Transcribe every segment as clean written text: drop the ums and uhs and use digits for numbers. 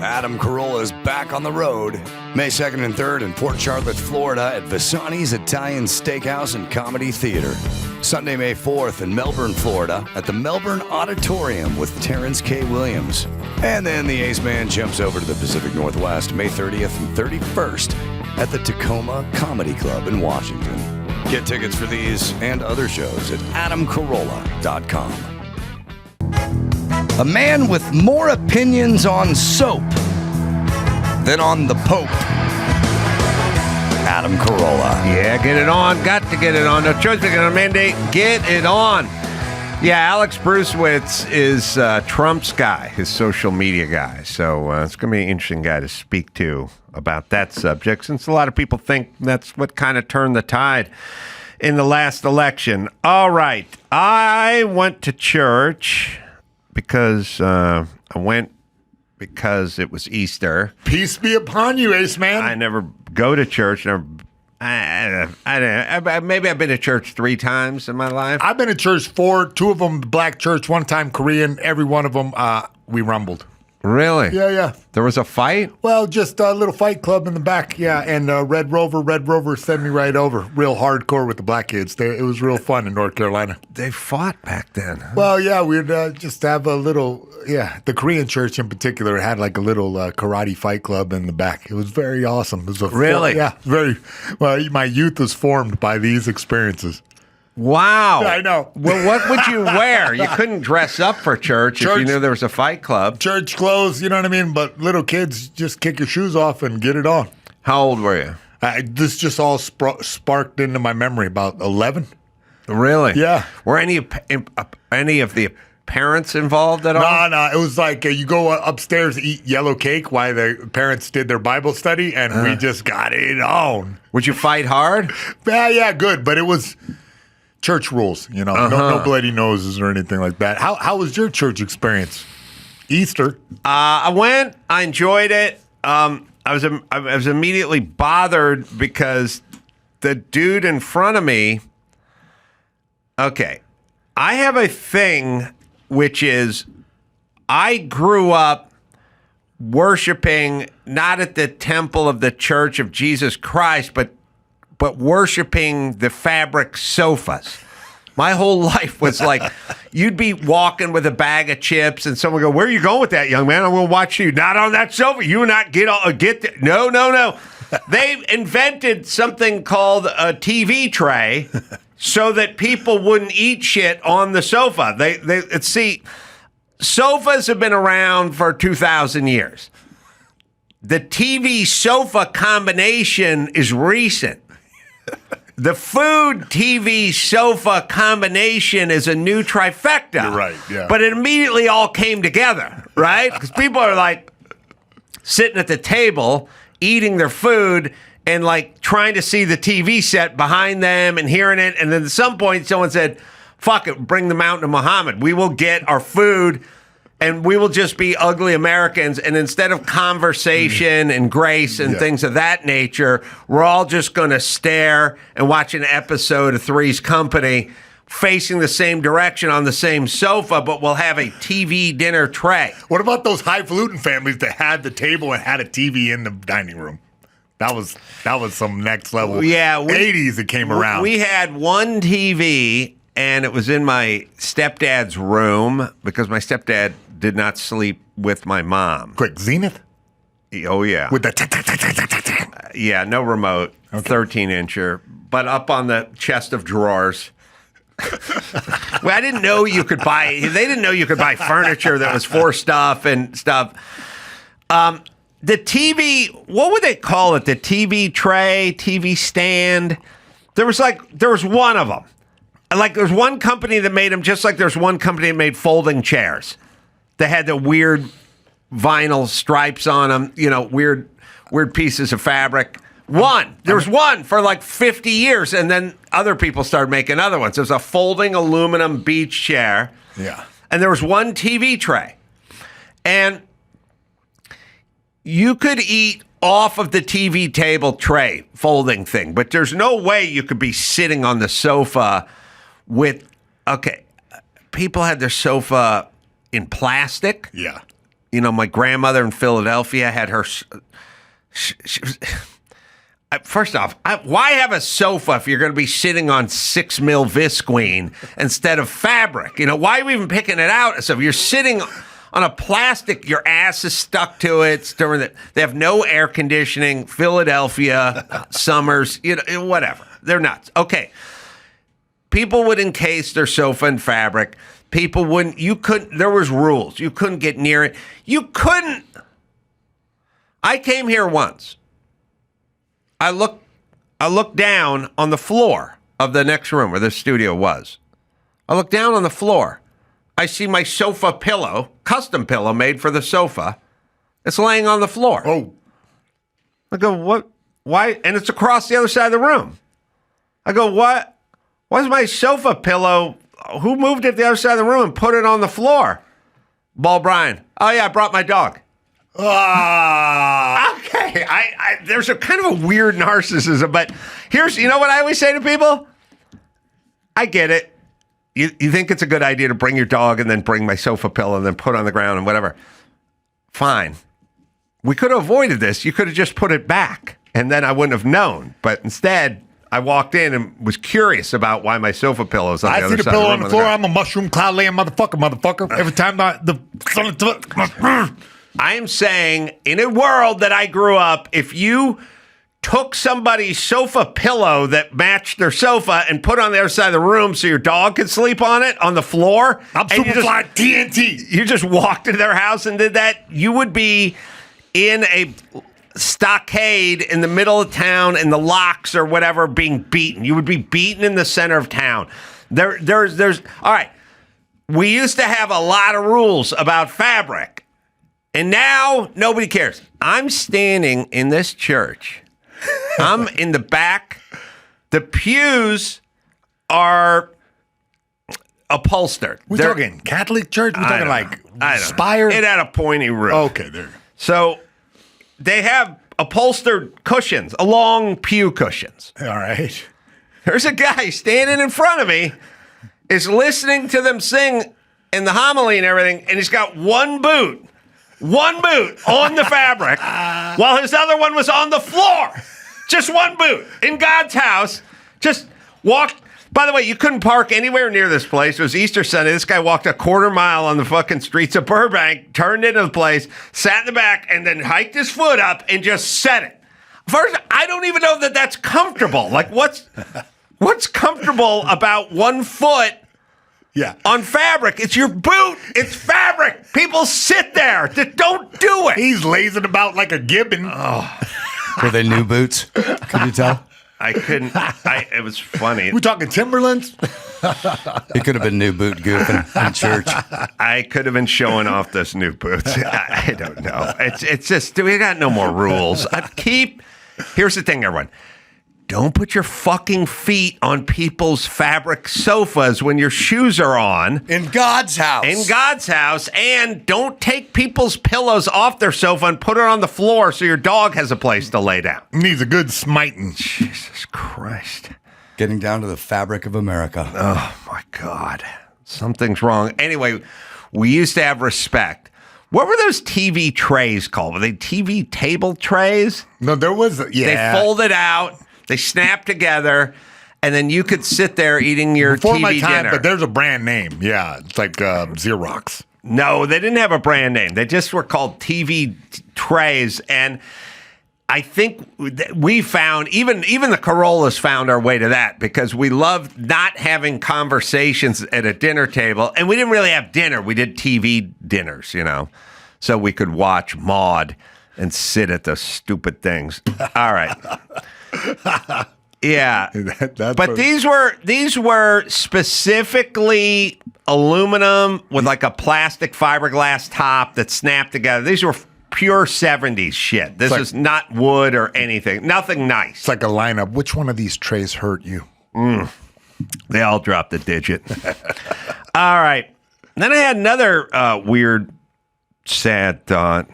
Adam Carolla is back on the road. May 2nd and 3rd in Port Charlotte, Florida at Visani's Italian Steakhouse and Comedy Theater. Sunday, May 4th in Melbourne, Florida at the Melbourne Auditorium with Terrence K. Williams. And then the Ace Man jumps over to the Pacific Northwest May 30th and 31st at the Tacoma Comedy Club in Washington. Get tickets for these and other shows at adamcarolla.com. A man with more opinions on soap than on the Pope. Adam Carolla. Yeah, get it on. Got to get it on. No choice. We're going to mandate. Get it on. Yeah, Alex Bruesewitz is Trump's guy, his social media guy. So it's going to be an interesting guy to speak to about that subject, since a lot of people think that's what kind of turned the tide in the last election. All right. I went to church because because it was Easter. Peace be upon you, Ace Man. I never go to church. Maybe I've been to church 3 times in my life. I've been to church 4, 2 of them black church, 1 time Korean. Every one of them, we rumbled. Really? Yeah. There was a fight? Well, just a little fight club in the back, yeah. And Red Rover sent me right over. Real hardcore with the black kids. It was real fun in North Carolina. They fought back then. Well, yeah, we'd just have a little, the Korean church in particular had like a little karate fight club in the back. It was very awesome. It was Really? very. Well, my youth was formed by these experiences. Wow. I know. Well, what would you wear? You couldn't dress up for church if you knew there was a fight club. Church clothes, you know what I mean? But little kids, just kick your shoes off and get it on. How old were you? This just all sparked into my memory, about 11. Really? Yeah. Were any of the parents involved at all? No. It was like you go upstairs to eat yellow cake while the parents did their Bible study, and we just got it on. Would you fight hard? Yeah, good. But it was church rules, you know. No bloody noses or anything like that. How was your church experience? Easter. I went. I enjoyed it. I was immediately bothered because the dude in front of me. Okay, I have a thing which is I grew up worshiping not at the temple of the Church of Jesus Christ, but worshiping the fabric sofas. My whole life was like, you'd be walking with a bag of chips and someone would go, "Where are you going with that, young man? I'm going to watch you." "Not on that sofa. You will not get there." No. They invented something called a TV tray so that people wouldn't eat shit on the sofa. See, sofas have been around for 2,000 years. The TV sofa combination is recent. The food TV sofa combination is a new trifecta. You're right, yeah. But it immediately all came together, right? Because people are like sitting at the table, eating their food, and like trying to see the TV set behind them and hearing it. And then at some point, someone said, "Fuck it, bring the Mountain of Muhammad. We will get our food and we will just be ugly Americans. And instead of conversation and grace and things of that nature, we're all just going to stare and watch an episode of Three's Company facing the same direction on the same sofa, but we'll have a TV dinner tray." What about those highfalutin families that had the table and had a TV in the dining room? That was some next level. Yeah, 80s it came around. We had one TV, and it was in my stepdad's room because my stepdad did not sleep with my mom. Quick, Zenith? Oh, yeah. With the yeah, no remote, 13-incher, but up on the chest of drawers. Well, I didn't know you could buy. They didn't know you could buy furniture that was for stuff and stuff. The TV, what would they call it? The TV tray, TV stand. There was one of them. Like there's one company that made them, just like there's one company that made folding chairs. They had the weird vinyl stripes on them, weird pieces of fabric. There was one for like 50 years, and then other people started making other ones. There was a folding aluminum beach chair. Yeah. And there was one TV tray. And you could eat off of the TV table tray folding thing, but there's no way you could be sitting on the sofa with, people had their sofa in plastic. Yeah. my grandmother in Philadelphia had her. First off, why have a sofa if you're going to be sitting on 6 mil visqueen instead of fabric? Why are we even picking it out? So if you're sitting on a plastic, your ass is stuck to it. They have no air conditioning. Philadelphia, summers, whatever. They're nuts. Okay. People would encase their sofa in fabric. People wouldn't, there was rules. You couldn't get near it. I came here once. I looked down on the floor of the next room where the studio was. I look down on the floor. I see my sofa pillow, custom pillow made for the sofa. It's laying on the floor. Oh. I go, what? Why? And it's across the other side of the room. I go, what? Why's my sofa pillow? Who moved it the other side of the room and put it on the floor? Ball Brian. Oh, yeah, I brought my dog. Okay. There's a kind of a weird narcissism, but here's, what I always say to people? I get it. You think it's a good idea to bring your dog and then bring my sofa pillow and then put it on the ground and whatever. Fine. We could have avoided this. You could have just put it back and then I wouldn't have known. But instead, I walked in and was curious about why my sofa pillow is on the other side of the room. I see the pillow on the floor. I'm a mushroom cloud laying motherfucker. Every time I am saying, in a world that I grew up, if you took somebody's sofa pillow that matched their sofa and put it on the other side of the room so your dog could sleep on it on the floor, I'm Superfly TNT. You just walked into their house and did that, you would be in a stockade in the middle of town in the locks or whatever being beaten. You would be beaten in the center of town. There's all right. We used to have a lot of rules about fabric. And now nobody cares. I'm standing in this church. I'm in the back. The pews are upholstered. We're talking Catholic church? We're talking like Spire? It had a pointy roof. Okay, there. So they have upholstered cushions, long pew cushions. All right. There's a guy standing in front of me, is listening to them sing in the homily and everything, and he's got one boot on the fabric while his other one was on the floor. Just one boot in God's house. Just walked. By the way, you couldn't park anywhere near this place. It was Easter Sunday. This guy walked a quarter mile on the fucking streets of Burbank, turned into the place, sat in the back, and then hiked his foot up and just set it. First, I don't even know that that's comfortable. Like, what's comfortable about 1 foot on fabric? It's your boot. It's fabric. People sit there. Just don't do it. He's lazing about like a gibbon. Oh. Were they new boots? Could you tell? I couldn't. It was funny. We're talking Timberlands? He could have been new boot goofing in church. I could have been showing off those new boots. I don't know. It's just, we got no more rules. Here's the thing, everyone. Don't put your fucking feet on people's fabric sofas when your shoes are on. In God's house. In God's house. And don't take people's pillows off their sofa and put it on the floor so your dog has a place to lay down. Needs a good smiting. Jesus Christ. Getting down to the fabric of America. Oh, my God. Something's wrong. Anyway, we used to have respect. What were those TV trays called? Were they TV table trays? No, there was, They folded out. They snapped together, and then you could sit there eating your Before TV my time, dinner. But there's a brand name. Yeah, it's like Xerox. No, they didn't have a brand name. They just were called TV trays, and I think we found, even the Carollas found our way to that because we loved not having conversations at a dinner table, and we didn't really have dinner. We did TV dinners, so we could watch Maude and sit at those stupid things. All right. Yeah, but these were specifically aluminum with like a plastic fiberglass top that snapped together. These were pure 70s shit. This is not wood or anything. Nothing nice. It's like a lineup. Which one of these trays hurt you? They all dropped a digit. All right. Then I had another weird, sad thought,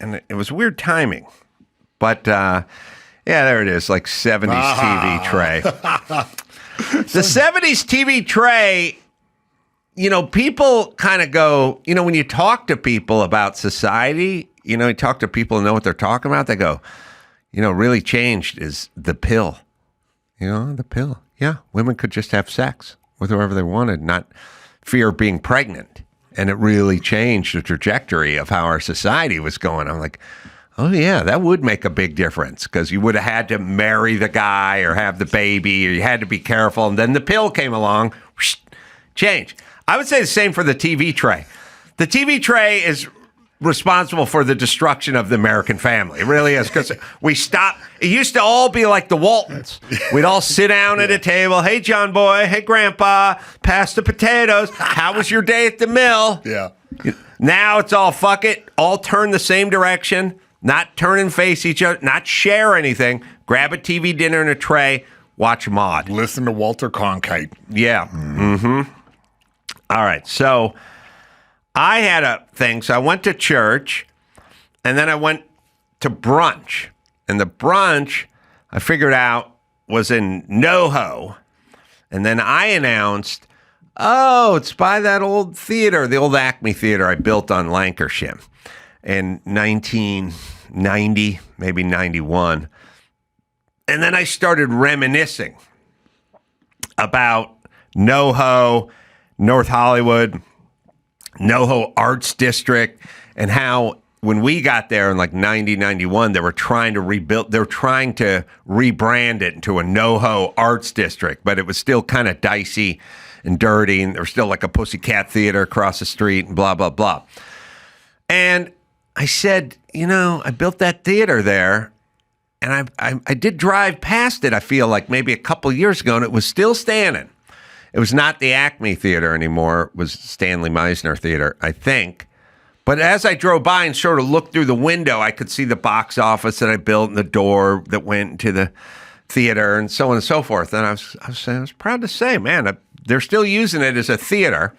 and it was weird timing. But, there it is, like 70s TV tray. The 70s TV tray people kind of go, when you talk to people about society, you talk to people and know what they're talking about, they go, really changed is the pill. The pill. Yeah, women could just have sex with whoever they wanted, not fear being pregnant. And it really changed the trajectory of how our society was going. I'm like, oh, yeah, that would make a big difference because you would have had to marry the guy or have the baby or you had to be careful. And then the pill came along, whoosh, change. I would say the same for the TV tray. The TV tray is responsible for the destruction of the American family. It really is because we stopped. It used to all be like the Waltons. We'd all sit down at a table. Hey, John boy. Hey, Grandpa. Pass the potatoes. How was your day at the mill? Yeah. Now it's all fuck it. All turn the same direction. Not turn and face each other. Not share anything. Grab a TV dinner and a tray. Watch Maude. Listen to Walter Cronkite. Yeah. Mm-hmm. All right. So I had a thing. So I went to church, and then I went to brunch. And the brunch, I figured out, was in NoHo. And then I announced, oh, it's by that old theater, the old Acme theater I built on Lancashire in 1990, maybe 91. And then I started reminiscing about NoHo, North Hollywood, NoHo Arts District, and how when we got there in like 90, 91, they were trying to rebuild, they were trying to rebrand it into a NoHo Arts District, but it was still kind of dicey and dirty, and there was still like a Pussycat Theater across the street and blah, blah, blah. And I said, I built that theater there, and I did drive past it, I feel like maybe a couple years ago, and it was still standing. It was not the Acme Theater anymore. It was Stanley Meisner Theater, I think. But as I drove by and sort of looked through the window, I could see the box office that I built and the door that went into the theater and so on and so forth. And I was proud to say, man, they're still using it as a theater.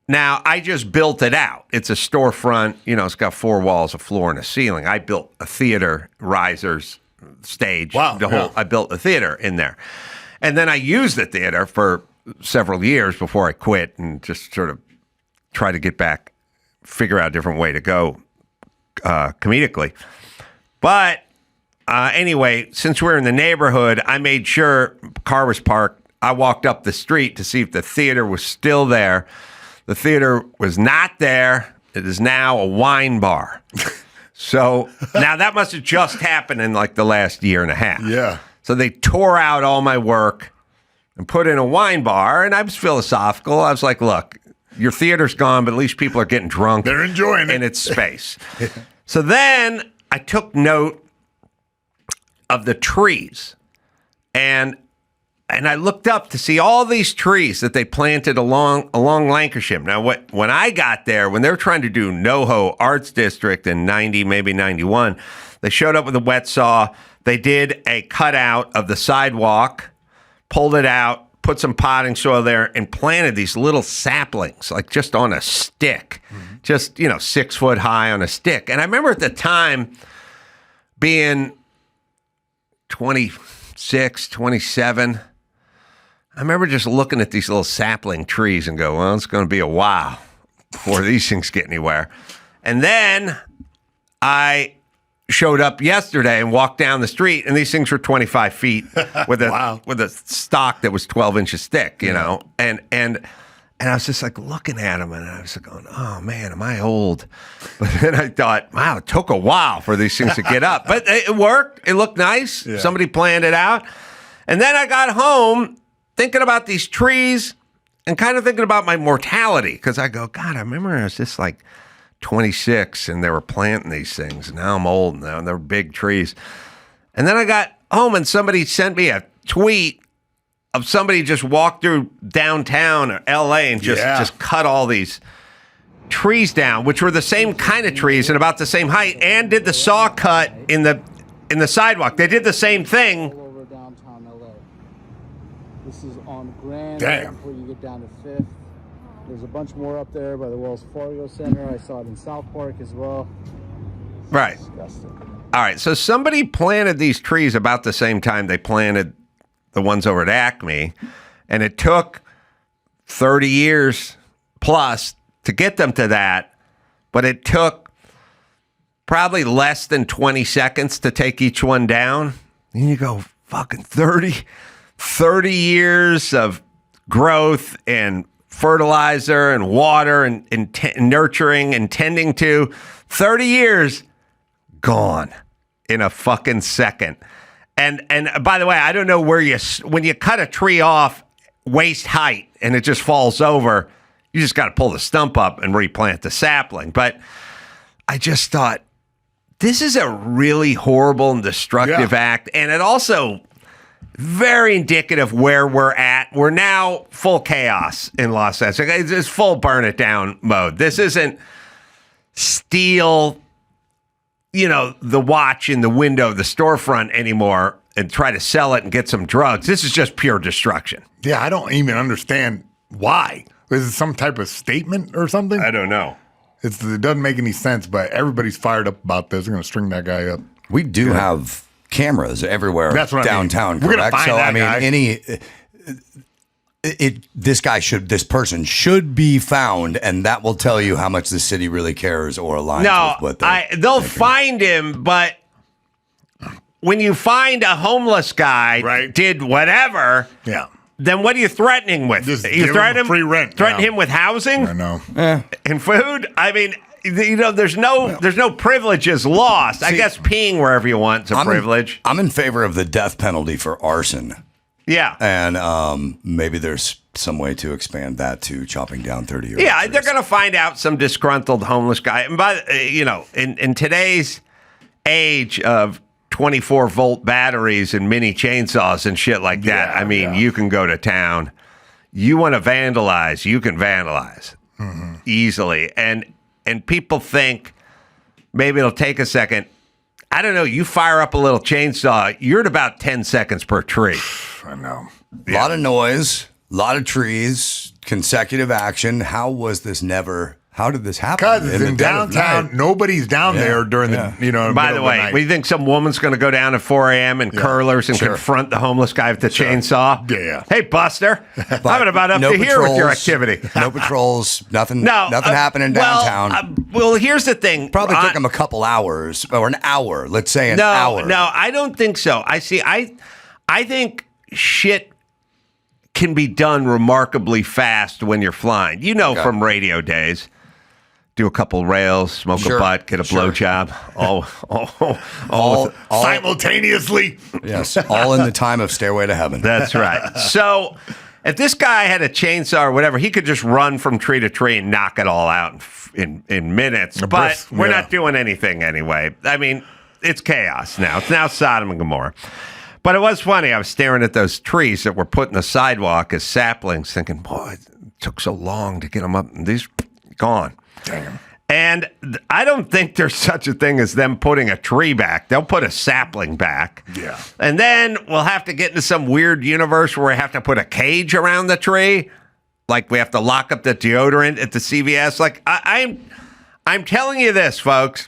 Now, I just built it out. It's a storefront. It's got 4 walls, a floor, and a ceiling. I built a theater, risers, stage. Wow. I built a theater in there. And then I used the theater for several years before I quit and just sort of try to get back, figure out a different way to go comedically. But anyway, since we're in the neighborhood, I made sure car was parked. I walked up the street to see if the theater was still there. The theater was not there. It is now a wine bar. So now that must have just happened in like the last year and a half. Yeah. So they tore out all my work and put in a wine bar, and I was philosophical. I was like, look, your theater's gone, but at least people are getting drunk. They're enjoying it. In its space. So then I took note of the trees, and I looked up to see all these trees that they planted along Lancashire. Now, when I got there, when they were trying to do NoHo Arts District in 90, maybe 91, they showed up with a wet saw. They did a cutout of the sidewalk, pulled it out, put some potting soil there, and planted these little saplings, like just on a stick, just, 6 foot high on a stick. And I remember at the time being 26, 27, I remember just looking at these little sapling trees and go, well, it's going to be a while before these things get anywhere. And then I showed up yesterday and walked down the street, and these things were 25 feet with a Wow. with a stock that was 12 inches thick, and I was just like looking at them, and I was going, oh man, am I old? But then I thought, wow, it took a while for these things to get up, but it worked. It looked nice. Yeah. Somebody planned it out, and then I got home thinking about these trees and kind of thinking about my mortality, because I go, God, I remember I was just like 26 and they were planting these things. Now I'm old now and they're big trees. And then I got home and somebody sent me a tweet of somebody just walked through downtown or LA and just cut all these trees down, which were the same kind of trees and about the same height, and did the saw cut in the sidewalk. They did the same thing. All over downtown LA. This is on Grand Damn. before you get down to Fifth. There's a bunch more up there by the Wells Fargo Center. I saw it in South Park as well. Right. Disgusting. All right. So somebody planted these trees about the same time they planted the ones over at Acme, and it took 30 years plus to get them to that, but it took probably less than 20 seconds to take each one down. And you go, fucking 30 years of growth and fertilizer and water and nurturing and tending to, 30 years gone in a fucking second. And by the way, I don't know when you cut a tree off waist height and it just falls over, you just got to pull the stump up and replant the sapling. But I just thought, this is a really horrible and destructive act. And it also very indicative where we're at. We're now full chaos in Los Angeles. It's full burn it down mode. This isn't steal, the watch in the window of the storefront anymore and try to sell it and get some drugs. This is just pure destruction. Yeah, I don't even understand why. Is it some type of statement or something? I don't know. It doesn't make any sense, but everybody's fired up about this. They're going to string that guy up. We do have cameras everywhere downtown, We're correct? Find that guy. This person should be found, and that will tell you how much the city really cares or aligns with what they'll find him, but when you find a homeless guy did whatever, then what are you threatening with? Just you threaten him free rent. Threaten him with housing? I know. And food? I mean, there's no privileges lost. I guess peeing wherever you want is a privilege. I'm in favor of the death penalty for arson. Yeah. And maybe there's some way to expand that to chopping down 30-year-olds. Yeah, they're going to find out some disgruntled homeless guy. And in today's age of 24-volt batteries and mini chainsaws and shit like that, you can go to town. You want to vandalize, you can vandalize easily. And people think maybe it'll take a second. I don't know. You fire up a little chainsaw, you're at about 10 seconds per tree. I know. A lot of noise, a lot of trees, consecutive action. How did this happen? Because in downtown, nobody's down there during the, By the way, we think some woman's going to go down at 4 a.m. in curlers and confront the homeless guy with the chainsaw. Yeah. Hey, Buster, I'm about up to here with your activity. No patrols, nothing happening downtown. Well, here's the thing. Probably took him a couple hours or an hour. Let's say an hour. No, I don't think so. I think shit can be done remarkably fast when you're flying. From radio days. Do a couple rails, smoke a butt, get a blowjob, all simultaneously. Yes, all in the time of Stairway to Heaven. That's right. So, if this guy had a chainsaw or whatever, he could just run from tree to tree and knock it all out in minutes. But we're not doing anything anyway. I mean, it's chaos now. It's now Sodom and Gomorrah. But it was funny. I was staring at those trees that were put in the sidewalk as saplings, thinking, boy, it took so long to get them up, and these gone. Damn. And I don't think there's such a thing as them putting a tree back. They'll put a sapling back. Yeah. And then we'll have to get into some weird universe where we have to put a cage around the tree. Like we have to lock up the deodorant at the CVS. Like I'm telling you this, folks.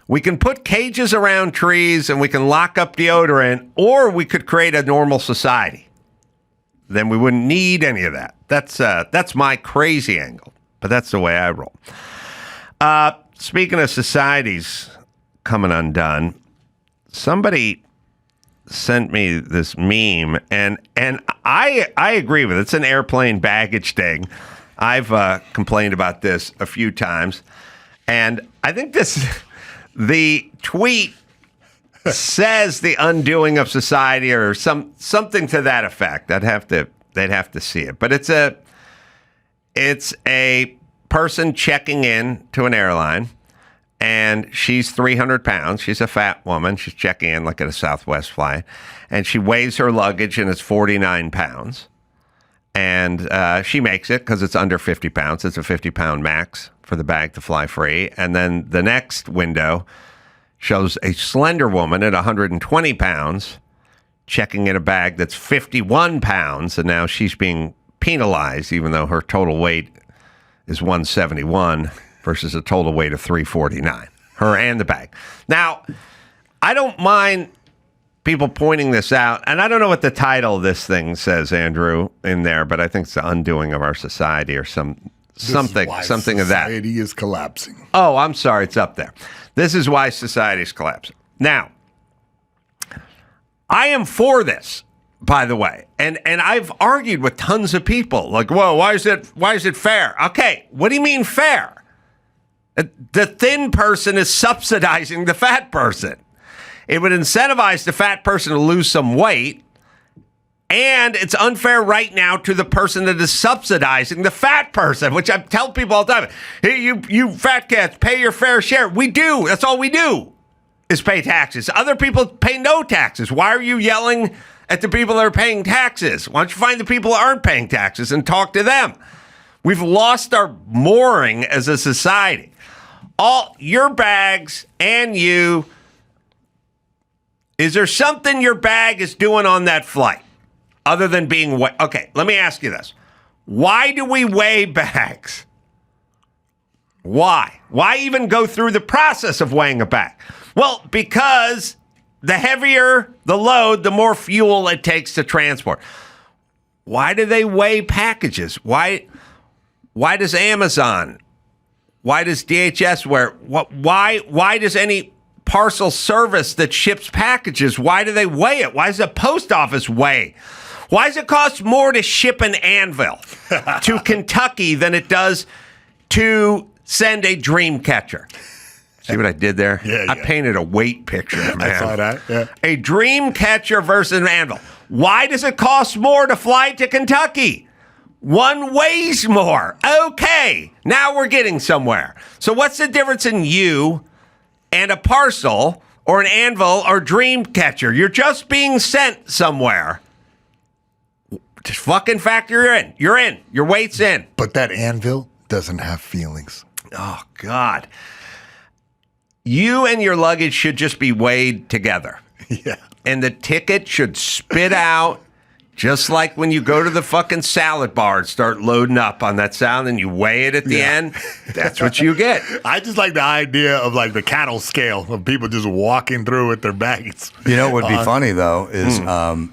We can put cages around trees and we can lock up deodorant, or we could create a normal society. Then we wouldn't need any of that. That's my crazy angle. But that's the way I roll. Speaking of societies coming undone, somebody sent me this meme, and I agree with it. It's an airplane baggage thing. I've complained about this a few times, and I think the tweet says the undoing of society or something to that effect. They'd have to see it, but it's a person checking in to an airline, and she's 300 pounds. She's a fat woman. She's checking in like at a Southwest flight, and she weighs her luggage, and it's 49 pounds. And she makes it because it's under 50 pounds. It's a 50-pound max for the bag to fly free. And then the next window shows a slender woman at 120 pounds checking in a bag that's 51 pounds, and now she's being penalized, even though her total weight is 171 versus a total weight of 349. Her and the bag. Now, I don't mind people pointing this out, and I don't know what the title of this thing says, Andrew, in there, but I think it's the undoing of our society or something of that. Society is collapsing. Oh, I'm sorry, it's up there. This is why society is collapsing. Now, I am for this, by the way, and I've argued with tons of people like, whoa, why is it fair? Okay, what do you mean fair? The thin person is subsidizing the fat person. It would incentivize the fat person to lose some weight, and it's unfair right now to the person that is subsidizing the fat person, which I tell people all the time. Hey, you fat cats, pay your fair share. We do. That's all we do is pay taxes. Other people pay no taxes. Why are you yelling at the people that are paying taxes? Why don't you find the people that aren't paying taxes and talk to them? We've lost our mooring as a society. All your bags and you. Is there something your bag is doing on that flight other than being weighed? Okay, let me ask you this. Why do we weigh bags? Why? Why even go through the process of weighing a bag? Well, because the heavier the load, the more fuel it takes to transport. Why do they weigh packages? Why does Amazon? Why does DHS why does any parcel service that ships packages, why do they weigh it? Why does the post office weigh? Why does it cost more to ship an anvil to Kentucky than it does to send a dream catcher? See what I did there? Yeah, I painted a weight picture, man. I saw that, yeah. A dream catcher versus an anvil. Why does it cost more to fly to Kentucky? One weighs more. Okay, now we're getting somewhere. So what's the difference in you and a parcel or an anvil or dream catcher? You're just being sent somewhere. Just fucking factor you're in. You're in. Your weight's in. But that anvil doesn't have feelings. Oh, God. You and your luggage should just be weighed together. Yeah. And the ticket should spit out just like when you go to the fucking salad bar and start loading up on that salad and you weigh it at the end. That's what you get. I just like the idea of like the cattle scale of people just walking through with their bags. You know what would be funny, though, is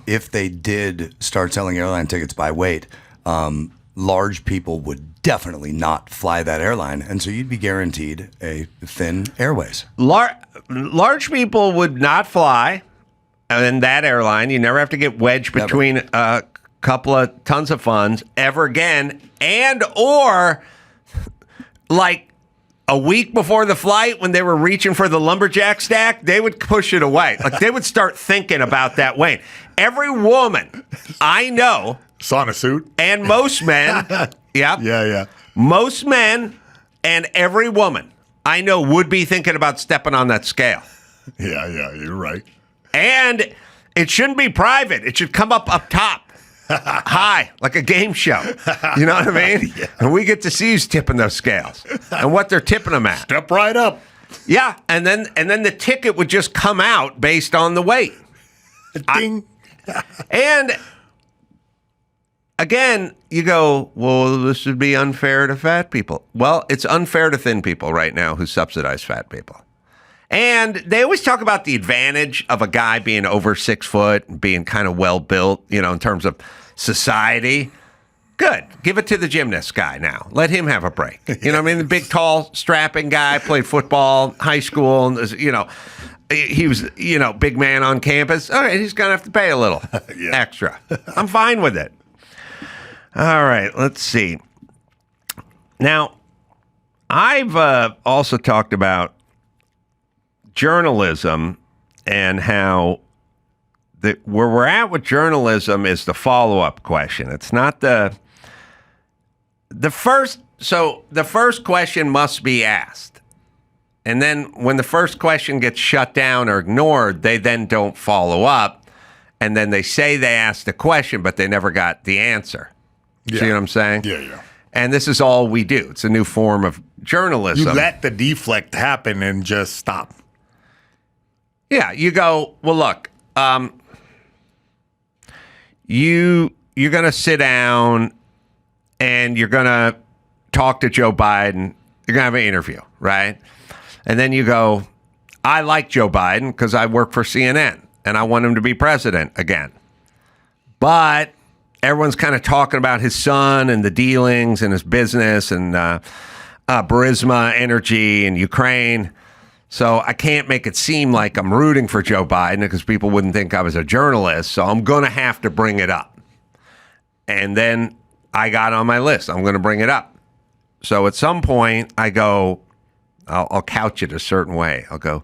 if they did start selling airline tickets by weight, large people would definitely not fly that airline. And so you'd be guaranteed a thin Airways. Large people would not fly in that airline. You never have to get wedged between a couple of tons of funds ever again. And or like a week before the flight when they were reaching for the lumberjack stack, they would push it away. Like they would start thinking about that weight. Every woman I know, sauna suit, and most men, yeah, most men and every woman I know would be thinking about stepping on that scale. Yeah, you're right. And it shouldn't be private. It should come up top, high, like a game show. You know what I mean? Yeah. And we get to see who's tipping those scales and what they're tipping them at. Step right up. Yeah, and then the ticket would just come out based on the weight. Ding. And again, you go, well, this would be unfair to fat people. Well, it's unfair to thin people right now who subsidize fat people. And they always talk about the advantage of a guy being over 6 foot and being kind of well built, you know, in terms of society. Good. Give it to the gymnast guy now. Let him have a break. You know what I mean? The big, tall, strapping guy, played football, high school, and, you know, he was, you know, big man on campus. All right, he's going to have to pay a little extra. I'm fine with it. All right, let's see. Now, I've also talked about journalism and how where we're at with journalism is the follow-up question. It's not the first. So the first question must be asked. And then when the first question gets shut down or ignored, they then don't follow up. And then they say they asked the question, but they never got the answer. Yeah. See what I'm saying? Yeah. And this is all we do. It's a new form of journalism. You let the deflect happen and just stop. Yeah, you go, well, look, you're going to sit down and you're going to talk to Joe Biden. You're going to have an interview, right? And then you go, I like Joe Biden because I work for CNN. and I want him to be president again. But everyone's kind of talking about his son and the dealings and his business and Burisma Energy and Ukraine. So I can't make it seem like I'm rooting for Joe Biden because people wouldn't think I was a journalist. So I'm going to have to bring it up. And then I got on my list. I'm going to bring it up. So at some point I go, I'll couch it a certain way. I'll go,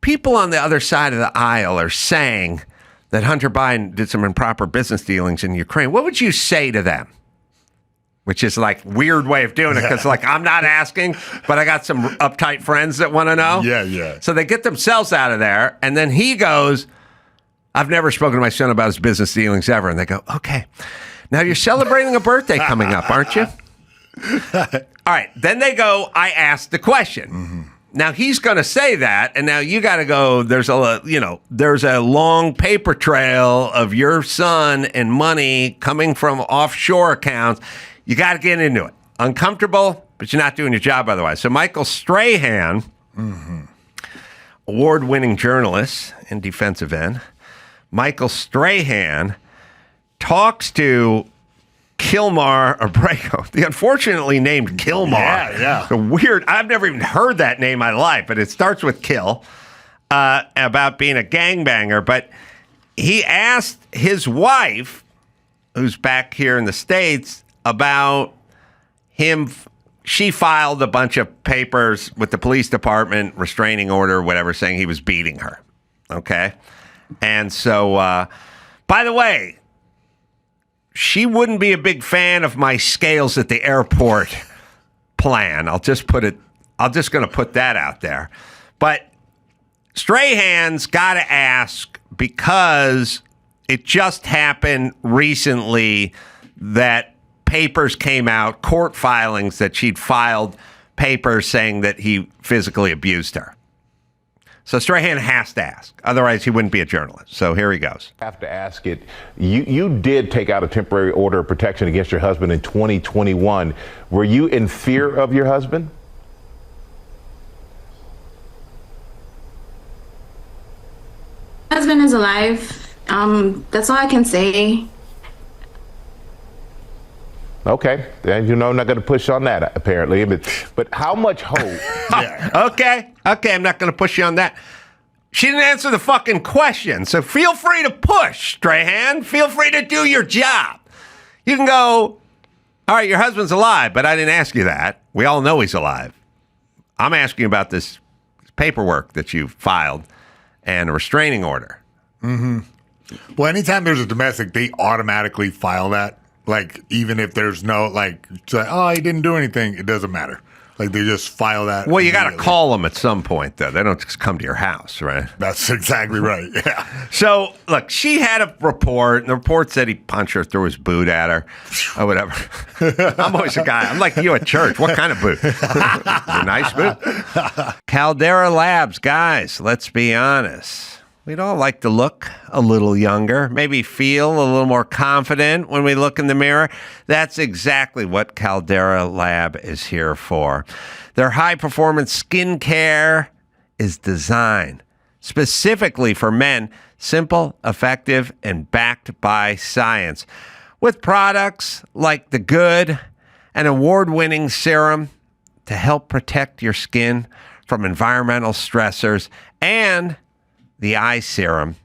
people on the other side of the aisle are saying that Hunter Biden did some improper business dealings in Ukraine. What would you say to them? Which is like weird way of doing it because like I'm not asking, but I got some uptight friends that want to know. Yeah. So they get themselves out of there, and then he goes, I've never spoken to my son about his business dealings ever. And they go, okay, now you're celebrating a birthday coming up, aren't you? All right. Then they go, I asked the question. Mm-hmm. Now he's going to say that, and now you got to go. There's a long paper trail of your son and money coming from offshore accounts. You got to get into it. Uncomfortable, but you're not doing your job otherwise. So Michael Strahan, award-winning journalist in defensive end, Michael Strahan talks to Kilmar Abrego, the unfortunately named Kilmar. Yeah. The weird, I've never even heard that name in my life, but it starts with Kill, about being a gangbanger. But he asked his wife, who's back here in the States, about him. She filed a bunch of papers with the police department, restraining order, whatever, saying he was beating her. Okay? And so, by the way, she wouldn't be a big fan of my scales at the airport plan. I'm just going to put that out there. But Strahan's got to ask, because it just happened recently that papers came out, court filings, that she'd filed papers saying that he physically abused her. So Strahan has to ask. Otherwise, he wouldn't be a journalist. So here he goes. Have to ask it. You did take out a temporary order of protection against your husband in 2021. Were you in fear of your husband? My husband is alive. That's all I can say. Okay, and I'm not going to push on that apparently. But how much hope? Okay, I'm not going to push you on that. She didn't answer the fucking question, so feel free to push, Strahan. Feel free to do your job. You can go, all right, your husband's alive, but I didn't ask you that. We all know he's alive. I'm asking about this paperwork that you filed and a restraining order. Mm-hmm. Well, anytime there's a domestic, they automatically file that. Like, even if there's no, like, say, oh, he didn't do anything, it doesn't matter. Like, they just file that. Well, you got to call them at some point, though. They don't just come to your house, right? That's exactly right, yeah. So, look, she had a report, and the report said he punched her, threw his boot at her, or whatever. I'm always a guy. I'm like you at church. What kind of boot? A nice boot? Caldera Labs, guys, let's be honest. We'd all like to look a little younger, maybe feel a little more confident when we look in the mirror. That's exactly what Caldera Lab is here for. Their high-performance skincare is designed specifically for men, simple, effective, and backed by science. With products like the Good, an award-winning serum to help protect your skin from environmental stressors, and the eye serum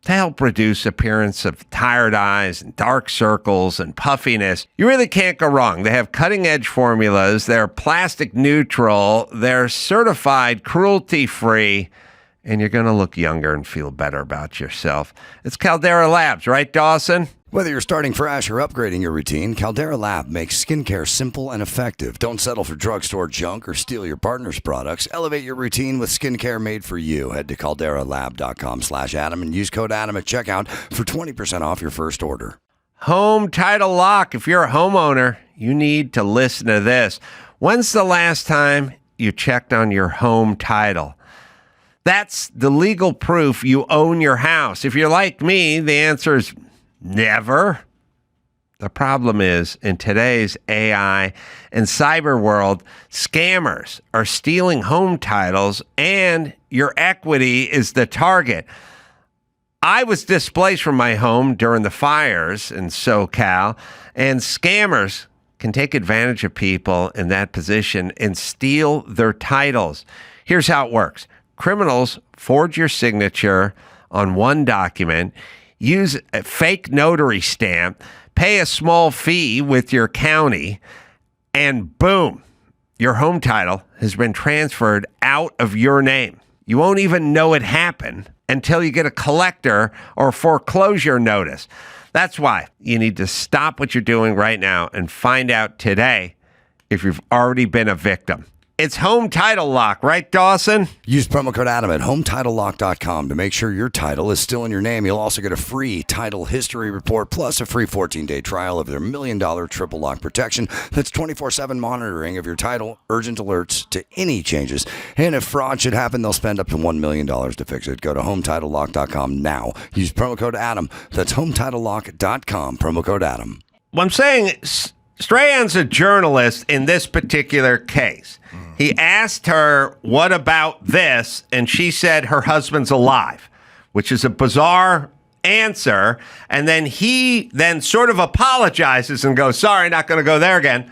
to help reduce appearance of tired eyes and dark circles and puffiness. You really can't go wrong. They have cutting-edge formulas. They're plastic neutral. They're certified cruelty-free. And you're going to look younger and feel better about yourself. It's Caldera Labs, right, Dawson? Whether you're starting fresh or upgrading your routine, Caldera Lab makes skincare simple and effective. Don't settle for drugstore junk or steal your partner's products. Elevate your routine with skincare made for you. Head to calderalab.com/Adam and use code Adam at checkout for 20% off your first order. Home title lock. If you're a homeowner, you need to listen to this. When's the last time you checked on your home title? That's the legal proof you own your house. If you're like me, the answer is never. The problem is, in today's AI and cyber world, scammers are stealing home titles and your equity is the target. I was displaced from my home during the fires in SoCal, and scammers can take advantage of people in that position and steal their titles. Here's how it works. Criminals forge your signature on one document, use a fake notary stamp, pay a small fee with your county, and boom, your home title has been transferred out of your name. You won't even know it happened until you get a collector or foreclosure notice. That's why you need to stop what you're doing right now and find out today if you've already been a victim. It's home title lock, right, Dawson? Use promo code Adam at HometitleLock.com to make sure your title is still in your name. You'll also get a free title history report plus a free 14-day trial of their $1 million triple lock protection. That's 24/7 monitoring of your title, urgent alerts to any changes. And if fraud should happen, they'll spend up to $1 million to fix it. Go to HometitleLock.com now. Use promo code Adam. That's HometitleLock.com. Promo code Adam. Well, I'm saying Strahan's a journalist in this particular case. He asked her, what about this? And she said her husband's alive, which is a bizarre answer. And then he then sort of apologizes and goes, sorry, not going to go there again.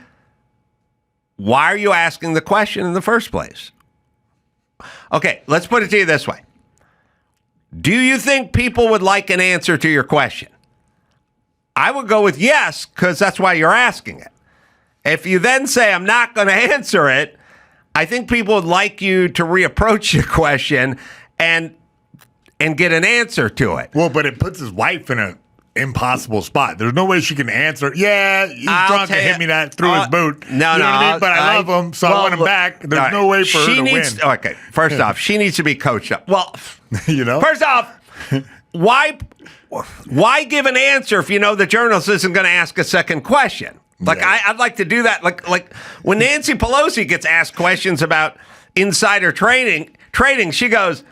Why are you asking the question in the first place? Okay, let's put it to you this way. Do you think people would like an answer to your question? I would go with yes, because that's why you're asking it. If you then say, I'm not going to answer it, I think people would like you to reapproach your question and get an answer to it. Well, but it puts his wife in an impossible spot. There's no way she can answer. Yeah, he's drunk and hit me that through his boot. No, you know what I mean? But I love him, so I want him back. There's no way for her to win. Okay, first off, she needs to be coached up. Well, you know, first off, why give an answer if you know the journalist isn't going to ask a second question? Like, yeah. I'd like to do that. Like when Nancy Pelosi gets asked questions about insider trading, she goes,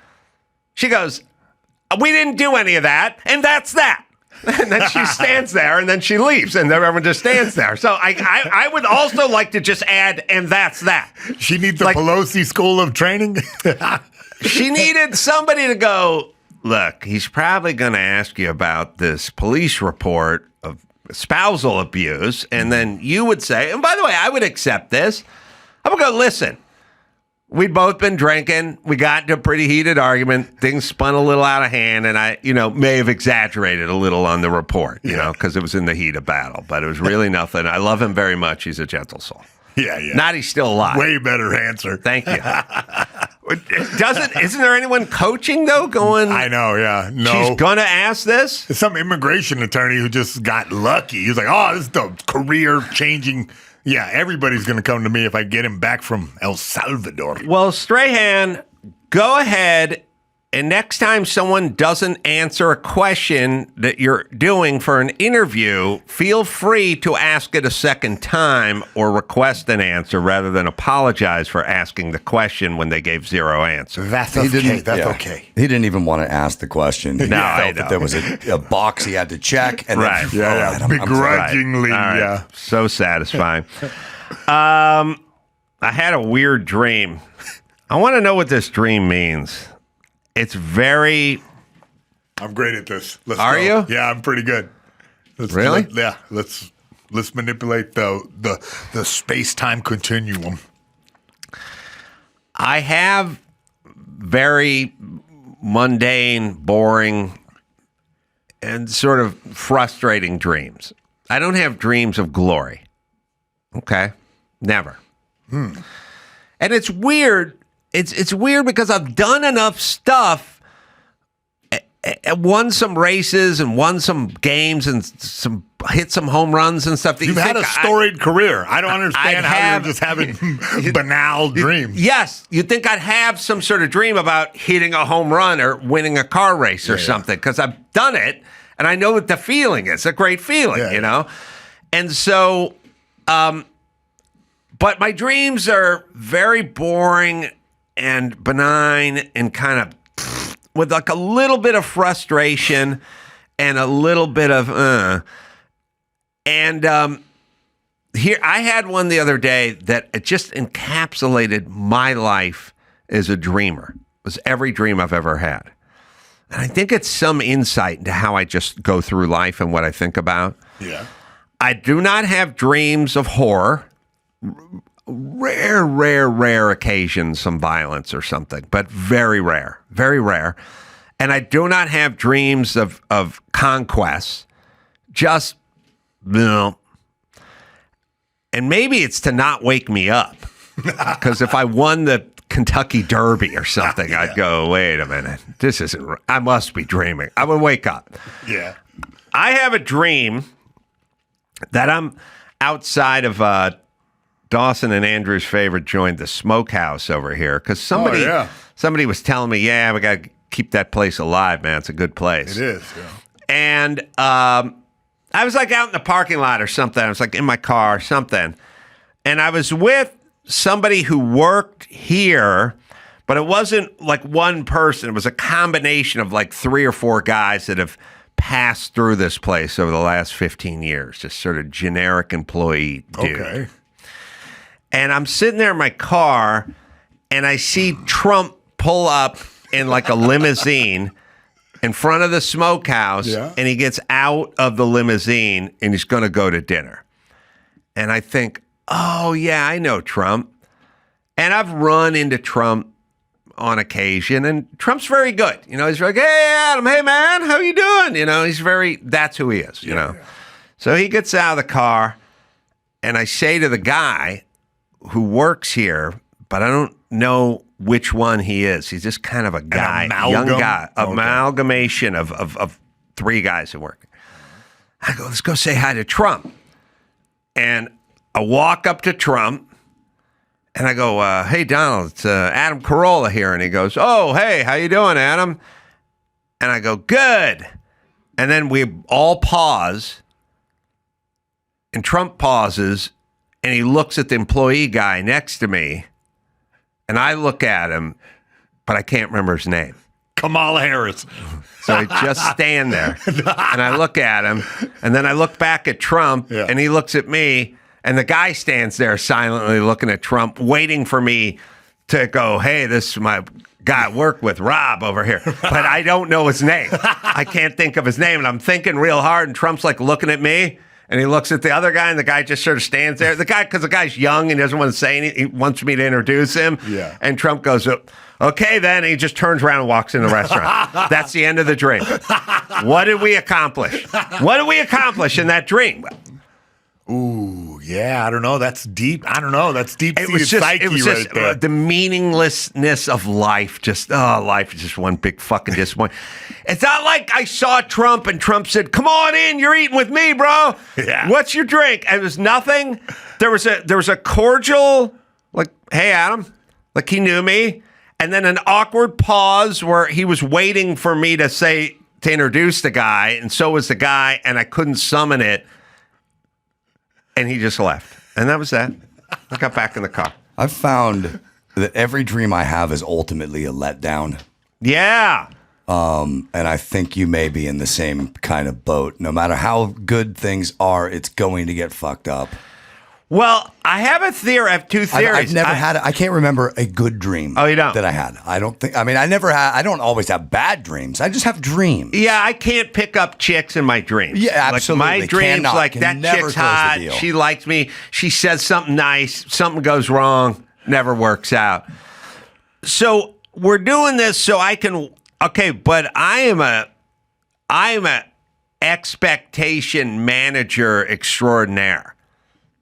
we didn't do any of that, and that's that. And then she stands there, and then she leaves, and everyone just stands there. So I would also like to just add, and that's that. She needs the Pelosi School of Training. She needed somebody to go, look, he's probably going to ask you about this police report of spousal abuse, and then you would say, and by the way, I would accept this. I would go, listen, we'd both been drinking. We got into a pretty heated argument. Things spun a little out of hand, and I, may have exaggerated a little on the report, because it was in the heat of battle, but it was really nothing. I love him very much. He's a gentle soul. Yeah. Not he's still alive. Way better answer. Thank you. Isn't there anyone coaching though? Going, I know, yeah. No, she's gonna ask this. It's some immigration attorney who just got lucky. He's like, oh, this is the career changing. Yeah, everybody's gonna come to me if I get him back from El Salvador. Well, Strahan, go ahead. And next time someone doesn't answer a question that you're doing for an interview, feel free to ask it a second time or request an answer rather than apologize for asking the question when they gave zero answer. That's okay. That's okay. He didn't even want to ask the question. He I felt that there was a box he had to check. And right. Then, begrudgingly. Right. Yeah. So satisfying. I had a weird dream. I want to know what this dream means. It's very... I'm great at this. Are you? Yeah, I'm pretty good. Really? Let's manipulate the space-time continuum. I have very mundane, boring, and sort of frustrating dreams. I don't have dreams of glory. Okay? Never. And it's weird. It's weird because I've done enough stuff, won some races and won some games and hit some home runs and stuff. You've had a storied career. I don't understand how you're just having banal dreams. Yes, you'd think I'd have some sort of dream about hitting a home run or winning a car race or something because I've done it and I know what the feeling is. It's a great feeling, And so, but my dreams are very boring and benign and kind of with like a little bit of frustration and a little bit of And here, I had one the other day that it just encapsulated my life as a dreamer. It was every dream I've ever had. And I think it's some insight into how I just go through life and what I think about. Yeah. I do not have dreams of horror. Rare occasions, some violence or something, but very rare. And I do not have dreams of conquest. Just, no. And maybe it's to not wake me up. Because if I won the Kentucky Derby or something, yeah. I'd go, wait a minute. This isn't, I must be dreaming. I would wake up. Yeah. I have a dream that I'm outside of Dawson and Andrew's favorite joint, the Smokehouse over here. Because somebody was telling me, yeah, we got to keep that place alive, man. It's a good place. It is, yeah. And I was like out in the parking lot or something. I was like in my car or something. And I was with somebody who worked here, but it wasn't like one person. It was a combination of like 3 or 4 guys that have passed through this place over the last 15 years. Just sort of generic employee dude. Okay. And I'm sitting there in my car, and I see Trump pull up in like a limousine in front of the Smokehouse, and he gets out of the limousine, and he's going to go to dinner. And I think, oh, yeah, I know Trump. And I've run into Trump on occasion, and Trump's very good. You know, he's like, hey, Adam, hey, man, how you doing? You know, that's who he is, you know. Yeah. So he gets out of the car, and I say to the guy who works here, but I don't know which one he is. He's just kind of a guy, young guy, amalgamation of 3 guys who work. I go, let's go say hi to Trump. And I walk up to Trump, and I go, hey, Donald, it's Adam Carolla here. And he goes, oh, hey, how you doing, Adam? And I go, good. And then we all pause, and Trump pauses, and he looks at the employee guy next to me, and I look at him, but I can't remember his name. Kamala Harris. So I just stand there, and I look at him, and then I look back at Trump, and he looks at me, and the guy stands there silently looking at Trump, waiting for me to go, hey, this is my guy I work with, Rob, over here. But I don't know his name. I can't think of his name, and I'm thinking real hard, and Trump's like looking at me, and he looks at the other guy, and the guy just sort of stands there. Because the guy's young and he doesn't want to say anything. He wants me to introduce him. Yeah. And Trump goes, okay, then. And he just turns around and walks in the restaurant. That's the end of the dream. What did we accomplish? What did we accomplish in that dream? Ooh, yeah, I don't know. That's deep. I don't know. That's deep. It was just there. The meaninglessness of life. Life is just one big fucking disappointment. It's not like I saw Trump and Trump said, "Come on in, you're eating with me, bro. Yeah. What's your drink?" It was nothing. There was a cordial, like, "Hey, Adam," like he knew me, and then an awkward pause where he was waiting for me to introduce the guy, and so was the guy, and I couldn't summon it. And he just left. And that was that. I got back in the car. I've found that every dream I have is ultimately a letdown. Yeah. And I think you may be in the same kind of boat. No matter how good things are, it's going to get fucked up. Well, I have a theory. I have 2 theories. I've never had I can't remember a good dream. Oh, you don't? That I had. I don't think. I mean, I don't always have bad dreams. I just have dreams. Yeah, I can't pick up chicks in my dreams. Yeah, absolutely. Like my dreams, Cannot. like Can that never chick's close the hot. deal. She likes me. She says something nice. Something goes wrong. Never works out. So we're doing this so I can. Okay, but I am a expectation manager extraordinaire.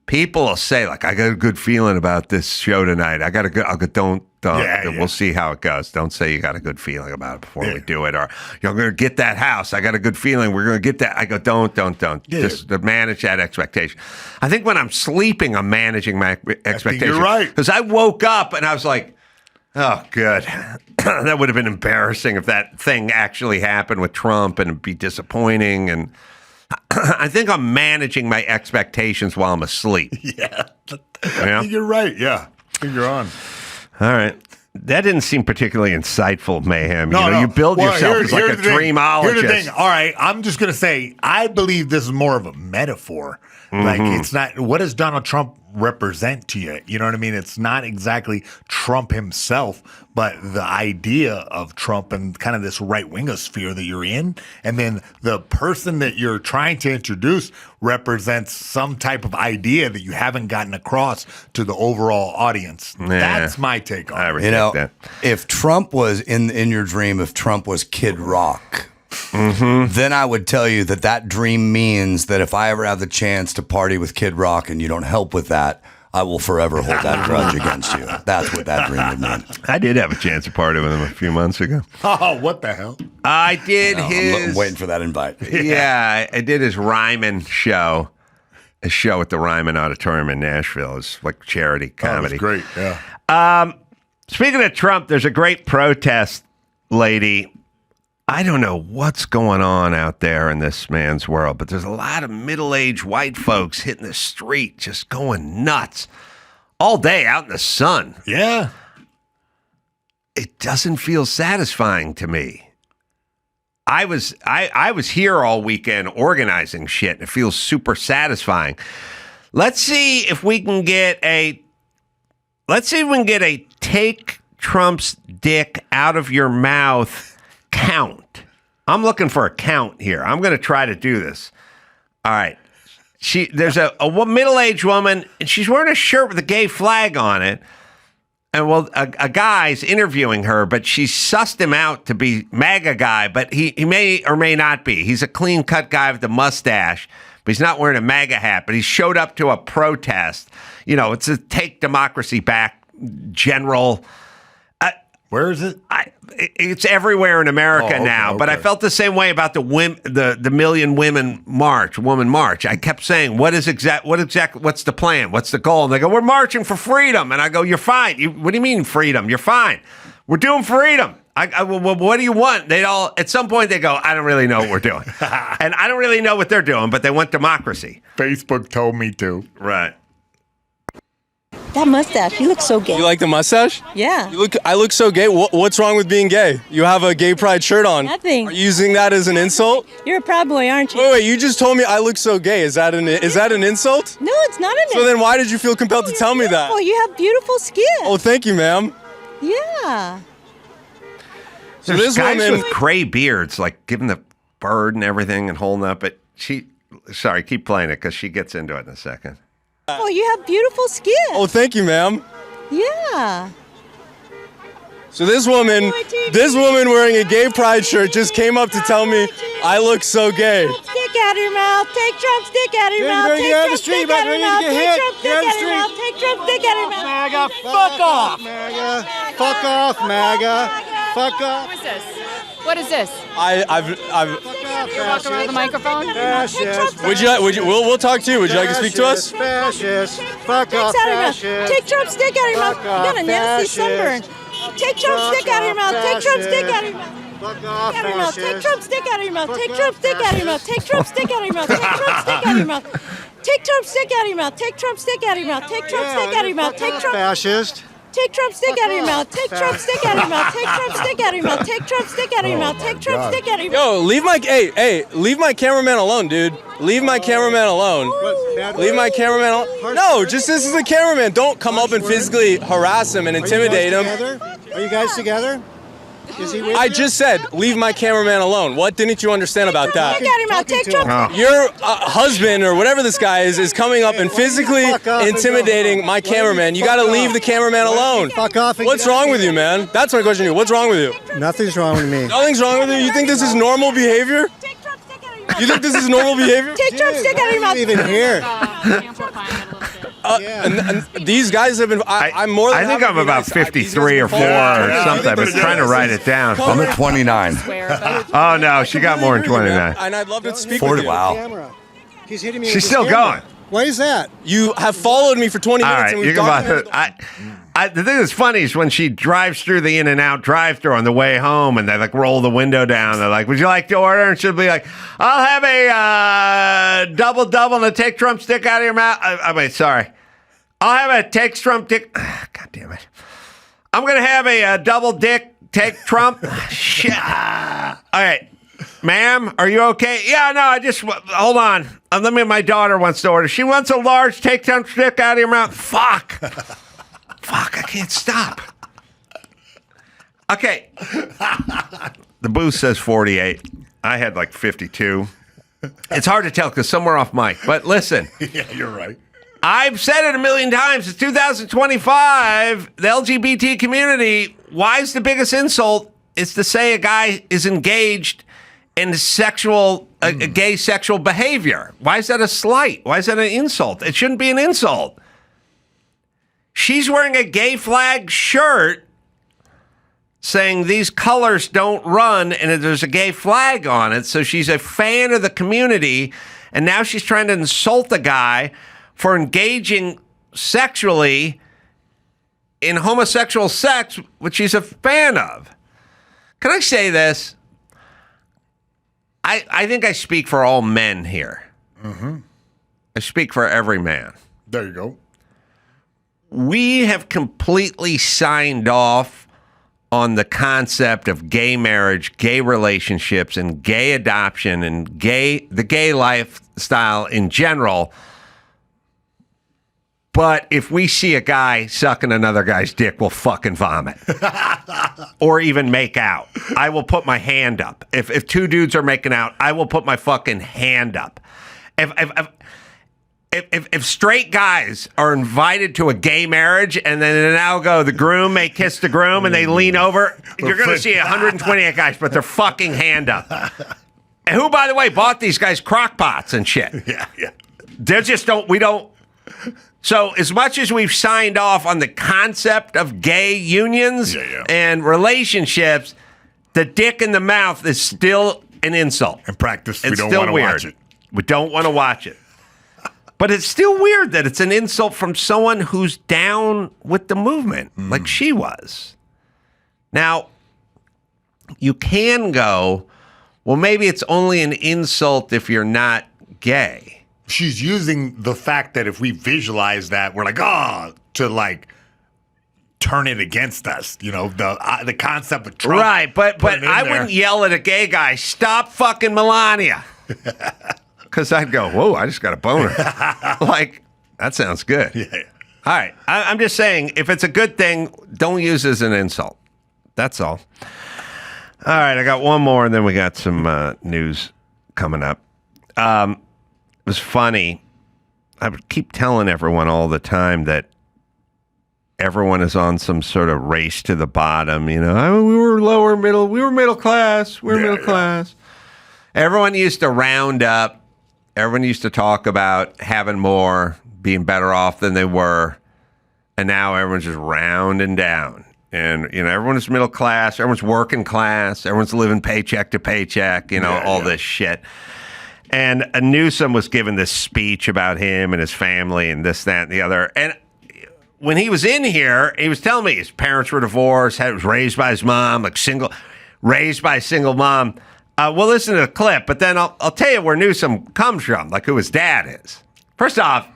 People will say, like, I got a good feeling about this show tonight. I'll go, don't. Yeah. We'll see how it goes. Don't say you got a good feeling about it before we do it. Or, you're going to get that house. I got a good feeling we're going to get that. I go, don't. Yeah. Just to manage that expectation. I think when I'm sleeping, I'm managing my expectation. You're right. Because I woke up and I was like, oh, good. That would have been embarrassing if that thing actually happened with Trump, and it'd be disappointing. And I think I'm managing my expectations while I'm asleep. Yeah. Yeah? You're right. Yeah. I think you're on. All right. That didn't seem particularly insightful, Mayhem. You build yourself as like a dreamologist. Here's the thing. All right, I'm just going to say, I believe this is more of a metaphor. Like, it's not, what does Donald Trump represent to you? You know what I mean? It's not exactly Trump himself, but the idea of Trump and kind of this right-wingosphere that you're in. And then the person that you're trying to introduce represents some type of idea that you haven't gotten across to the overall audience. Yeah. That's my take on it. You know, that. if Trump was in your dream, if Trump was Kid Rock, then I would tell you that dream means that if I ever have the chance to party with Kid Rock and you don't help with that, I will forever hold that grudge against you. That's what that dream would mean. I did have a chance to party with him a few months ago. Oh, what the hell? I did I'm waiting for that invite. Yeah, I did his Ryman show. A show at the Ryman Auditorium in Nashville. It was like charity comedy. Oh, it was great, yeah. Speaking of Trump, there's a great protest lady. I don't know what's going on out there in this man's world, but there's a lot of middle-aged white folks hitting the street just going nuts all day out in the sun. Yeah. It doesn't feel satisfying to me. I was here all weekend organizing shit, and it feels super satisfying. Let's see if we can get a take Trump's dick out of your mouth count. I'm looking for a count here. I'm going to try to do this. All right. There's a middle-aged woman, and she's wearing a shirt with a gay flag on it. And well, a guy's interviewing her, but she sussed him out to be MAGA guy, but he may or may not be. He's a clean-cut guy with a mustache, but he's not wearing a MAGA hat. But he showed up to a protest. You know, it's a Take Democracy Back general. Where is it? It's everywhere in America now. Okay. But I felt the same way about the Million Women March. I kept saying, what's the plan? What's the goal? And they go, we're marching for freedom. And I go, you're fine. What do you mean freedom? You're fine. We're doing freedom. Well, what do you want? At some point they go, I don't really know what we're doing. And I don't really know what they're doing, but they want democracy. Facebook told me to. Right. That mustache, you look so gay. You like the mustache? Yeah. I look so gay. What's wrong with being gay? You have a gay pride shirt on. Nothing. Are you using that as an insult? You're a proud boy, aren't you? Wait, you just told me I look so gay. Is that an insult? No, it's not an insult. So then why did you feel compelled to tell me that? Oh, you have beautiful skin. Oh, thank you, ma'am. Yeah. So There's this guys woman with gray beards, like giving the bird and everything and holding up. But sorry, keep playing it because she gets into it in a second. Oh, you have beautiful skin. Oh, thank you, ma'am. Yeah. So this woman wearing a gay pride shirt just came up to tell me I look so gay. Stick out of your mouth. Take Trump's dick out of your mouth. Take Trump's dick out of your mouth. Take Trump's dick out of your mouth. Take Trump's dick out of your mouth. MAGA, fuck off. MAGA, fuck off, MAGA, fuck off. What is this? What is this? I've You walk around the microphone? Fascist. We'll talk to you. Would you like to speak to us? Fascist. Fuck off, fascist. Take Trump's dick out of your mouth. You got a nasty sunburn. Take Trump's dick out of your mouth. Take Trump's dick out of your mouth. Fuck off, Take fascist. Trump's dick out of your mouth. Take Trump's dick out of your mouth. Take Trump's dick out of your mouth. Take Trump's dick out of your mouth. Take Trump's dick out of your mouth. Take Trump's dick out of your mouth. Take Trump's dick out of your mouth. Take Trump's fascist. Take Trump's dick out of your mouth. Take Trump's dick out of your mouth. Take Trump's dick out of your mouth. Take Trump's dick out of your mouth. Take Trump's dick out of your mouth. Yo, leave my cameraman alone, dude. Leave my cameraman alone. Leave my cameraman alone. No, just this is the cameraman. Don't come up and physically harass him and intimidate him. Are you guys together? Is he with I you? just said, leave my cameraman alone. What didn't you understand about that? Take out of your mouth. Take Trump's. Your husband or whatever this guy is coming up and physically intimidating my cameraman. You got to leave the cameraman alone. Fuck off. And What's get out wrong of with here. you, man? That's my question to you. What's wrong with you? Nothing's wrong with me. Nothing's wrong with you? You think this is normal behavior? Take Trump's dick out of your mouth. You think this is normal behavior? Take Trump's dick out of your mouth. Even here. Amplifying it a little bit. And these guys have been. I'm more than. I think happy I'm to be about nice. 53 or 4 These guys or have been something. I've been trying to write it down. I'm at 29. Oh, no, she got more than 29. And I'd love to speak 40, with you. wow. Camera. He's hitting me. She's with his still camera. going. Why is that? You have followed me for 20 All minutes. right, and you we've can documented the thing that's funny is when she drives through the In-N-Out drive-thru on the way home, and they like roll the window down. They're like, "Would you like to order?" And she'll be like, "I'll have a double and a take Trump's dick out of your mouth." Wait, sorry. I'll have a take Trump dick. God damn it. I'm going to have a double dick take Trump. Shit. All right. Ma'am, are you okay? Yeah, no, hold on. Let me, my daughter wants to order. She wants a large take Trump stick out of your mouth. Fuck, I can't stop. Okay. The booth says 48. I had like 52. It's hard to tell because somewhere off mic. But listen. Yeah, you're right. I've said it a million times. It's 2025. The LGBT community, why is the biggest insult is to say a guy is engaged in sexual, a gay sexual behavior. Why is that a slight? Why is that an insult? It shouldn't be an insult. She's wearing a gay flag shirt saying these colors don't run and there's a gay flag on it. So she's a fan of the community. And now she's trying to insult the guy for engaging sexually in homosexual sex, which she's a fan of. Can I say this? I think I speak for all men here. Mm-hmm. I speak for every man. There you go. We have completely signed off on the concept of gay marriage, gay relationships, and gay adoption, and the gay lifestyle in general. But if we see a guy sucking another guy's dick, we'll fucking vomit. Or even make out. I will put my hand up. If two dudes are making out, I will put my fucking hand up. If straight guys are invited to a gay marriage and then they now go, the groom may kiss the groom and they lean over, you're going to see 128 guys put their fucking hand up. And who, by the way, bought these guys crock pots and shit? Yeah. They just don't. So as much as we've signed off on the concept of gay unions and relationships, the dick in the mouth is still an insult. In practice, we It's don't still want to weird. watch it. We don't want to watch it. But it's still weird that it's an insult from someone who's down with the movement, like she was. Now, you can go, well, maybe it's only an insult if you're not gay. She's using the fact that if we visualize that, we're like, to like turn it against us. You know, the concept of Trump. Right, but I wouldn't yell at a gay guy, stop fucking Melania. Because I'd go, whoa, I just got a boner. Like, that sounds good. Yeah. All right, I'm just saying, if it's a good thing, don't use it as an insult. That's all. All right, I got one more, and then we got some news coming up. It was funny. I would keep telling everyone all the time that everyone is on some sort of race to the bottom. You know, we were middle class. We were middle class. Everyone used to round up. Everyone used to talk about having more, being better off than they were. And now everyone's just rounding down. And, you know, everyone's middle class. Everyone's working class. Everyone's living paycheck to paycheck, all this shit. And Newsom was giving this speech about him and his family and this, that, and the other. And when he was in here, he was telling me his parents were divorced, was raised by his mom, raised by a single mom. We'll listen to the clip, but then I'll tell you where Newsom comes from, like who his dad is. First off,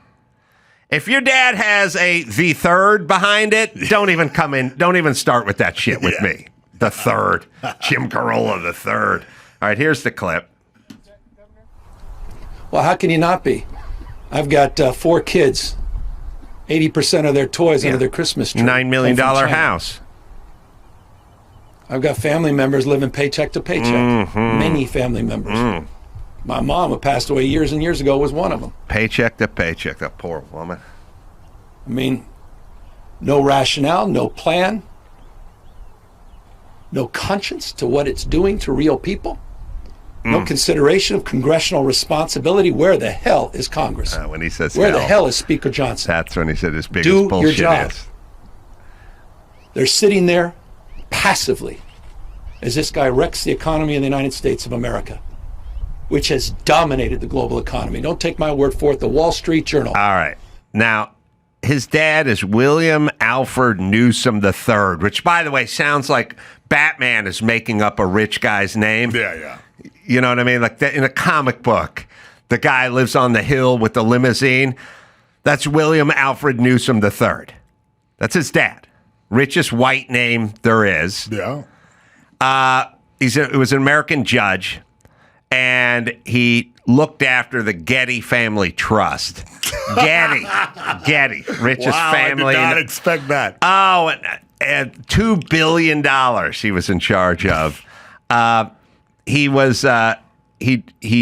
if your dad has the third behind it, don't even come in. Don't even start with that shit with me. The third. Jim Carolla, the third. All right, here's the clip. Well, how can you not be? I've got 4 kids. 80% of their toys under their Christmas tree. $9 million house. I've got family members living paycheck to paycheck. Mm-hmm. Many family members. Mm. My mom, who passed away years and years ago, was one of them. Paycheck to paycheck, that poor woman. I mean, no rationale, no plan, no conscience to what it's doing to real people. No consideration of congressional responsibility. Where the hell is Congress? When he says where the hell is Speaker Johnson? That's when he said his biggest bullshit your job. is. They're sitting there passively as this guy wrecks the economy in the United States of America, which has dominated the global economy. Don't take my word for it. The Wall Street Journal. All right. Now, his dad is William Alfred Newsom III, which, by the way, sounds like Batman is making up a rich guy's name. Yeah. You know what I mean? Like in a comic book, the guy lives on the hill with the limousine. That's William Alfred Newsom III. That's his dad. richest white name there is. Yeah. It was an American judge, and he looked after the Getty Family Trust. Getty, richest family. I did not expect that. Oh, and $2 billion he was in charge of. He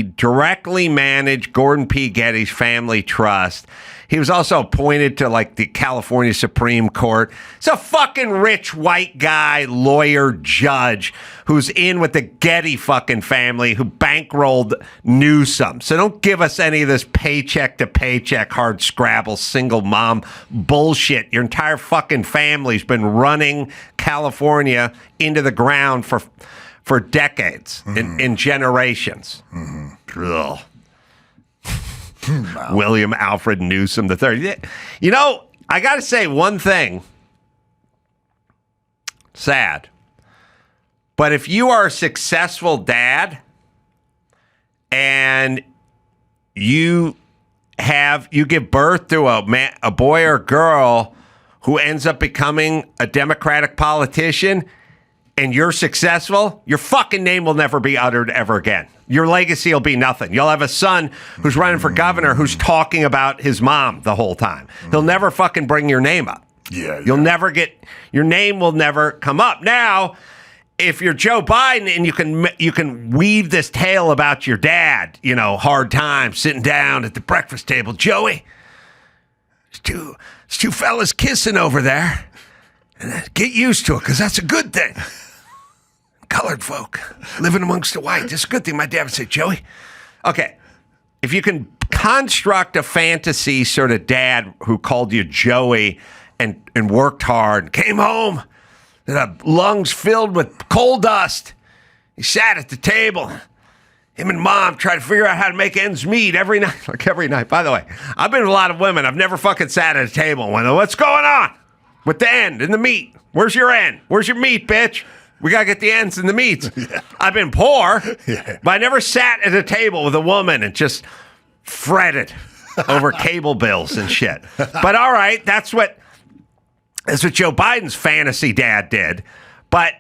directly managed Gordon P. Getty's family trust. He was also appointed to like the California Supreme Court. He's a fucking rich white guy, lawyer, judge who's in with the Getty fucking family who bankrolled Newsom. So don't give us any of this paycheck to paycheck, hard scrabble, single mom bullshit. Your entire fucking family's been running California into the ground for decades, in generations. Ugh. William Alfred Newsom III. You know, I got to say one thing. Sad. But if you are a successful dad and you give birth to a boy or girl who ends up becoming a Democratic politician, and you're successful, your fucking name will never be uttered ever again. Your legacy will be nothing. You'll have a son who's running for governor who's talking about his mom the whole time. He'll never fucking bring your name up. Yeah. You'll never your name will never come up. Now, if you're Joe Biden and you can weave this tale about your dad, you know, hard times, sitting down at the breakfast table, Joey, there's two fellas kissing over there. Get used to it, because that's a good thing. Colored folk living amongst the white. That's a good thing. My dad would say, Joey. Okay. If you can construct a fantasy sort of dad who called you Joey and worked hard, came home, lungs filled with coal dust. He sat at the table. Him and mom tried to figure out how to make ends meet every night. Like every night. By the way, I've been with a lot of women. I've never fucking sat at a table and went, what's going on with the end and the meat? Where's your end? Where's your meat, bitch? We got to get the ends and the meats. Yeah. I've been poor, but I never sat at a table with a woman and just fretted over cable bills and shit. But all right, that's what Joe Biden's fantasy dad did. But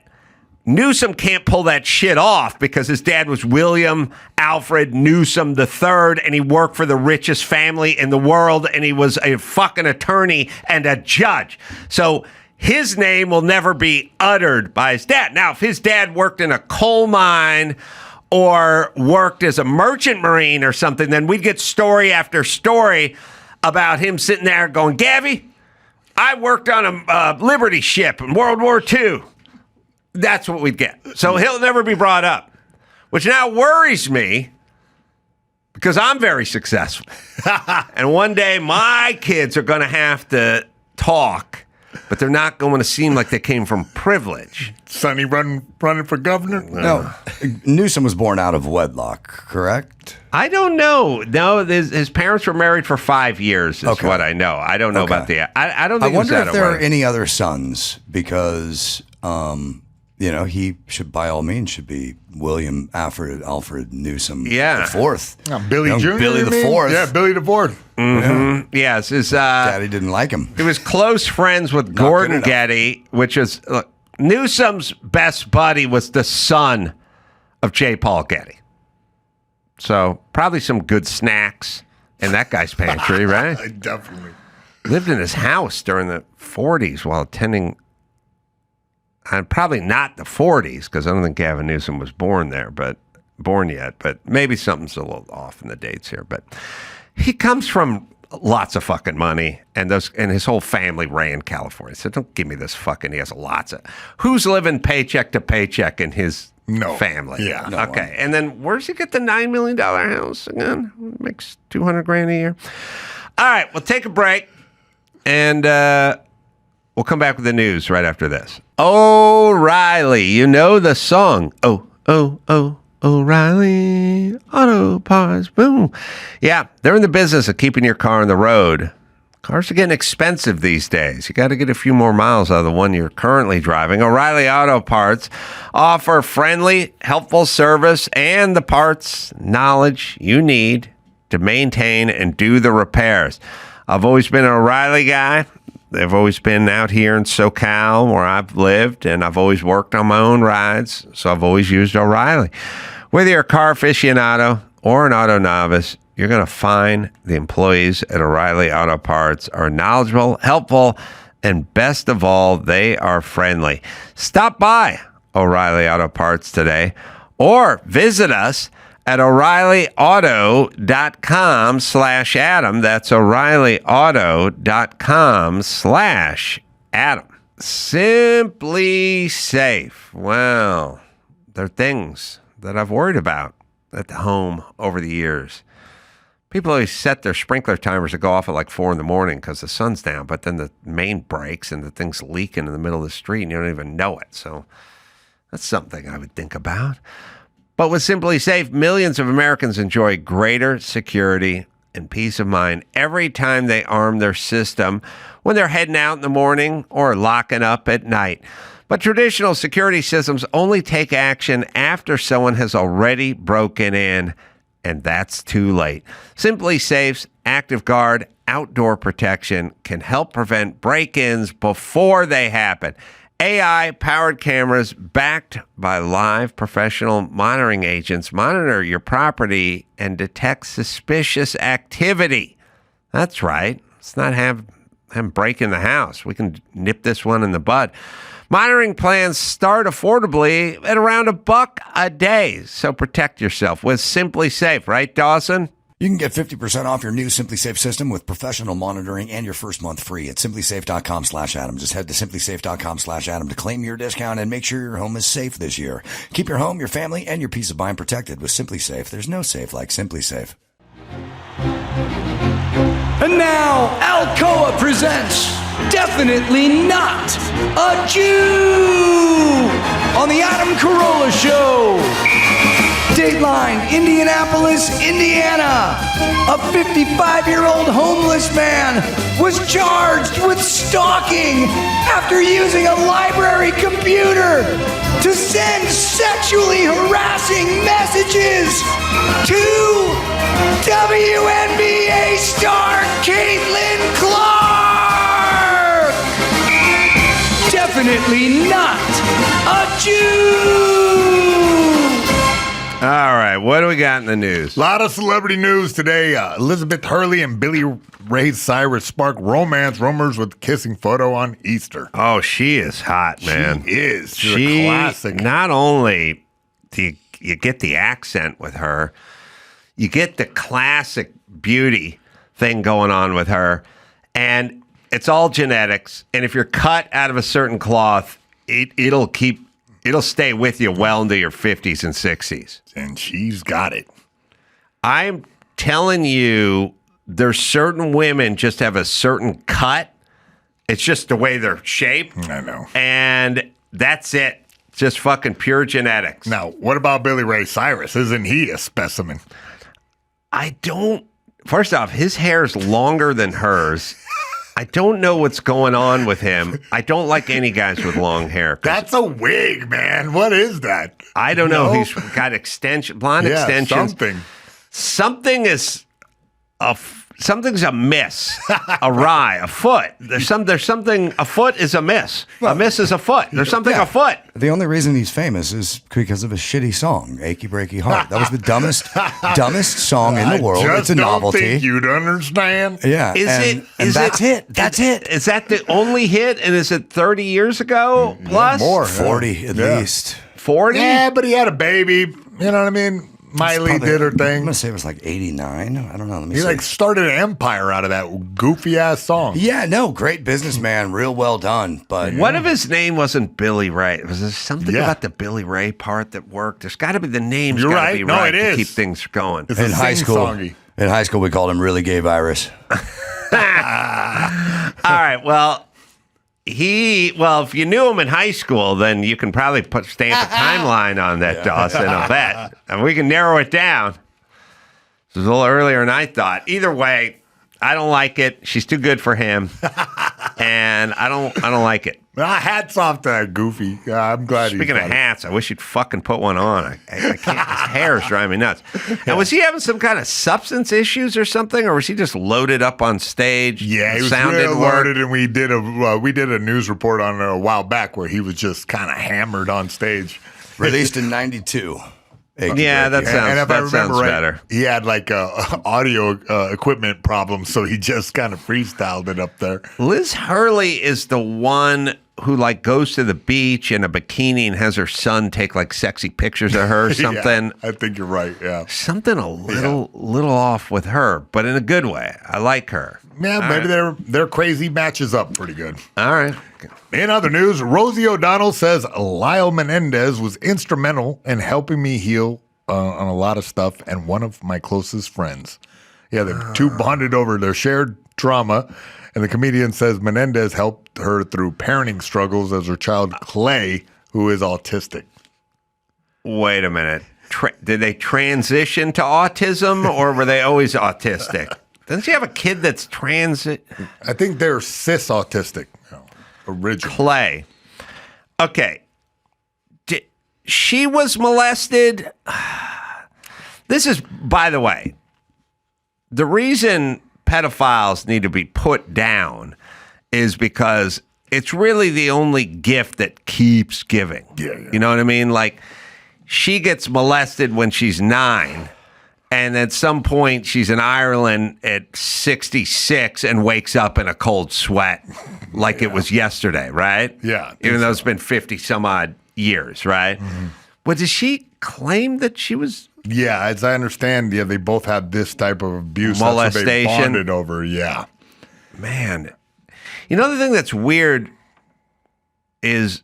Newsom can't pull that shit off because his dad was William Alfred Newsom III, and he worked for the richest family in the world, and he was a fucking attorney and a judge. So his name will never be uttered by his dad. Now, if his dad worked in a coal mine or worked as a merchant marine or something, then we'd get story after story about him sitting there going, Gabby, I worked on a Liberty ship in World War II. That's what we'd get. So he'll never be brought up, which now worries me because I'm very successful. And one day my kids are going to have to talk, but they're not going to seem like they came from privilege. Sonny running for governor? No. Newsom was born out of wedlock, correct? I don't know. No, his parents were married for 5 years is what I know. I don't know about the... I don't think I wonder it was if there are any other sons because... he should, by all means, should be William Alfred Newsom the fourth. Billy Jr. Billy the Fourth. Yeah, Billy the Fourth. Mm-hmm. Yeah. Yes, his daddy didn't like him. He was close friends with Gordon Getty, which is Newsom's best buddy was the son of J. Paul Getty. So probably some good snacks in that guy's pantry, right? Definitely. Lived in his house during the 40s while attending. Probably not the 40s, because I don't think Gavin Newsom was born yet, but maybe something's a little off in the dates here. But he comes from lots of fucking money, and his whole family ran California. So don't give me this fucking, he has lots of, who's living paycheck to paycheck in his family? Yeah. No okay. One. And then where's he get the $9 million house again? Makes $200,000 a year. All right, we'll take a break, and we'll come back with the news right after this. O'Reilly, you know the song. O'Reilly Auto Parts. Boom. Yeah, they're in the business of keeping your car on the road. Cars are getting expensive these days. You got to get a few more miles out of the one you're currently driving. O'Reilly Auto Parts offer friendly, helpful service and the parts knowledge you need to maintain and do the repairs. I've always been an O'Reilly guy. They've always been out here in SoCal where I've lived, and I've always worked on my own rides, so I've always used O'Reilly. Whether you're a car aficionado or an auto novice, you're going to find the employees at O'Reilly Auto Parts are knowledgeable, helpful, and best of all, they are friendly. Stop by O'Reilly Auto Parts today or visit us at O'ReillyAuto.com/Adam. That's O'ReillyAuto.com/Adam. Simply Safe. Well, there are things that I've worried about at the home over the years. People always set their sprinkler timers to go off at like 4 in the morning because the sun's down, but then the main breaks and the thing's leaking in the middle of the street and you don't even know it. So that's something I would think about. But with Simply Safe, millions of Americans enjoy greater security and peace of mind every time they arm their system when they're heading out in the morning or locking up at night. But traditional security systems only take action after someone has already broken in, and that's too late. Simply Safe's Active Guard outdoor protection can help prevent break-ins before they happen. AI-powered cameras backed by live professional monitoring agents monitor your property and detect suspicious activity. That's right. Let's not have him break in the house. We can nip this one in the bud. Monitoring plans start affordably at around $1 a day. So protect yourself with Simply Safe, right, Dawson? You can get 50% off your new Simply Safe system with professional monitoring and your first month free at simplysafe.com/Adam. Just head to simplysafe.com/Adam to claim your discount and make sure your home is safe this year. Keep your home, your family, and your peace of mind protected with Simply Safe. There's no safe like Simply Safe. And now, Alcoa presents Definitely Not a Jew on the Adam Carolla Show. Dateline, Indianapolis, Indiana. A 55-year-old homeless man was charged with stalking after using a library computer to send sexually harassing messages to WNBA star Caitlin Clark. Definitely not a Jew. All right, what do we got in the news? A lot of celebrity news today. Elizabeth Hurley and Billy Ray Cyrus spark romance rumors with kissing photo on Easter. Oh, she is hot, man. She is. She's a classic. Not only do you get the accent with her, you get the classic beauty thing going on with her, and it's all genetics. And if you're cut out of a certain cloth, it'll stay with you well into your 50s and 60s. And she's got it. I'm telling you, there's certain women just have a certain cut. It's just the way they're shaped. I know. And that's it. Just fucking pure genetics. Now, what about Billy Ray Cyrus? Isn't he a specimen? First off, his hair's longer than hers. I don't know what's going on with him. I don't like any guys with long hair. That's a wig, man. What is that? I don't know. He's got blonde extensions. Something's amiss. Awry. A foot. There's something. A foot is amiss. A miss is a foot. There's something afoot. The only reason he's famous is because of a shitty song, "Achy Breaky Heart." That was the dumbest song in the world. It's a novelty. Think you'd understand. Yeah. That's it. That's it. Is that the only hit? And is it 30 years ago plus? More. 40 at least. 40? Yeah, but he had a baby. You know what I mean? Miley did her thing. I'm going to say it was like 89. I don't know. Let me see. He started an empire out of that goofy ass song. Yeah, no, great businessman, real well done. But what if his name wasn't Billy Ray? Was there something about the Billy Ray part that worked? There's got to be the name's You're got to right. be No, right it to is. keep things going. It's in high school, we called him Really Gay Virus. All right. Well, if you knew him in high school, then you can probably stamp a timeline on that, Dawson, I'll bet. And we can narrow it down. This was a little earlier than I thought. Either way, I don't like it. She's too good for him. And I don't like it. Hats off to that Goofy. I'm glad. Speaking of hats, I wish you'd fucking put one on. I can't. His hair's driving me nuts. And was he having some kind of substance issues or something, or was he just loaded up on stage? Yeah, he was real loaded, and we did a news report on it a while back where he was just kind of hammered on stage. Released in '92. Yeah, that sounds better. He had like audio equipment problems, so he just kind of freestyled it up there. Liz Hurley is the one who like goes to the beach in a bikini and has her son take like sexy pictures of her or something. Yeah, I think you're right. Yeah, something a little off with her, but in a good way. I like her. Yeah, All maybe right. their crazy matches up pretty good. All right. In other news, Rosie ODonnell says Lyle Menendez was instrumental in helping me heal on a lot of stuff and one of my closest friends. Yeah, the two bonded over their shared trauma, and the comedian says Menendez helped her through parenting struggles as her child Clay, who is autistic. Wait a minute. Did they transition to autism, or were they always autistic? Doesn't she have a kid that's I think they're cis autistic. Original. Clay. Okay. She was molested. This is, by the way, the reason pedophiles need to be put down is because it's really the only gift that keeps giving. Yeah. You know what I mean? Like, she gets molested when she's 9. And at some point, she's in Ireland at 66 and wakes up in a cold sweat like it was yesterday, right? Yeah. Even though it's been 50 some odd years, right? Mm-hmm. But did she claim that she was... Yeah, as I understand, they both had this type of abuse. Molestation. That's what they bonded over, yeah. Man. You know, the thing that's weird is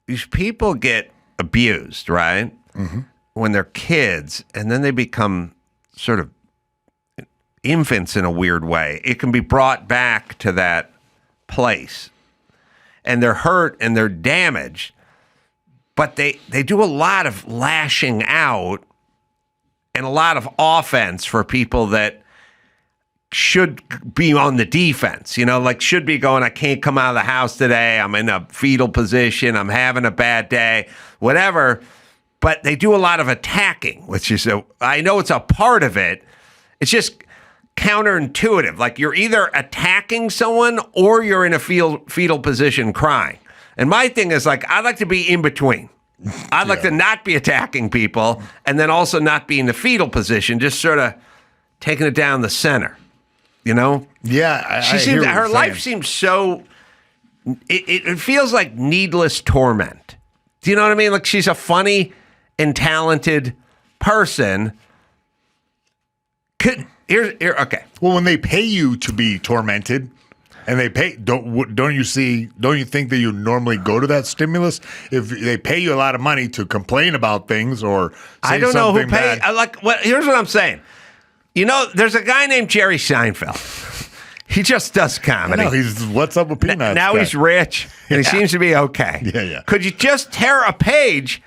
these people get abused, right? Mm-hmm. When they're kids, and then they become sort of infants in a weird way. It can be brought back to that place. And they're hurt and they're damaged. But they do a lot of lashing out and a lot of offense for people that should be on the defense, like should be going, I can't come out of the house today. I'm in a fetal position. I'm having a bad day, whatever. But they do a lot of attacking, which is, I know it's a part of it. It's just counterintuitive. Like you're either attacking someone or you're in a fetal position crying. And my thing is like, I like to be in between. I'd like to not be attacking people and then also not be in the fetal position, just sort of taking it down the center, Yeah, her life seems so, it feels like needless torment. Do you know what I mean? Like she's a funny and talented person. Okay. Well, when they pay you to be tormented, and they pay, don't you think that you normally go to that stimulus if they pay you a lot of money to complain about things or say I don't know who something paid. bad? Here's what I'm saying. There's a guy named Jerry Seinfeld. He just does comedy. He's what's up with peanuts. Now he's rich and he seems to be okay. Yeah. Could you just tear a page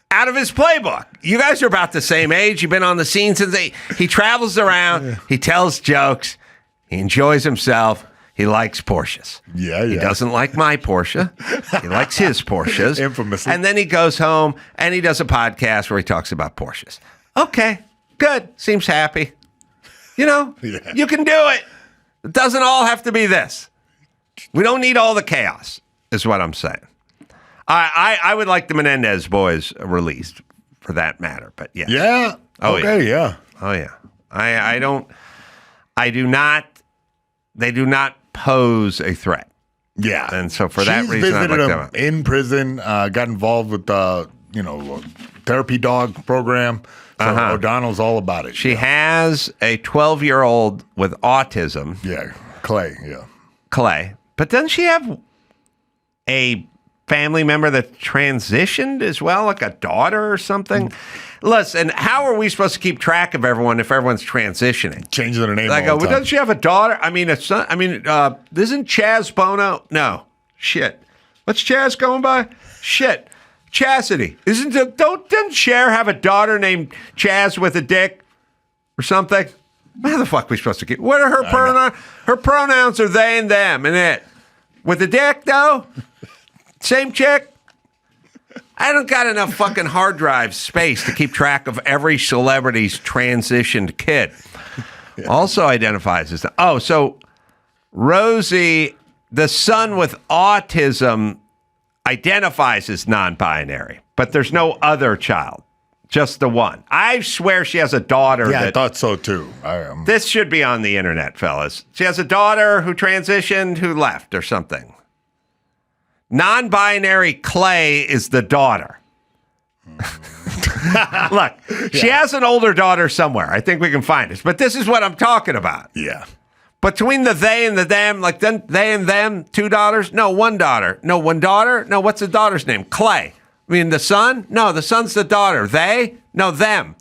out of his playbook? You guys are about the same age. You've been on the scene since he travels around. He tells jokes. He enjoys himself. He likes Porsches. Yeah. He doesn't like my Porsche. He likes his Porsches. Infamously. And then he goes home and he does a podcast where he talks about Porsches. Okay, good. Seems happy. You can do it. It doesn't all have to be this. We don't need all the chaos, is what I'm saying. I would like the Menendez boys released for that matter, but yes. Yeah. Oh, okay, yeah. Oh, yeah. They do not pose a threat. Yeah. And so for that reason, I'd like him in prison, got involved with the, therapy dog program. So O'Donnell's all about it. She has a 12-year-old with autism. Yeah, Clay, yeah. Clay. But doesn't she have a family member that transitioned as well, like a daughter or something? Listen, how are we supposed to keep track of everyone if everyone's transitioning? Changing their name Like, all the time. doesn't she have a daughter? I mean, a son. I mean, isn't Chaz Bono? No. Shit. What's Chaz going by? Shit. Chastity. Doesn't Cher have a daughter named Chaz with a dick or something? How the fuck are we supposed to keep? What are her pronouns? Her pronouns are they and them and it. With a dick, though? Same chick? I don't got enough fucking hard drive space to keep track of every celebrity's transitioned kid. Yeah. Also identifies as... so Rosie, the son with autism, identifies as non-binary, but there's no other child. Just the one. I swear she has a daughter. Yeah, I thought so, too. This should be on the internet, fellas. She has a daughter who transitioned, who left or something. Non-binary Clay is the daughter. Look, she has an older daughter somewhere. I think we can find it. But this is what I'm talking about. Yeah. Between the they and the them, like then they and them, 2 daughters? No, 1 daughter. No, 1 daughter? No, what's the daughter's name? Clay. I mean, the son? No, the son's the daughter. They? No, them.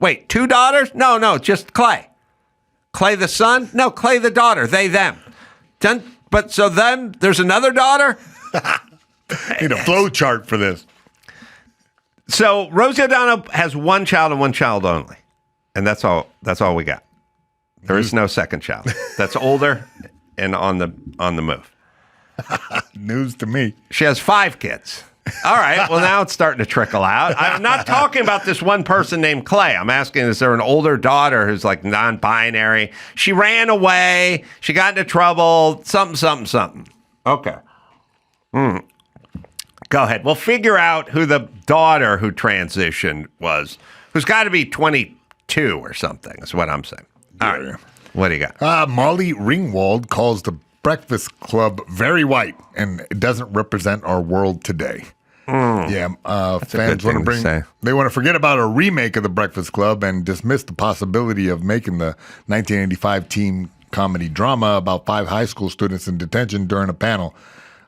Wait, 2 daughters? No, just Clay. Clay the son? No, Clay the daughter. They, them. But so then there's another daughter? Need a flow chart for this. So Rosie O'Donnell has 1 child and 1 child only. And that's all we got. There is no second child. That's older and on the move. News to me. She has 5 kids. All right. Well, now it's starting to trickle out. I'm not talking about this one person named Clay. I'm asking, is there an older daughter who's like non-binary? She ran away. She got into trouble. Something. Okay. Go ahead. We'll figure out who the daughter who transitioned was, who's got to be 22 or something, is what I'm saying. All right. What do you got? Molly Ringwald calls the Breakfast Club very white, and it doesn't represent our world today. Yeah, fans want to forget about a remake of the Breakfast Club and dismiss the possibility of making the 1985 teen comedy drama about 5 high school students in detention during a panel.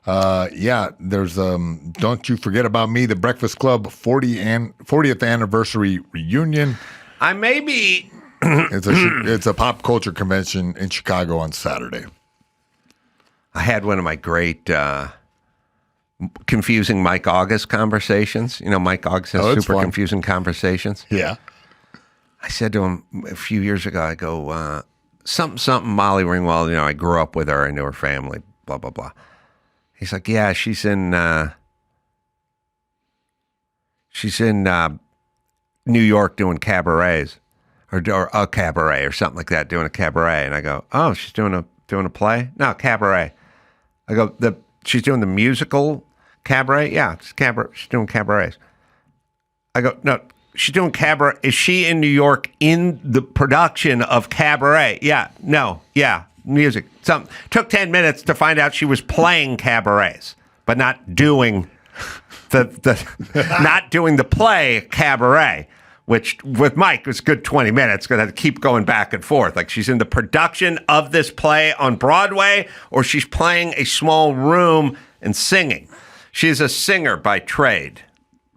There's Don't You Forget About Me, the Breakfast Club 40th anniversary reunion. I may be. It's a pop culture convention in Chicago on Saturday. I had one of my great confusing Mike August conversations. You know, Mike August has super confusing conversations. Yeah. I said to him a few years ago, I go, something Molly Ringwald, you know, I grew up with her, I knew her family, blah, blah, blah. He's like, yeah, she's in New York doing cabarets or a cabaret or something like that, doing a cabaret. And I go, oh, she's doing a play? No, cabaret. I go, she's doing the musical cabaret? Yeah, it's cabaret. She's doing cabarets. I go, no, she's doing cabaret. Is she in New York in the production of Cabaret? Yeah, no, yeah, music. Took 10 minutes to find out she was playing cabarets, but not doing not doing the play Cabaret, which with Mike was a good 20 minutes because I had to keep going back and forth. Like she's in the production of this play on Broadway or she's playing a small room and singing. She's a singer by trade,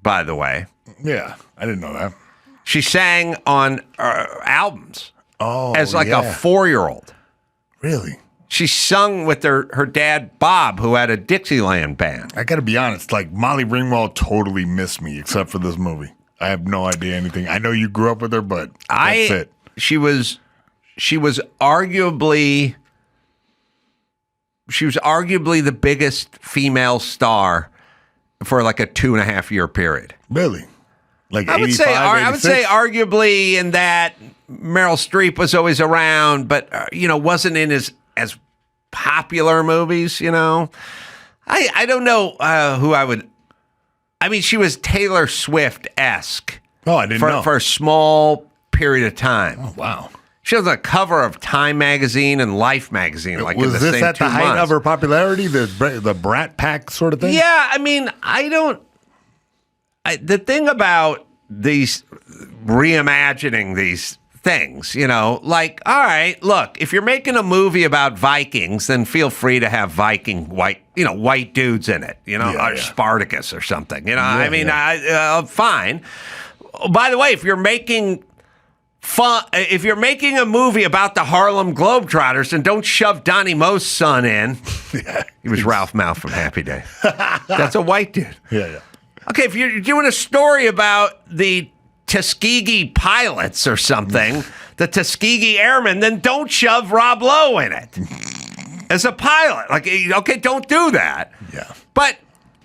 by the way. Yeah, I didn't know that. She sang on albums as like a 4-year-old. Really? She sung with her dad, Bob, who had a Dixieland band. I got to be honest, like Molly Ringwald totally missed me except for this movie. I have no idea anything. I know you grew up with her, but that's it. She was arguably the biggest female star for like a 2.5-year period. Really? Like I would say arguably in that Meryl Streep was always around, but wasn't in as popular movies. You know, I don't know who I would. I mean, she was Taylor Swift-esque. Oh, I didn't know. For a small period of time. Oh, wow. She was on the cover of Time magazine and Life magazine. Like was in the this same at the height of her popularity, the Brat Pack sort of thing? Yeah, I mean, the thing about these reimagining these things, like, all right, look, if you're making a movie about Vikings, then feel free to have Viking white dudes in it, Spartacus or something, fine. By the way, if you're making a movie about the Harlem Globetrotters, then don't shove Donnie Mo's son in. Yeah. He was Ralph Malph from Happy Days. That's a white dude. Yeah. Okay, if you're doing a story about the Tuskegee pilots or something, the Tuskegee Airmen, then don't shove Rob Lowe in it. as a pilot. Like, okay, don't do that. Yeah. But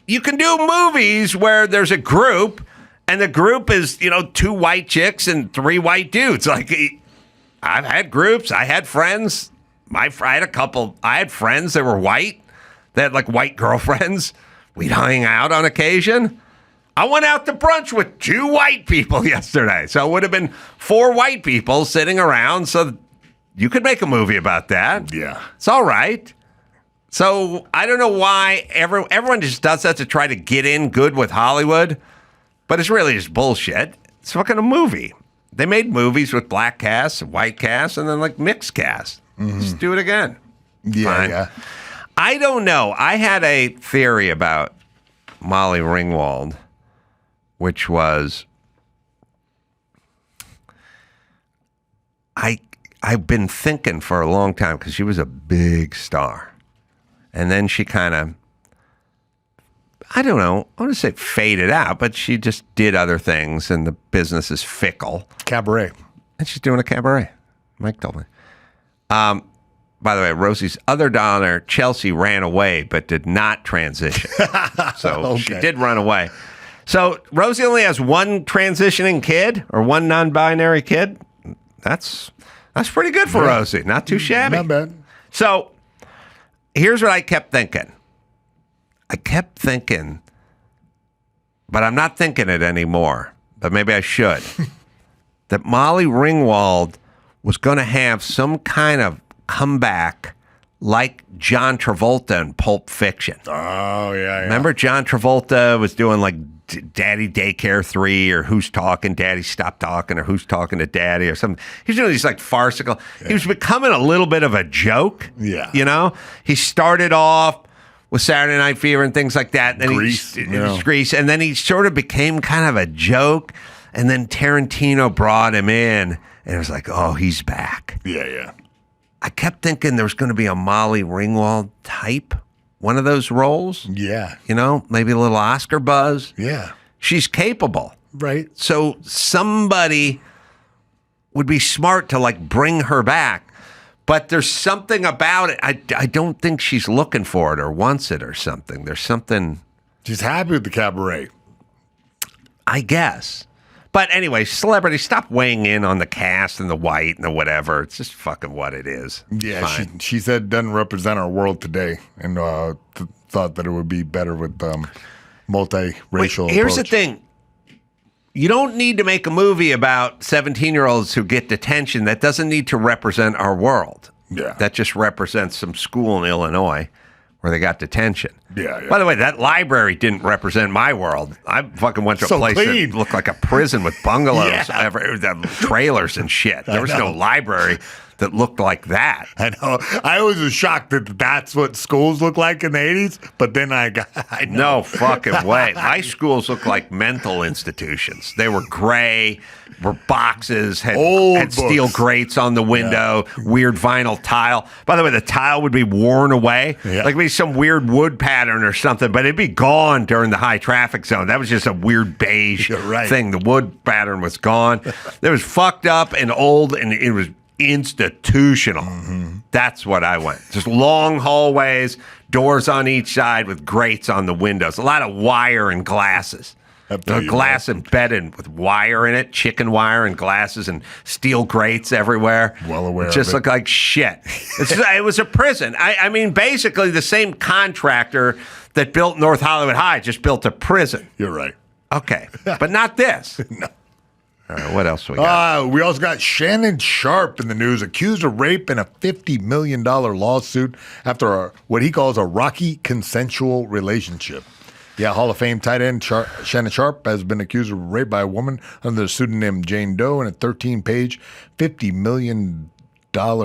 you can do movies where there's a group, and the group is, 2 white chicks and 3 white dudes. Like, I've had groups. I had friends. I had friends that were white. They had, like, white girlfriends. We'd hang out on occasion. I went out to brunch with 2 white people yesterday. So it would have been 4 white people sitting around. So you could make a movie about that. Yeah. It's all right. So I don't know why everyone just does that to try to get in good with Hollywood. But it's really just bullshit. It's fucking a movie. They made movies with black casts, white casts, and then like mixed casts. Just do it again. Yeah, Fine. yeah. I don't know. I had a theory about Molly Ringwald, which was I've been thinking for a long time because she was a big star. And then she kind of, I don't know, I want to say faded out, but she just did other things and the business is fickle. Cabaret. And she's doing a cabaret. Mike told me. By the way, Rosie's other daughter, Chelsea, ran away but did not transition. So she did run away. So Rosie only has one transitioning kid or one non-binary kid. That's pretty good for Rosie. Not too shabby. Not bad. So here's what I kept thinking. But I'm not thinking it anymore. But maybe I should. That Molly Ringwald was going to have some kind of comeback like John Travolta in Pulp Fiction. Oh, yeah. Remember John Travolta was doing like Daddy Daycare 3 or Who's Talking, Daddy Stop Talking, or Who's Talking to Daddy or something. He was doing these like farcical. Yeah. He was becoming a little bit of a joke. Yeah. He started off with Saturday Night Fever and things like that. And then Grease. And then he sort of became kind of a joke. And then Tarantino brought him in and it was like, oh, he's back. Yeah. I kept thinking there was going to be a Molly Ringwald type, one of those roles. Yeah. Maybe a little Oscar buzz. Yeah. She's capable. Right. So somebody would be smart to like bring her back. But there's something about it. I don't think she's looking for it or wants it or something. There's something. She's happy with the cabaret. I guess. But anyway, celebrity, stop weighing in on the cast and the white and the whatever. It's just fucking what it is. Yeah, she said it doesn't represent our world today and thought that it would be better with multiracial Here's the approach. thing. You don't need to make a movie about 17-year-olds who get detention. That doesn't need to represent our world. Yeah. That just represents some school in Illinois where they got detention. Yeah. By the way, that library didn't represent my world. I fucking went to a place clean. that looked like a prison with bungalows, trailers and shit. There was no library that looked like that. I know. I was shocked that that's what schools look like in the 80s, but then I know. No fucking way. My schools looked like mental institutions. They were gray, were boxes, had steel grates on the window, weird vinyl tile. By the way, the tile would be worn away. Yeah. Like maybe some weird wood pattern or something, but it'd be gone during the high traffic zone. That was just a weird beige thing. The wood pattern was gone. It was fucked up and old, and it was institutional. That's what I went. Just long hallways, doors on each side with grates on the windows. A lot of wire and glasses. Glass embedded with wire in it, chicken wire and glasses and steel grates everywhere. Well aware. It just looked like shit. It was a prison. I mean, basically the same contractor that built North Hollywood High just built a prison. You're right. Okay, but not this. No. All right, what else we got? We also got Shannon Sharpe in the news, accused of rape in a $50 million lawsuit after what he calls a rocky consensual relationship. Yeah, Hall of Fame tight end Shannon Sharpe has been accused of rape by a woman under the pseudonym Jane Doe in a 13-page, $50 million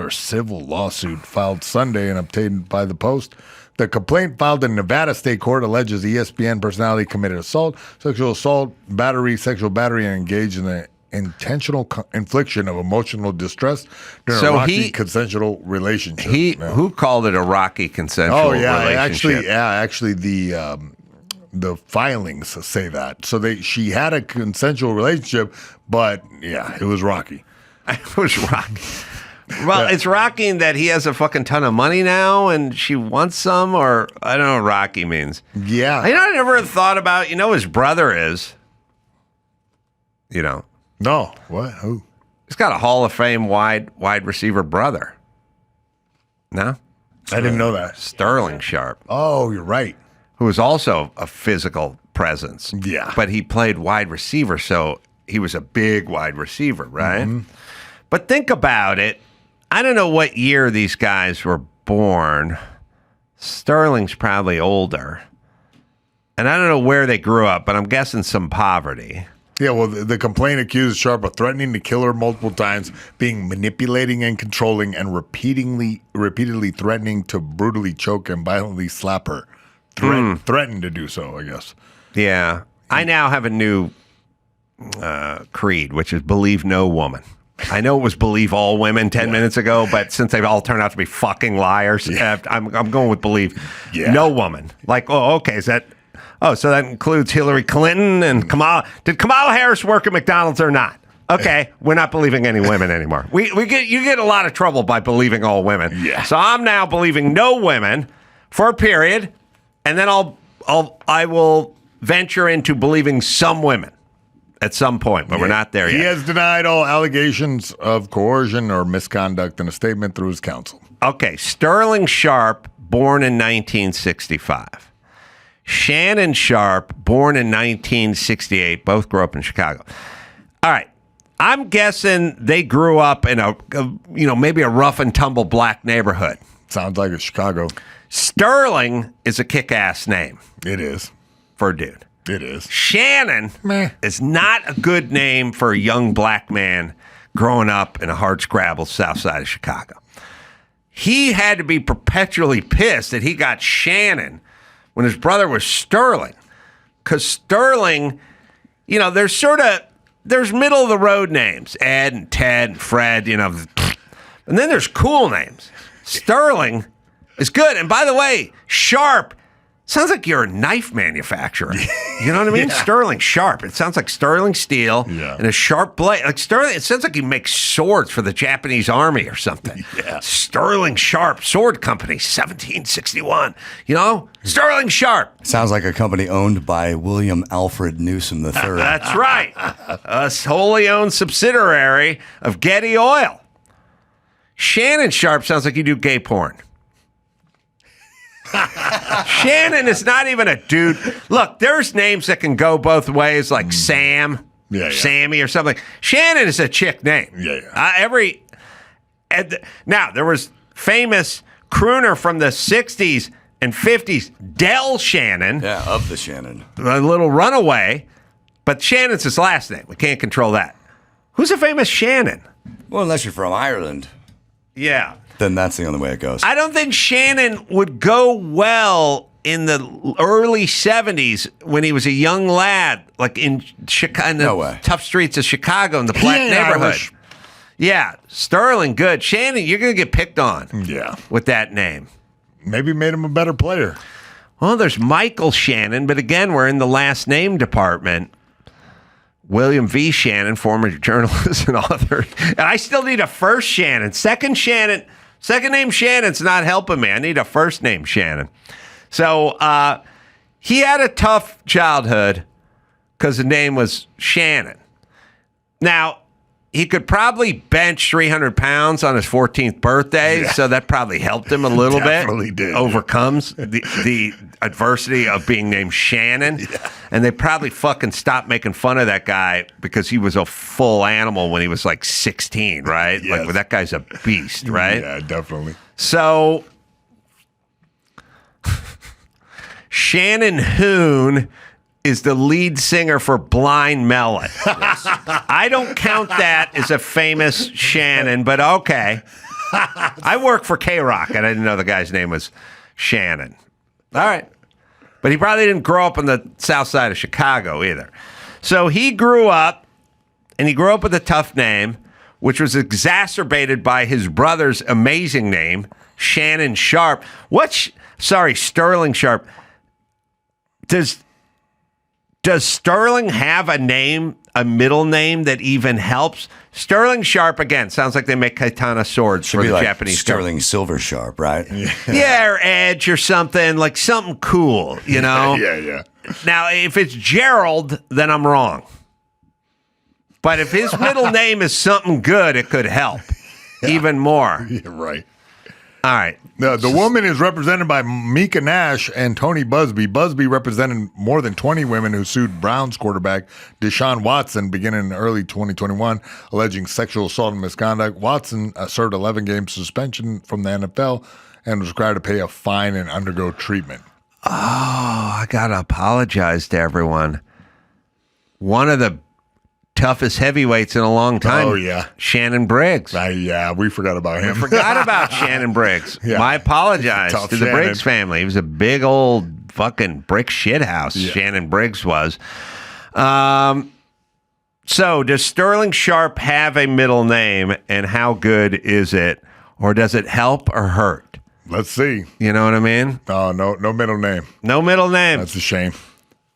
civil lawsuit filed Sunday and obtained by the Post. The complaint filed in Nevada State Court alleges ESPN personality committed sexual battery, and engaged in the intentional infliction of emotional distress during a rocky consensual relationship. Who called it a rocky consensual relationship? Actually, the filings say that. So she had a consensual relationship, but yeah, it was rocky. It was rocky. Well, it's rocking that he has a fucking ton of money now and she wants some, or I don't know what rocky means. Yeah. I never thought about, his brother is. No. What? Who? He's got a Hall of Fame wide receiver brother. No? I didn't know that. Sterling Sharpe. Oh, you're right. Who was also a physical presence. Yeah. But he played wide receiver, so he was a big wide receiver, right? Mm-hmm. But think about it. I don't know what year these guys were born. Sterling's probably older. And I don't know where they grew up, but I'm guessing some poverty. Yeah, well, the complaint accused Sharpe of threatening to kill her multiple times, being manipulating and controlling, and repeatedly threatening to brutally choke and violently slap her. Threatened to do so, I guess. Yeah. I now have a new creed, which is believe no woman. I know it was believe all women 10 minutes ago, but since they've all turned out to be fucking liars, I'm going with believe no woman. Like, okay, is that... Oh, so that includes Hillary Clinton and Kamala. Did Kamala Harris work at McDonald's or not? Okay, we're not believing any women anymore. You get a lot of trouble by believing all women. Yeah. So I'm now believing no women for a period, and then I will venture into believing some women at some point, but we're not there yet. He has denied all allegations of coercion or misconduct in a statement through his counsel. Okay, Sterling Sharpe, born in 1965. Shannon Sharpe, born in 1968. Both grew up in Chicago. All right. I'm guessing they grew up in maybe a rough and tumble black neighborhood. Sounds like it's Chicago. Sterling is a kick-ass name. It is. For a dude. It is. Shannon is not a good name for a young black man growing up in a hard-scrabble south side of Chicago. He had to be perpetually pissed that he got Shannon when his brother was Sterling. Because Sterling, there's middle-of-the-road names. Ed and Ted and Fred, And then there's cool names. Sterling is good. And by the way, Sharpe sounds like you're a knife manufacturer. You know what I mean? Yeah. Sterling Sharpe. It sounds like sterling steel and a sharp blade. Like Sterling, it sounds like you make swords for the Japanese army or something. Yeah. Sterling Sharpe Sword Company, 1761. Sterling Sharpe. Sounds like a company owned by William Alfred Newsom III. That's right. A wholly owned subsidiary of Getty Oil. Shannon Sharpe sounds like you do gay porn. Shannon is not even a dude. Look, there's names that can go both ways, like Sam, Sammy, or something. Shannon is a chick name. Now, there was famous crooner from the 60s and 50s, Del Shannon. Yeah, of the Shannon. A little runaway, but Shannon's his last name. We can't control that. Who's a famous Shannon? Well, unless you're from Ireland. Yeah. Then that's the only way it goes. I don't think Shannon would go well in the early 70s when he was a young lad, like in Chicago, in the tough streets of Chicago in the black neighborhood. Irish. Yeah, Sterling, good. Shannon, you're going to get picked on. Yeah. With that name. Maybe made him a better player. Well, there's Michael Shannon, but again, we're in the last name department. William V. Shannon, former journalist and author. And I still need a first Shannon. Second name Shannon's not helping me. I need a first name Shannon. So he had a tough childhood because the name was Shannon. Now, he could probably bench 300 pounds on his 14th birthday, so that probably helped him a little bit. Definitely did. Overcomes the adversity of being named Shannon. Yeah. And they probably fucking stopped making fun of that guy because he was a full animal when he was like 16, right? Yes. Like, well, that guy's a beast, right? Yeah, definitely. So, Shannon Hoon is the lead singer for Blind Melon. Yes. I don't count that as a famous Shannon, but okay. I work for K-Rock, and I didn't know the guy's name was Shannon. All right. But he probably didn't grow up on the south side of Chicago either. So he grew up with a tough name, which was exacerbated by his brother's amazing name, Shannon Sharpe. Sterling Sharpe. Does Sterling have a name a middle name that even helps. Sterling Sharpe, again, sounds like they make katana swords for the Japanese. Sterling Silver Sharpe, right? Yeah, or Edge or something, like something cool, you know? Yeah. Now, if it's Gerald, then I'm wrong. But if his middle name is something good, it could help even more. Yeah, right. All right. The woman is represented by Mika Nash and Tony Busby. Busby represented more than 20 women who sued Browns quarterback Deshaun Watson beginning in early 2021, alleging sexual assault and misconduct. Watson served 11-game suspension from the NFL and was required to pay a fine and undergo treatment. Oh, I got to apologize to everyone. One of the toughest heavyweights in a long time. Oh, yeah. Shannon Briggs. Yeah, we forgot about him. We forgot about Shannon Briggs. Yeah. I apologize to the Shannon. Briggs family. He was a big old fucking brick shithouse, Shannon Briggs was. So, does Sterling Sharpe have a middle name, and how good is it? Or does it help or hurt? Let's see. You know what I mean? Oh, no middle name. No middle name. That's a shame.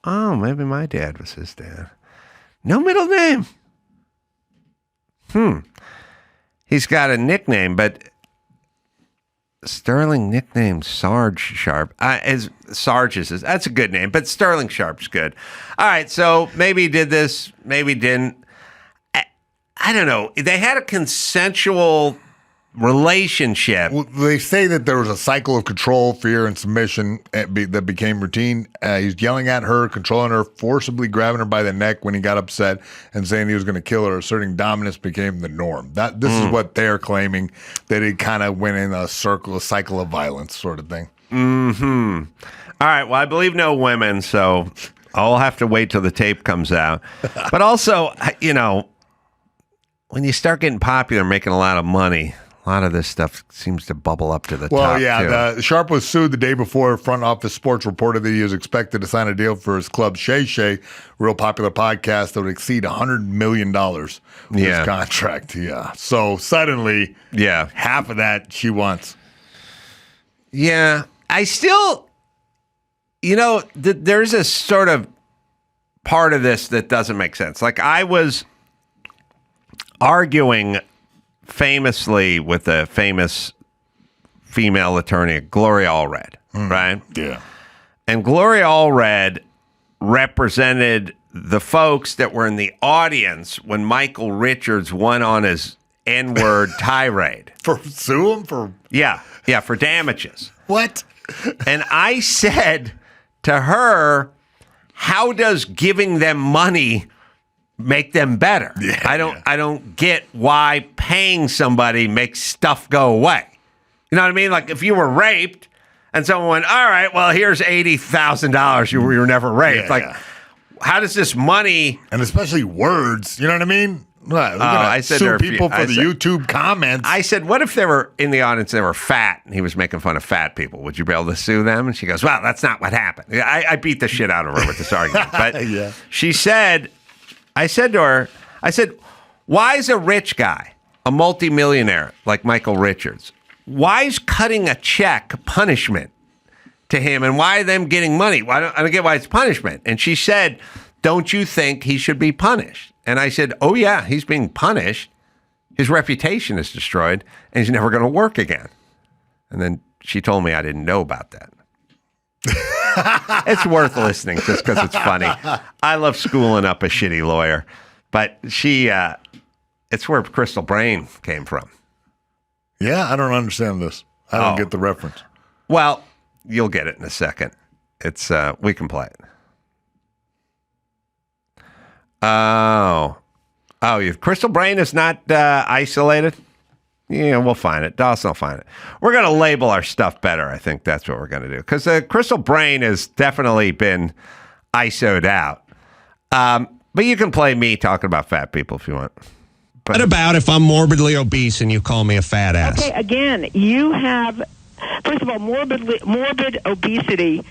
Oh, maybe my dad was his dad. No middle name. He's got a nickname, but Sterling nickname Sarge Sharpe. Sarge is that's a good name, but Sterling Sharpe's good. All right, so maybe he did this, maybe didn't. I don't know. They had a consensual relationship. Well, they say that there was a cycle of control, fear, and submission that became routine. He's yelling at her, controlling her, forcibly grabbing her by the neck when he got upset, and saying he was going to kill her. Asserting dominance became the norm. This is what they're claiming, that it kind of went in a cycle of violence sort of thing. All right, well, I believe no women, so I'll have to wait till the tape comes out. But also, you know, when you start getting popular, making a lot of money, a lot of this stuff seems to bubble up to the top. Well, yeah, Sharpe was sued the day before. Front Office Sports reported that he was expected to sign a deal for his club Shay Shay, real popular podcast that would exceed $100 million with his contract. Yeah. So suddenly, half of that she wants. Yeah. I still, you know, there's a sort of part of this that doesn't make sense. Like, I was arguing famously with a famous female attorney, Gloria Allred, right? Yeah. And Gloria Allred represented the folks that were in the audience when Michael Richards went on his N-word tirade. Sue him for? Yeah, for damages. What? And I said to her, how does giving them money make them better? I don't get why paying somebody makes stuff go away. You know what I mean? Like, if you were raped and someone went, all right, well, here's $80,000. You were never raped. How does this money, and especially words, you know what I mean? I said sue people for the YouTube comments. I said, what if they were in the audience, they were fat, and he was making fun of fat people? Would you be able to sue them? And she goes, well, that's not what happened. I beat the shit out of her with this argument. But she said, I said to her, why is a rich guy, a multimillionaire like Michael Richards, why is cutting a check punishment to him, and why are them getting money? I don't get why it's punishment. And she said, don't you think he should be punished? And I said, oh, yeah, he's being punished. His reputation is destroyed, and he's never going to work again. And then she told me I didn't know about that. It's worth listening just because it's funny. I love schooling up a shitty lawyer. But it's where Crystal Brain came from. Yeah, I don't understand this. I don't get the reference. Well, you'll get it in a second. It's we can play it. Crystal Brain is not isolated? Yeah, we'll find it. Dawson will find it. We're going to label our stuff better. I think that's what we're going to do. Because Crystal Brain has definitely been ISO'd out. But you can play me talking about fat people if you want. What about if I'm morbidly obese and you call me a fat ass? Okay, again, you have, first of all, morbid obesity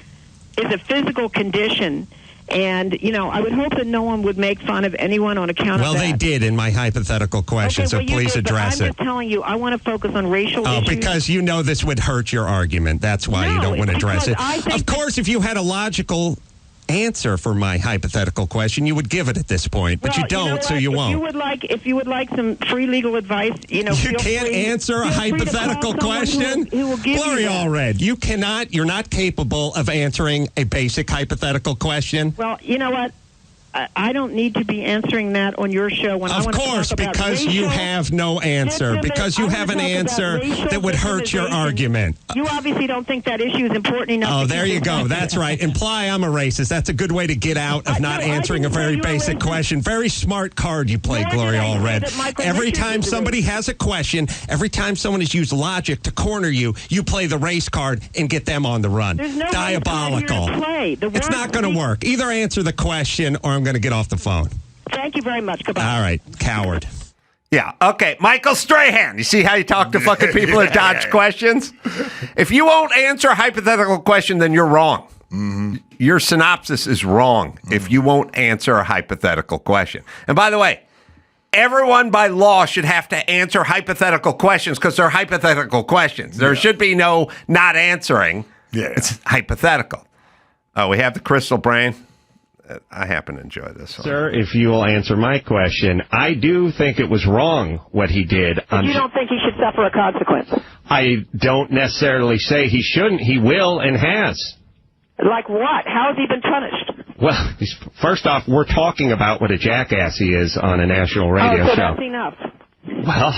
is a physical condition. And, you know, I would hope that no one would make fun of anyone on account of that. Well, they did in my hypothetical question, so please address it. I'm just telling you, I want to focus on racial issues. Because you know this would hurt your argument. That's why you don't want to address it. Of course, if you had a logical answer for my hypothetical question, you would give it at this point, but you don't, so you won't. If you would like some free legal advice, you can't answer a hypothetical question. Who will give Gloria Allred, you're not capable of answering a basic hypothetical question. Well, you know what? I don't need to be answering that on your show. When of course, because you have no answer. Because you have an answer that would hurt your argument. You obviously don't think that issue is important enough. Oh, there you go. That's right. Imply I'm a racist. That's a good way to get out of not answering a very basic question. Very smart card you play, Gloria Allred. Every time somebody has a question, every time someone has used logic to corner you, you play the race card and get them on the run. Diabolical. It's not going to work. Either answer the question or I'm going to get off the phone. Thank you very much. Goodbye. All right, coward. Yeah, okay. Michael Strahan. You see how you talk to fucking people that dodge questions? If you won't answer a hypothetical question, then you're wrong. Mm-hmm. Your synopsis is wrong if you won't answer a hypothetical question. And by the way, everyone by law should have to answer hypothetical questions because they're hypothetical questions. There should be no not answering. Yeah. It's hypothetical. Oh, we have the crystal brain. I happen to enjoy this one. Sir, if you will answer my question, I do think it was wrong what he did. But you don't think he should suffer a consequence? I don't necessarily say he shouldn't. He will and has. Like what? How has he been punished? Well, first off, we're talking about what a jackass he is on a national radio show. That's enough. Well,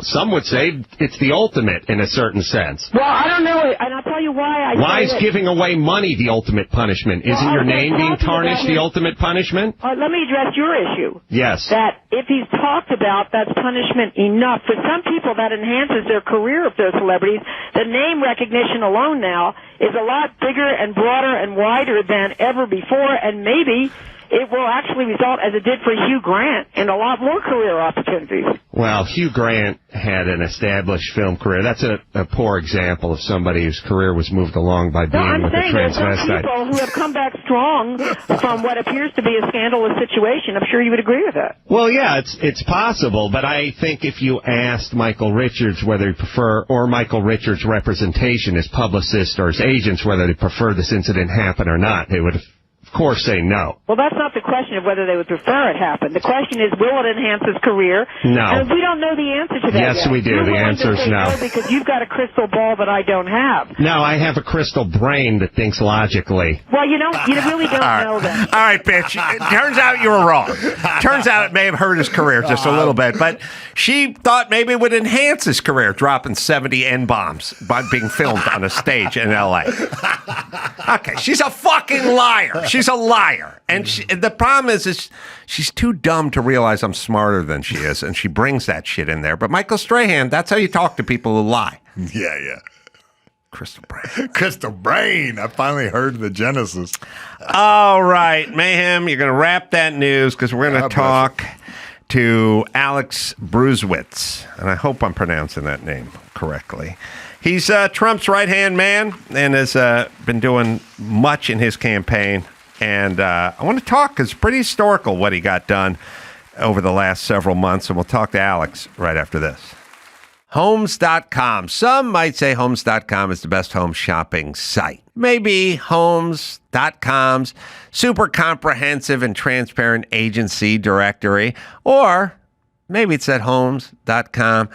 some would say it's the ultimate in a certain sense. Well, I don't know, and I'll tell you why. Why is giving away money the ultimate punishment? Isn't your name being tarnished the ultimate punishment? Let me address your issue. Yes. That if he's talked about, that's punishment enough. For some people, that enhances their career if they're celebrities. The name recognition alone now is a lot bigger and broader and wider than ever before, and maybe it will actually result, as it did for Hugh Grant, in a lot more career opportunities. Well, Hugh Grant had an established film career. That's a poor example of somebody whose career was moved along by being with a transvestite. There's some people who have come back strong from what appears to be a scandalous situation. I'm sure you would agree with that. Well, yeah, it's possible, but I think if you asked Michael Richards whether he prefer, or Michael Richards' representation, his publicist or his agents, whether they prefer this incident happen or not, they would of course say no. Well, that's not the question of whether they would prefer it happen. The question is, will it enhance his career? No. And we don't know the answer to that Yes, yet. we do. The answer is no. Because you've got a crystal ball that I don't have. No, I have a crystal brain that thinks logically. Well, you really don't know that. All right, bitch. It turns out you were wrong. Turns out it may have hurt his career just a little bit, but she thought maybe it would enhance his career, dropping 70 N-bombs by being filmed on a stage in L.A. Okay, she's a fucking liar. She's a liar. And the problem is she's too dumb to realize I'm smarter than she is, and she brings that shit in there. But Michael Strahan, that's how you talk to people who lie. Yeah. Crystal brain. Crystal brain. I finally heard the genesis. All right, Mayhem, you're going to wrap that news because we're going to talk to Alex Bruesewitz. And I hope I'm pronouncing that name correctly. He's Trump's right-hand man and has been doing much in his campaign. And I want to talk because it's pretty historical what he got done over the last several months. And we'll talk to Alex right after this. Homes.com. Some might say Homes.com is the best home shopping site. Maybe Homes.com's super comprehensive and transparent agency directory. Or maybe it's that Homes.com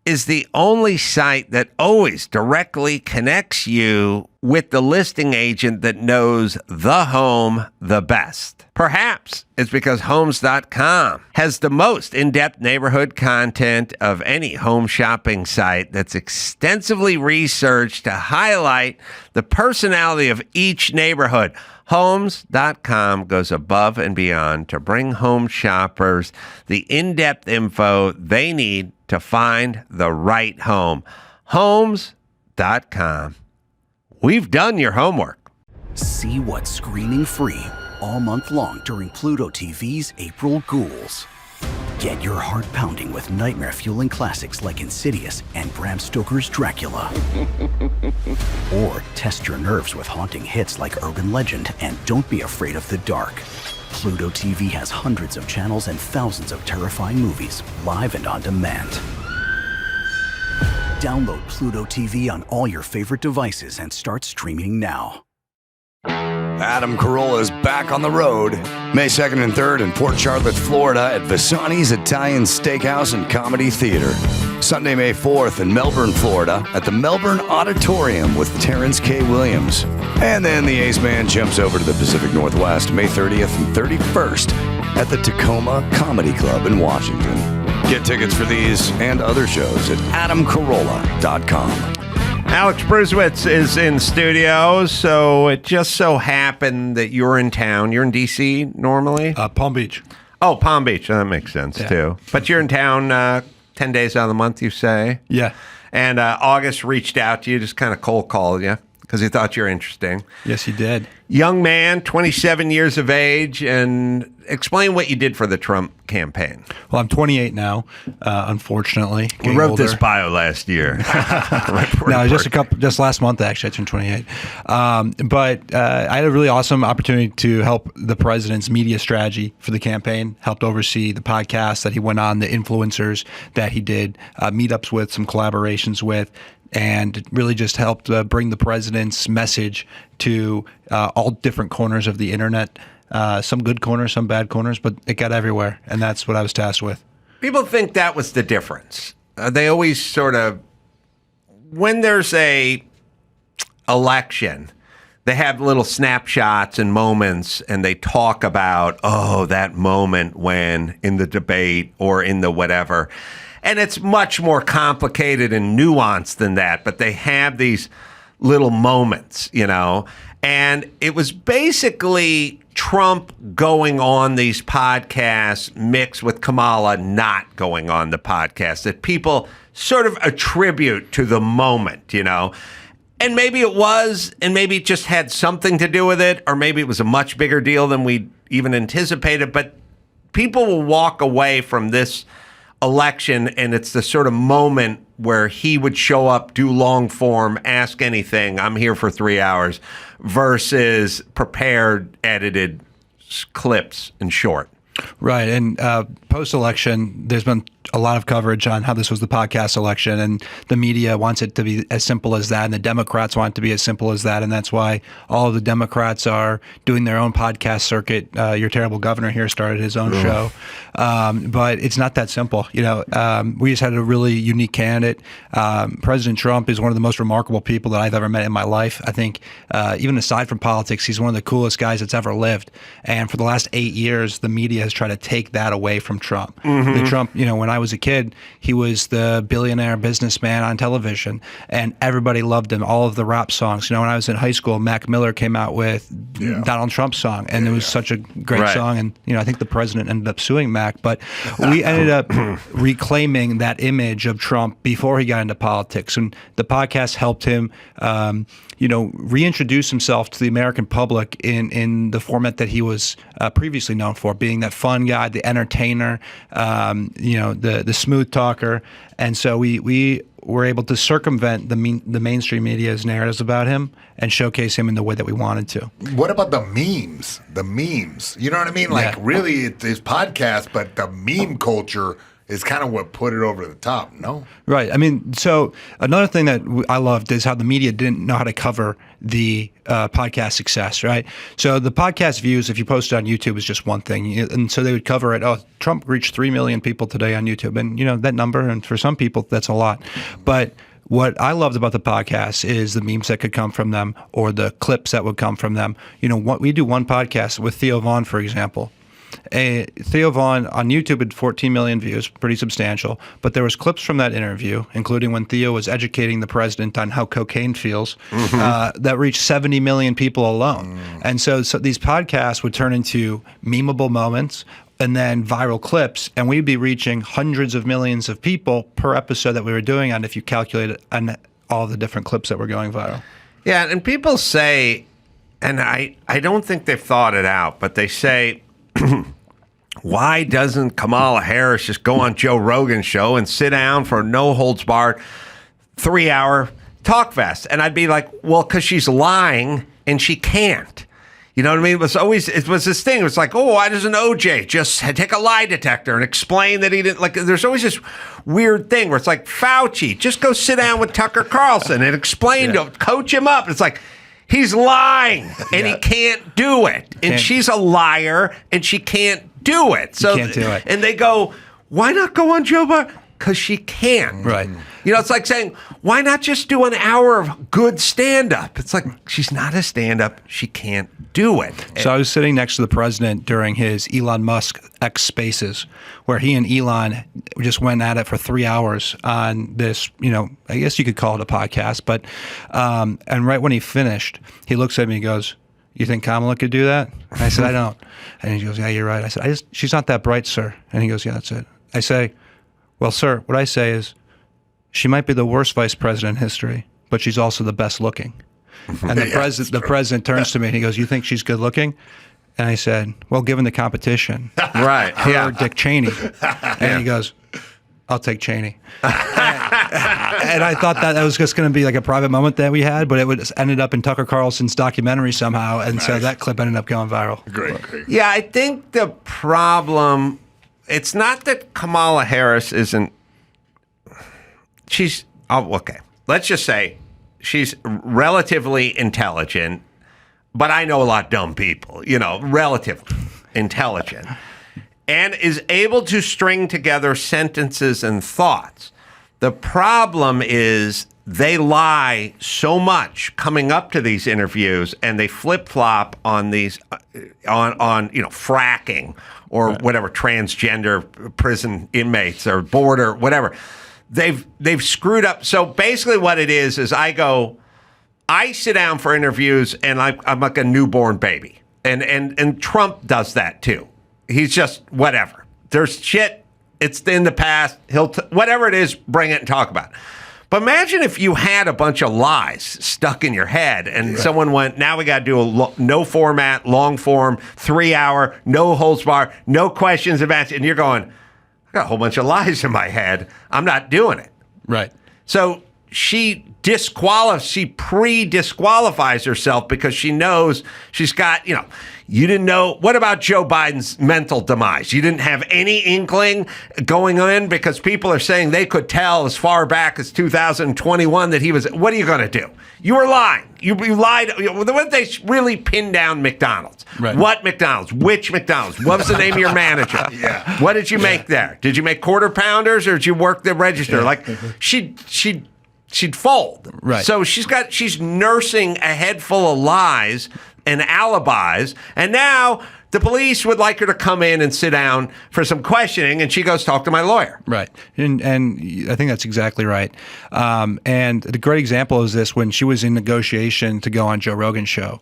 is the only site that always directly connects you with the listing agent that knows the home the best. Perhaps it's because Homes.com has the most in-depth neighborhood content of any home shopping site that's extensively researched to highlight the personality of each neighborhood. Homes.com goes above and beyond to bring home shoppers the in-depth info they need to find the right home. Homes.com. We've done your homework. See what's screaming free all month long during Pluto TV's April Ghouls. Get your heart pounding with nightmare-fueling classics like Insidious and Bram Stoker's Dracula. Or test your nerves with haunting hits like Urban Legend and Don't Be Afraid of the Dark. Pluto TV has hundreds of channels and thousands of terrifying movies, live and on demand. Download Pluto TV on all your favorite devices and start streaming now. Adam Carolla is back on the road. May 2nd and 3rd in Port Charlotte, Florida at Visani's Italian Steakhouse and Comedy Theater. Sunday, May 4th in Melbourne, Florida at the Melbourne Auditorium with Terrence K. Williams. And then the Ace Man jumps over to the Pacific Northwest, May 30th and 31st at the Tacoma Comedy Club in Washington. Get tickets for these and other shows at adamcarolla.com. Alex Bruesewitz is in studio, so it just so happened that you're in town. You're in D.C. normally? Palm Beach. Oh, Palm Beach. That makes sense, too. But you're in town 10 days out of the month, you say? Yeah. And August reached out to you, just kind of cold called you, because he thought you were interesting. Yes, he did. Young man, 27 years of age, and explain what you did for the Trump campaign. Well, I'm 28 now, unfortunately. We wrote this bio last year. No, just last month, actually, I turned 28. But I had a really awesome opportunity to help the president's media strategy for the campaign, helped oversee the podcasts that he went on, the influencers that he did, meetups with, some collaborations with, and really just helped bring the president's message to all different corners of the internet. Some good corners, some bad corners, but it got everywhere, and that's what I was tasked with. People think that was the difference. They always sort of, when there's a election, they have little snapshots and moments, and they talk about, oh, that moment when in the debate or in the whatever. And it's much more complicated and nuanced than that, but they have these little moments, you know. And it was basically Trump going on these podcasts mixed with Kamala not going on the podcast that people sort of attribute to the moment, you know. And maybe it was, and maybe it just had something to do with it, or maybe it was a much bigger deal than we even anticipated. But people will walk away from this election, and it's the sort of moment where he would show up, do long form, ask anything, I'm here for 3 hours, versus prepared, edited clips and short. Right. And post-election, there's been a lot of coverage on how this was the podcast election, and the media wants it to be as simple as that, and the Democrats want it to be as simple as that, and that's why all of the Democrats are doing their own podcast circuit. Your terrible governor here started his own show. But it's not that simple. You know, we just had a really unique candidate. President Trump is one of the most remarkable people that I've ever met in my life. I think even aside from politics, he's one of the coolest guys that's ever lived. And for the last 8 years, the media has tried to take that away from Trump. The Trump, you know, when I was a kid, he was the billionaire businessman on television, and everybody loved him. All of the rap songs. You know, when I was in high school, Mac Miller came out with Donald Trump's song, and it was such a great song. And you know, I think the president ended up suing Mac, but we ended up reclaiming that image of Trump before he got into politics, and the podcast helped him. You know, reintroduce himself to the American public in the format that he was previously known for, being that fun guy, the entertainer, you know, the smooth talker. And so we were able to circumvent the mainstream media's narratives about him and showcase him in the way that we wanted to. What about the memes? The memes. You know what I mean? Like, really, it's his podcast, but the meme culture is kind of what put it over the top, no? Right. I mean, so another thing that I loved is how the media didn't know how to cover the podcast success, right? So the podcast views, if you post it on YouTube, is just one thing. And so they would cover it. Oh, Trump reached 3 million people today on YouTube. And, you know, that number, and for some people, that's a lot. But what I loved about the podcast is the memes that could come from them, or the clips that would come from them. You know, we do one podcast with Theo Vaughn, for example. Theo Vaughn on YouTube had 14 million views, pretty substantial. But there was clips from that interview, including when Theo was educating the president on how cocaine feels, that reached 70 million people alone. And so these podcasts would turn into memeable moments and then viral clips, and we'd be reaching hundreds of millions of people per episode that we were doing on, if you calculate it, on all the different clips that were going viral. Yeah, and people say, and I don't think they've thought it out, but they say, why doesn't Kamala Harris just go on Joe Rogan's show and sit down for a no-holds-barred 3-hour talk fest? And I'd be like, well, because she's lying and she can't. You know what I mean? It was this thing. It was like, oh, why doesn't OJ just take a lie detector and explain that he didn't, like, there's always this weird thing where it's like, Fauci, just go sit down with Tucker Carlson and explain to him, coach him up. It's like, He's lying, and he can't do it. And she's a liar, and she can't do it. So, can't do it. And they go, why not go on Joe Biden? Because she can't. Right. You know, it's like saying, why not just do an hour of good stand-up? It's like, she's not a stand-up. She can't do it. So I was sitting next to the president during his Elon Musk X Spaces, where he and Elon just went at it for 3 hours on this, you know, I guess you could call it a podcast. But, and right when he finished, he looks at me and goes, you think Kamala could do that? And I said, I don't. And he goes, yeah, you're right. I said, she's not that bright, sir. And he goes, yeah, that's it. I say, well, sir, what I say is she might be the worst vice president in history, but she's also the best looking. And the president turns to me and he goes, you think she's good looking? And I said, well, given the competition, right? Her or Dick Cheney. And he goes, I'll take Cheney. And I thought that was just going to be like a private moment that we had, but it ended up in Tucker Carlson's documentary somehow. And so that clip ended up going viral. Great. Yeah, I think the problem, it's not that Kamala Harris isn't, okay, let's just say she's relatively intelligent, but I know a lot of dumb people, you know, relatively intelligent, and is able to string together sentences and thoughts. The problem is they lie so much coming up to these interviews, and they flip-flop on these, on you know, fracking or whatever, transgender prison inmates or border, whatever. They've screwed up. So basically what it is I sit down for interviews and I'm like a newborn baby. And Trump does that too. He's just whatever. There's shit. It's in the past. Whatever it is, bring it and talk about it. But imagine if you had a bunch of lies stuck in your head and someone went, now we got to do a no format, long form, 3 hour, no holds bar, no questions about it. And you're going, I got a whole bunch of lies in my head. I'm not doing it. Right. So she pre-disqualifies herself because she knows she's got, you know, you didn't know. What about Joe Biden's mental demise? You didn't have any inkling going in because people are saying they could tell as far back as 2021 that he was. What are you going to do? You were lying. You lied. When they really pinned down McDonald's. Right. What McDonald's? Which McDonald's? What was the name of your manager? What did you make there? Did you make quarter pounders or did you work the register? Like she'd fold. Right. So she's nursing a head full of lies and alibis, and now the police would like her to come in and sit down for some questioning, and she goes, talk to my lawyer. Right. And I think that's exactly right. And the great example is this: when she was in negotiation to go on Joe Rogan's show,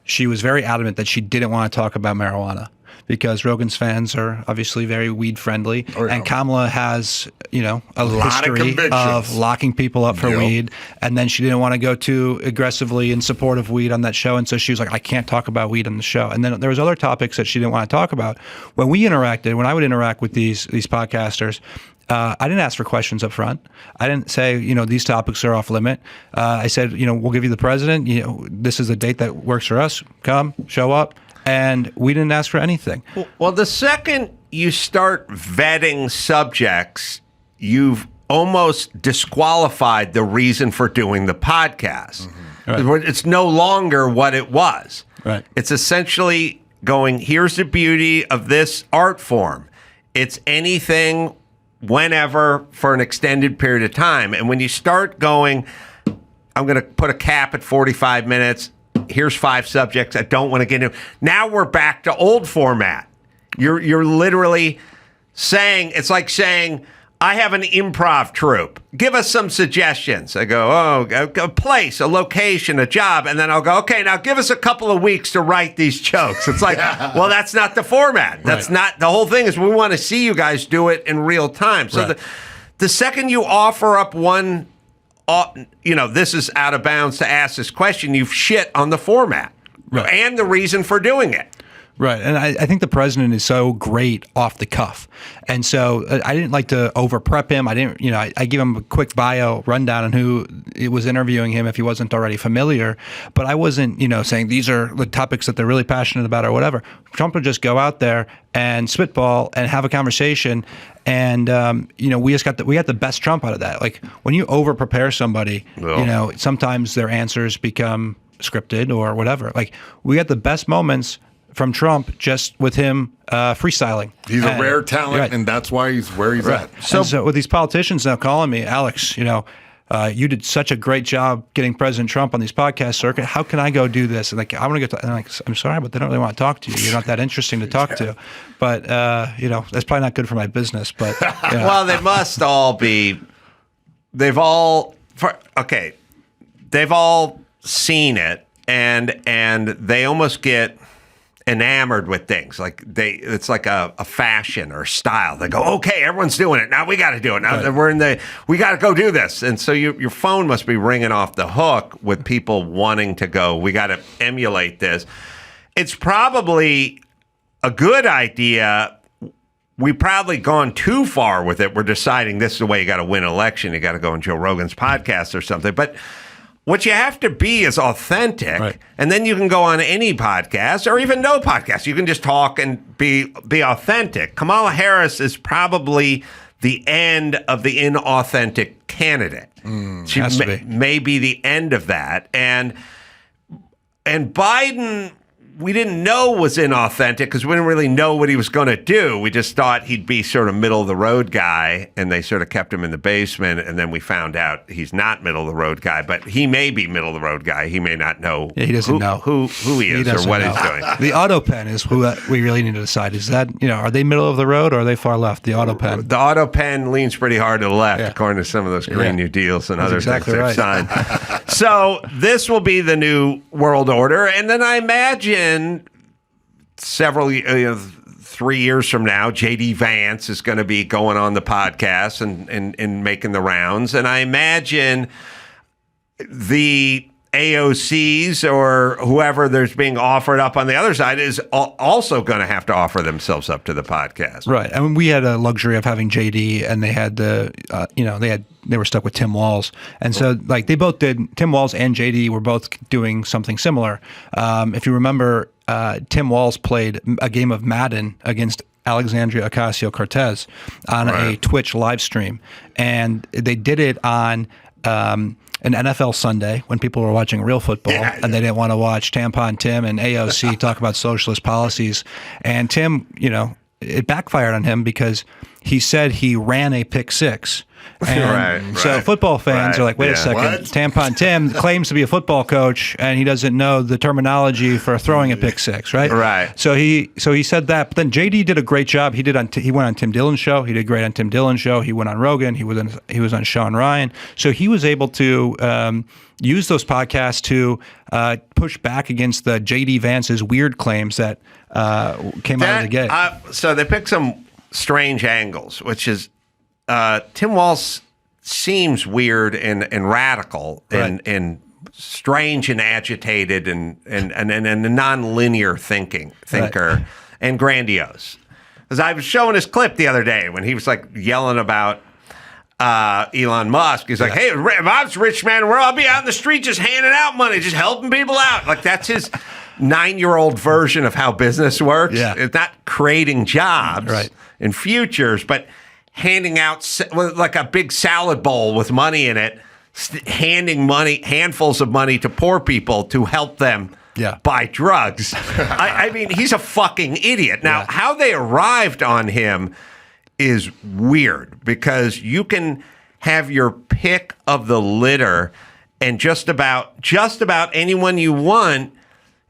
she was very adamant that she didn't want to talk about marijuana because Rogan's fans are obviously very weed friendly. And Kamala has, you know, a history of locking people up for weed. And then she didn't want to go too aggressively in support of weed on that show. And so she was like, I can't talk about weed on the show. And then there was other topics that she didn't want to talk about. When I would interact with these podcasters, I didn't ask for questions up front. I didn't say, you know, these topics are off limit. I said, you know, we'll give you the president. You know, this is a date that works for us. Come, show up. And we didn't ask for anything. Well, the second you start vetting subjects, you've almost disqualified the reason for doing the podcast. Right. It's no longer what it was. Right. It's essentially going, here's the beauty of this art form. It's anything, whenever, for an extended period of time. And when you start going, I'm going to put a cap at 45 minutes. Here's 5 subjects I don't want to get into. Now we're back to old format. You're literally saying, it's like saying, I have an improv troupe. Give us some suggestions. I go, a place, a location, a job. And then I'll go, okay, now give us a couple of weeks to write these jokes. It's like, well, that's not the format. That's not, the whole thing is we want to see you guys do it in real time. So the second you offer up one, you know, this is out of bounds to ask this question, you've shit on the format and the reason for doing it. Right. And I think the president is so great off the cuff. And so I didn't like to over prep him. I didn't, you know, I give him a quick bio rundown on who it was interviewing him if he wasn't already familiar. But I wasn't, you know, saying these are the topics that they're really passionate about or whatever. Trump would just go out there and spitball and have a conversation. And, you know, we got the best Trump out of that. Like when you over prepare somebody, you know, sometimes their answers become scripted or whatever. Like, we got the best moments from Trump just with him freestyling. He's a rare talent, and that's why he's where he's at. So with these politicians now calling me, Alex, you did such a great job getting President Trump on these podcast circuit. How can I go do this? And like, I want to go. And I'm sorry, but they don't really want to talk to you. You're not that interesting to talk to. But that's probably not good for my business. But well, they must all be. They've all seen it, and they almost get enamored with things. Like it's like a fashion or style. They go, okay, everyone's doing it. Now we got to do it. Now we got to go do this. And so your phone must be ringing off the hook with people wanting to go, we got to emulate this. It's probably a good idea. We've probably gone too far with it. We're deciding this is the way you got to win an election. You got to go on Joe Rogan's podcast or something. But what you have to be is authentic, and then you can go on any podcast or even no podcast. You can just talk and be authentic. Kamala Harris is probably the end of the inauthentic candidate. She may be the end of that. And Biden, we didn't know was inauthentic because we didn't really know what he was going to do. We just thought he'd be sort of middle of the road guy, and they sort of kept him in the basement. And then we found out he's not middle of the road guy, but he may be middle of the road guy. He may not know. Yeah, he doesn't know who he is or what he's doing. The auto pen is who we really need to decide. Is that are they middle of the road or are they far left? The auto pen. The auto pen leans pretty hard to the left, according to some of those Green New Deals and other things they've signed. So this will be the new world order, and then I imagine several 3 years from now, J.D. Vance is going to be going on the podcast and making the rounds. And I imagine the AOCs or whoever there's being offered up on the other side is also going to have to offer themselves up to the podcast. Right. I mean, we had a luxury of having JD, and they had they were stuck with Tim Walz. And so like they both did, Tim Walz and JD were both doing something similar. If you remember, Tim Walz played a game of Madden against Alexandria Ocasio-Cortez on a Twitch live stream. And they did it on an NFL Sunday when people were watching real football and they didn't want to watch Tampon Tim and AOC talk about socialist policies. And Tim, it backfired on him because he said he ran a pick six. And so football fans are like, wait a second, what? Tampon Tim claims to be a football coach and he doesn't know the terminology for throwing a pick six, right? Right. So he said that, but then JD did a great job. He went on Tim Dillon's show. He did great on Tim Dillon's show. He went on Rogan. He was on Sean Ryan. So he was able to use those podcasts to push back against the JD Vance's weird claims that came out of the gate. So they picked some strange angles, which is Tim Walz seems weird and radical and strange and agitated and a non-linear thinker and grandiose. Because I was showing his clip the other day when he was like yelling about Elon Musk. He's like, hey, if I was a rich man in the world, I'll be out in the street just handing out money, just helping people out. Like that's his 9-year-old version of how business works. Yeah. It's not creating jobs and futures, but handing out like a big salad bowl with money in it, handing handfuls of money to poor people to help them buy drugs. I mean, he's a fucking idiot. Now, how they arrived on him is weird because you can have your pick of the litter and just about anyone you want,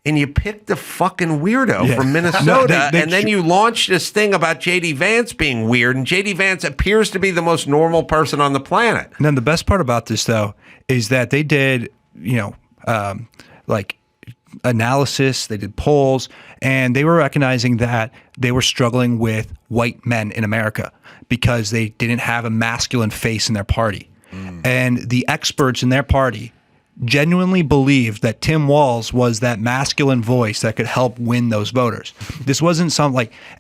and you picked the fucking weirdo from Minnesota, and then you launched this thing about J.D. Vance being weird, and J.D. Vance appears to be the most normal person on the planet. And then the best part about this, though, is that they did, like analysis, they did polls, and they were recognizing that they were struggling with white men in America because they didn't have a masculine face in their party. And the experts in their party genuinely believed that Tim Walz was that masculine voice that could help win those voters. This wasn't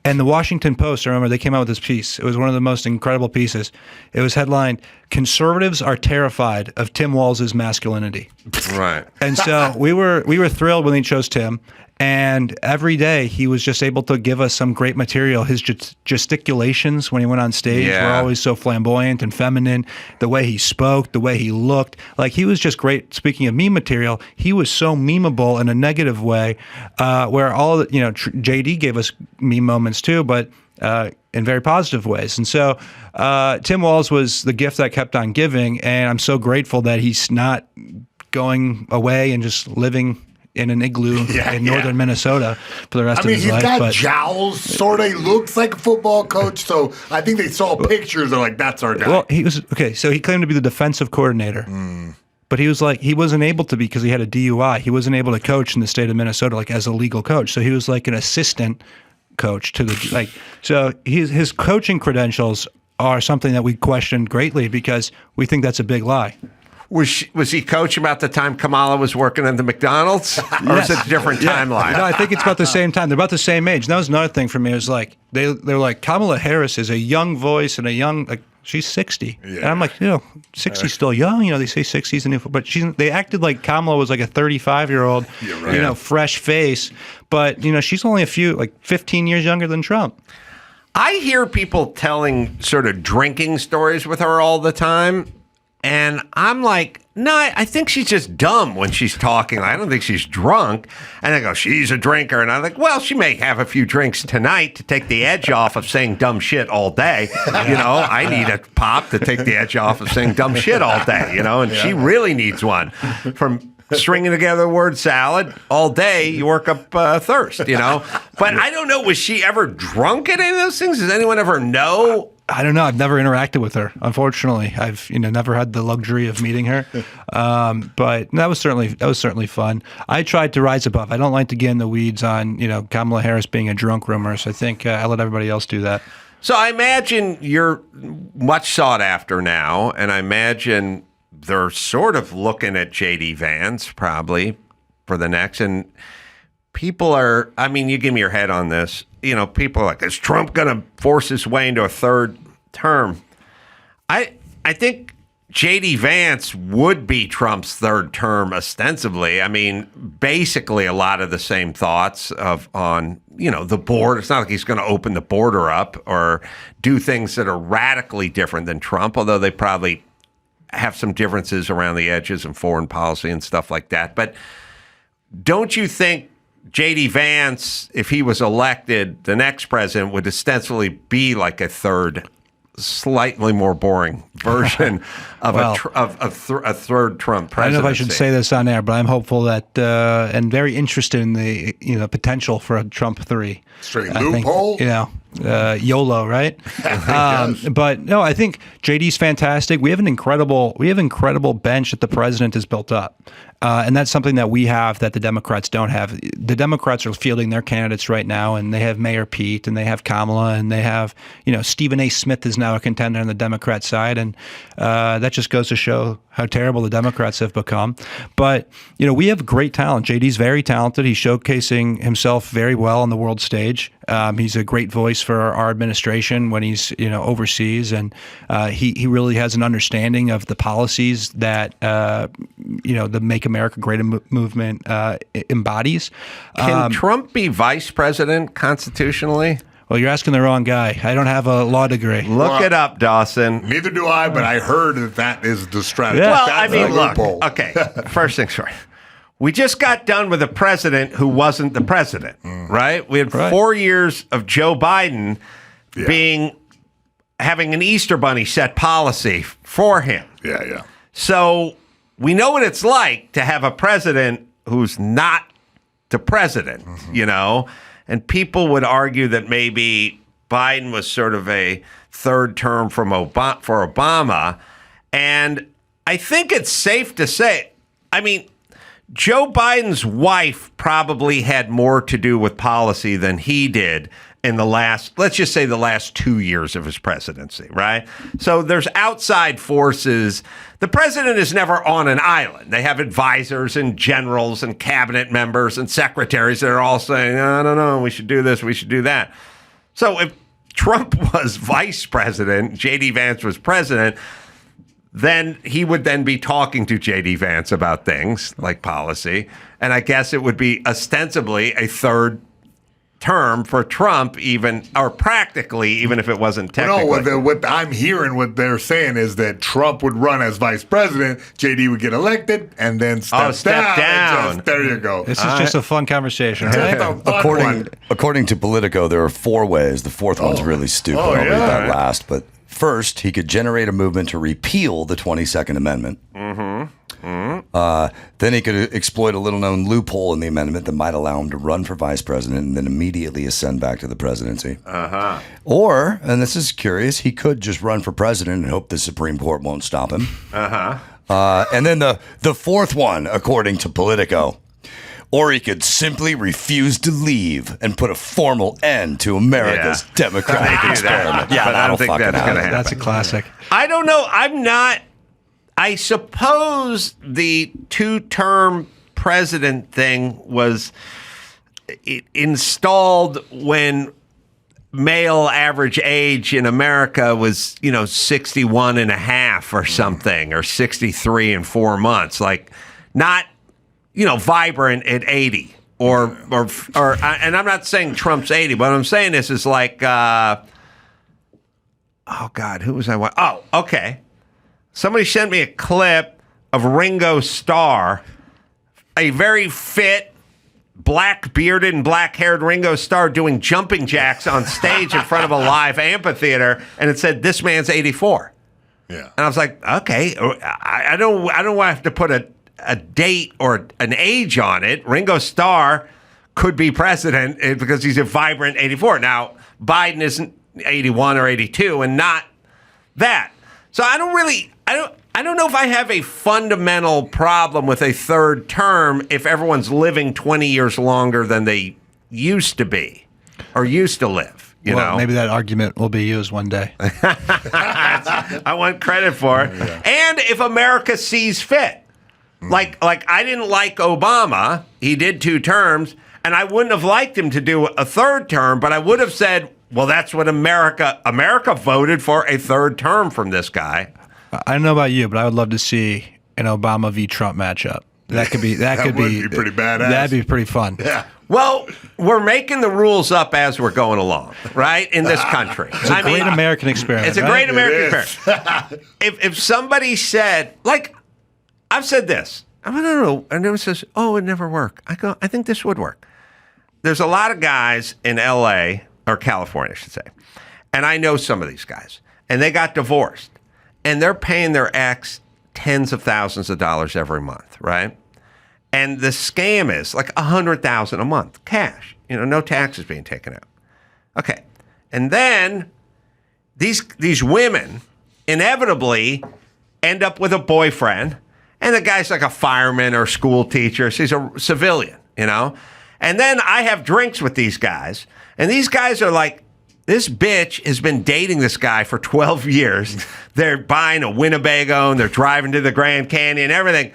and the Washington Post, I remember they came out with this piece. It was one of the most incredible pieces. It was headlined, "Conservatives are terrified of Tim Walz's masculinity." Right. And so we were thrilled when they chose Tim. And every day he was just able to give us some great material. His gesticulations when he went on stage were always so flamboyant and feminine. The way he spoke, the way he looked, like he was just great. Speaking of meme material, he was so memeable in a negative way, where all JD gave us meme moments too, but in very positive ways. And so Tim Walz was the gift that kept on giving, and I'm so grateful that he's not going away and just living in an igloo in northern Minnesota for the rest of his life. He's got jowls, sort of. He looks like a football coach, so I think they saw pictures. They're like, that's our guy. Well, so he claimed to be the defensive coordinator. But he was like, he wasn't able to be because he had a DUI. He wasn't able to coach in the state of Minnesota, like as a legal coach. So he was like an assistant coach to the, so his coaching credentials are something that we questioned greatly because we think that's a big lie. Was he coach about the time Kamala was working at the McDonald's? Or is it a different timeline? No, I think it's about the same time. They're about the same age. And that was another thing for me. It was like, they're like, Kamala Harris is a young voice and a young, like, she's 60. And I'm like, 60 is still young. They say 60 is the new, but they acted like Kamala was like a 35-year-old, fresh face. But, she's only 15 years younger than Trump. I hear people telling sort of drinking stories with her all the time. And I'm like, no, I think she's just dumb when she's talking. I don't think she's drunk. And they go, she's a drinker. And I'm like, well, she may have a few drinks tonight to take the edge off of saying dumb shit all day. I need a pop to take the edge off of saying dumb shit all day, and she really needs one. From stringing together the word salad all day, you work up thirst, But I don't know, was she ever drunk at any of those things? Does anyone ever know? I don't know. I've never interacted with her. Unfortunately, I've never had the luxury of meeting her. But that was certainly fun. I tried to rise above. I don't like to get in the weeds on Kamala Harris being a drunk rumor. So I think I let everybody else do that. So I imagine you're much sought after now, and I imagine they're sort of looking at JD Vance probably for the next. And people are. I mean, you give me your head on this. People are like, is Trump going to force his way into a third term? I think J.D. Vance would be Trump's third term ostensibly. I mean, basically a lot of the same thoughts on the border. It's not like he's going to open the border up or do things that are radically different than Trump, although they probably have some differences around the edges in foreign policy and stuff like that. But don't you think J.D. Vance, if he was elected, the next president would ostensibly be like a third, slightly more boring version of a third Trump presidency? I don't know if I should say this on air, but I'm hopeful that and very interested in the potential for a Trump 3. Straight loophole? YOLO, right? But no, I think JD's fantastic. We have an incredible bench that the president has built up. And that's something that we have that the Democrats don't have. The Democrats are fielding their candidates right now, and they have Mayor Pete, and they have Kamala, and they have, Stephen A. Smith is now a contender on the Democrat side, and that just goes to show how terrible the Democrats have become. But, we have great talent. JD's very talented. He's showcasing himself very well on the world stage. He's a great voice for our administration when he's, overseas, and he really has an understanding of the policies that, the Make America Great movement embodies. Can Trump be vice president constitutionally? Well, you're asking the wrong guy. I don't have a law degree. Look it up, Dawson. Neither do I, but I heard that is the strategy. Yeah. Well, look. Okay, first things first. We just got done with a president who wasn't the president, right? We had 4 years of Joe Biden having an Easter Bunny set policy for him. Yeah. So we know what it's like to have a president who's not the president, and people would argue that maybe Biden was sort of a third term for Obama. And I think it's safe to say, Joe Biden's wife probably had more to do with policy than he did in let's just say the last 2 years of his presidency, right? So there's outside forces. The president is never on an island. They have advisors and generals and cabinet members and secretaries that are all saying, no, we should do this, we should do that. So if Trump was vice president, J.D. Vance was president, then he would then be talking to J.D. Vance about things like policy. And I guess it would be ostensibly a third term for Trump, even, or practically, even if it wasn't technically. No, what I'm hearing, what they're saying is that Trump would run as vice president, JD would get elected, and then step down. There you go. This is just a fun conversation. Right? According to Politico, there are 4 ways. The fourth one's really stupid. I'll read that last. But first, he could generate a movement to repeal the 22nd Amendment. Then he could exploit a little-known loophole in the amendment that might allow him to run for vice president and then immediately ascend back to the presidency. Or, and this is curious, he could just run for president and hope the Supreme Court won't stop him. And then the fourth one, according to Politico, or he could simply refuse to leave and put a formal end to America's democratic experiment. But I don't think that's going to happen. That's a classic. I don't know. I suppose the 2-term president thing was installed when male average age in America was, 61 and a half or something, or 63 and 4 months. Like, not, vibrant at 80 or and I'm not saying Trump's 80, but what I'm saying is like, oh God, who was I? Oh, okay. Somebody sent me a clip of Ringo Star, a very fit, black-bearded and black-haired Ringo Star doing jumping jacks on stage in front of a live amphitheater, and it said, "This man's 84." Yeah. And I was like, okay, I don't want to have to put a date or an age on it. Ringo Star could be president because he's a vibrant 84. Now, Biden isn't 81 or 82, and not that. So I don't know if I have a fundamental problem with a third term if everyone's living 20 years longer than they used to be or used to live. You know, maybe that argument will be used one day. I want credit for it. Yeah. And if America sees fit, like I didn't like Obama. He did 2 terms, and I wouldn't have liked him to do a third term, but I would have said, well, that's what America voted for, a third term from this guy. I don't know about you, but I would love to see an Obama v. Trump matchup. That could be pretty badass. That'd be pretty fun. Yeah. Well, we're making the rules up as we're going along, right? In this country. It's a great American experiment. It's a great American experiment. If somebody said, like, I've said this, I don't know, and everyone says, oh, it never worked. I go, I think this would work. There's a lot of guys in L.A., or California, I should say. And I know some of these guys. And they got divorced. And they're paying their ex tens of thousands of dollars every month, right? And the scam is like $100,000 a month, cash. No taxes being taken out. Okay. And then these women inevitably end up with a boyfriend. And the guy's like a fireman or school teacher. So he's a civilian, And then I have drinks with these guys. And these guys are like, this bitch has been dating this guy for 12 years. They're buying a Winnebago and they're driving to the Grand Canyon, everything.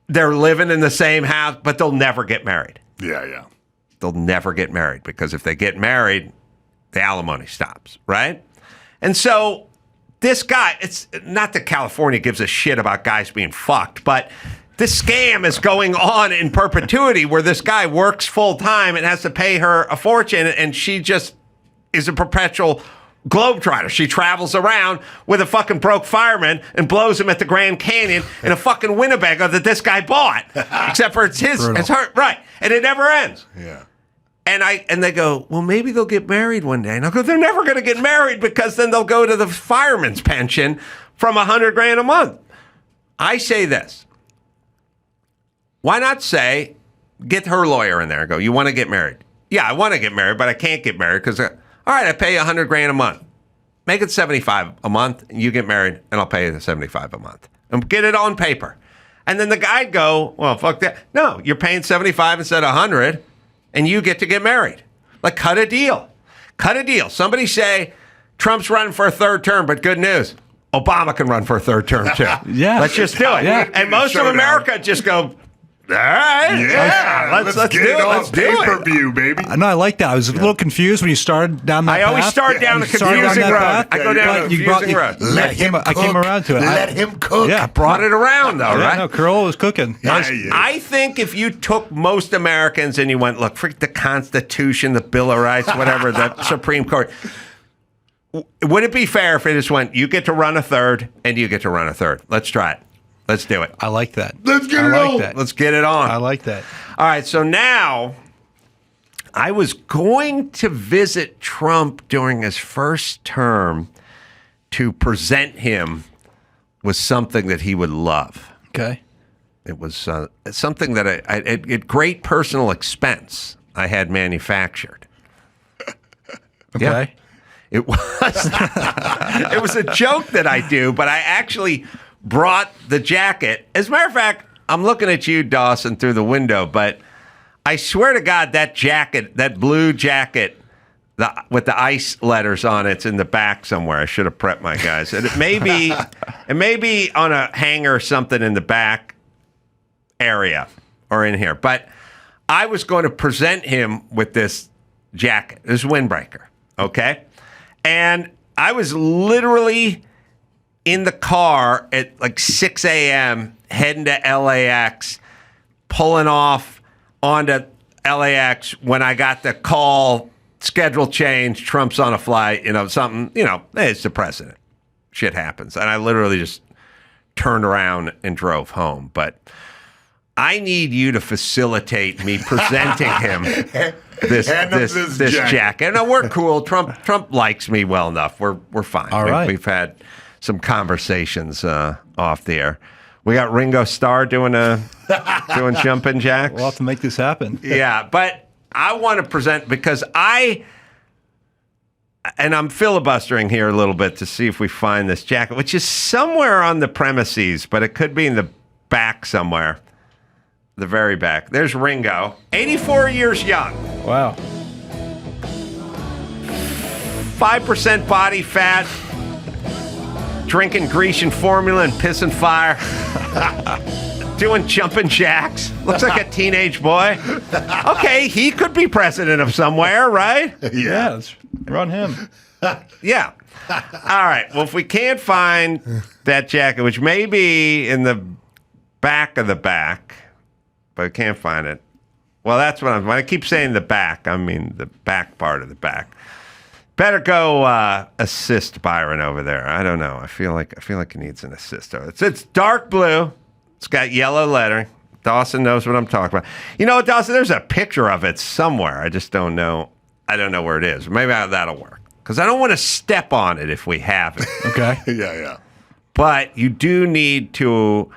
They're living in the same house, but they'll never get married. Yeah. They'll never get married because if they get married, the alimony stops, right? And so this guy, it's not that California gives a shit about guys being fucked, but this scam is going on in perpetuity where this guy works full time and has to pay her a fortune, and she just is a perpetual globetrotter. She travels around with a fucking broke fireman and blows him at the Grand Canyon in a fucking Winnebago that this guy bought. Except for it's his, Brutal. it's her, right? And it never ends. Yeah. And they go, well, maybe they'll get married one day. And I go, they're never going to get married because then they'll go to the fireman's pension from $100,000 a month. I say this. Why not say, get her lawyer in there and go, you want to get married? Yeah, I want to get married, but I can't get married because, all right, I pay you $100,000 a month. Make it $75 a month, and you get married, and I'll pay you the $75 a month. And get it on paper. And then the guy'd go, well, fuck that. No, you're paying $75 instead of $100, and you get to get married. Like, cut a deal. Cut a deal. Somebody say, Trump's running for a third term, but good news. Obama can run for a third term, too. Yeah. Let's just do it. Yeah. And most of America just go, All right. Yeah. Let's get do it it. on Let's do it. pay-per-view, baby. No, I like that. I was a little confused when you started down that I path. always start down the You started confusing that road. path, I go down but the you brought- confusing road. I came around to it. Let him cook. Yeah, Brought it around, though, right? No, Carolla was cooking. I think if you took most Americans and you went, look, freak the Constitution, the Bill of Rights, whatever, the Supreme Court, would it be fair if it just went, you get to run a third and you get to run a third? Let's try it. Let's do it. I like that. Let's get it on. that. Let's get it on. I like that. All right, so now I was going to visit Trump during his first term to present him with something that he would love. Okay. It was something that I at great personal expense I had manufactured. Okay. Yeah. It was a joke that I do, but I actually brought the jacket. As a matter of fact, I'm looking at you, Dawson, through the window, but I swear to God, that jacket, that blue jacket with the ICE letters on it's in the back somewhere. I should have prepped my guys. And it may be on a hanger or something in the back area or in here. But I was going to present him with this jacket, this windbreaker, okay? And I was literally in the car at like 6 a.m. heading to LAX, pulling off onto LAX when I got the call, schedule change, Trump's on a flight, something, it's the president. Shit happens. And I literally just turned around and drove home. But I need you to facilitate me presenting him this jacket. No, we're cool. Trump likes me well enough. We're fine. All right. We've had some conversations off the air. We got Ringo Star doing jumping jacks. We'll have to make this happen. Yeah, but I want to present because I'm filibustering here a little bit to see if we find this jacket, which is somewhere on the premises, but it could be in the back somewhere. The very back. There's Ringo, 84 years young. Wow. 5% body fat. Drinking Grecian formula and pissing fire. Doing jumping jacks. Looks like a teenage boy. Okay, he could be president of somewhere, right? Yeah, let's run him. Yeah. All right. Well, if we can't find that jacket, which may be in the back of the back, but I can't find it. Well, that's when I keep saying the back, I mean the back part of the back. Better go assist Byron over there. I don't know. I feel like he needs an assist. It's dark blue. It's got yellow lettering. Dawson knows what I'm talking about. You know what, Dawson? There's a picture of it somewhere. I just don't know. I don't know where it is. Maybe that'll work. Because I don't want to step on it if we have it. Okay. Yeah. But you do need to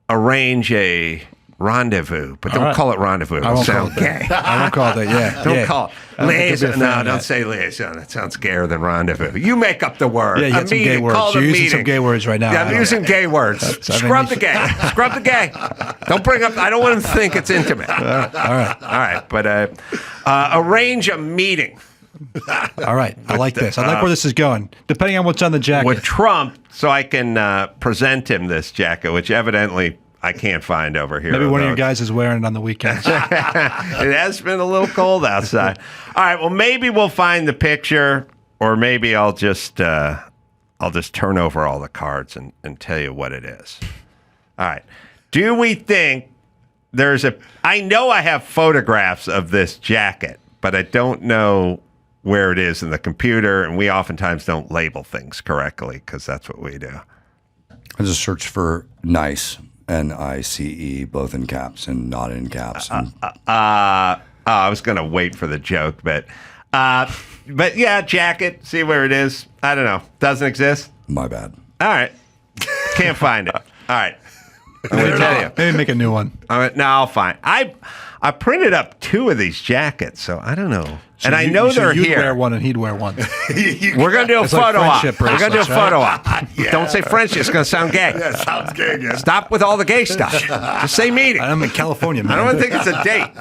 arrange a rendezvous, but don't call it rendezvous. It'll sound gay. I won't call it that. Yeah. Don't call it liaison. No, don't say liaison. That sounds gayer than rendezvous. You make up the word. Yeah, you got some gay words. Call it a You're using meeting. some gay words right now. Yeah, I'm using gay words. Scrub the gay. Scrub the gay. Don't bring up. I don't want him to think it's intimate. All right. But arrange a meeting. All right. I like this. I like where this is going. Depending on what's on the jacket. With Trump, so I can present him this jacket, which evidently I can't find over here. Maybe one of your guys is wearing it on the weekends. It has been a little cold outside. All right, well, maybe we'll find the picture, or maybe I'll just turn over all the cards and tell you what it is. All right. Do we think I know I have photographs of this jacket, but I don't know where it is in the computer, and we oftentimes don't label things correctly because that's what we do. I just search for nice. NICE, both in caps and not in caps. I was going to wait for the joke, but yeah, jacket, see where it is. I don't know. Doesn't exist? My bad. All right. Can't find it. All right. I'm going to tell you. Maybe make a new one. No, I'll find. I printed up 2 of these jackets, so I don't know. So and I know they're you'd here. Wear one and he'd wear one. We're going to do a photo op. We're going to do a photo op. Don't say friendship. It's going to sound gay. Yeah, sounds gay again. Stop with all the gay stuff. Just say meeting. I'm in California, man. I don't think it's a date.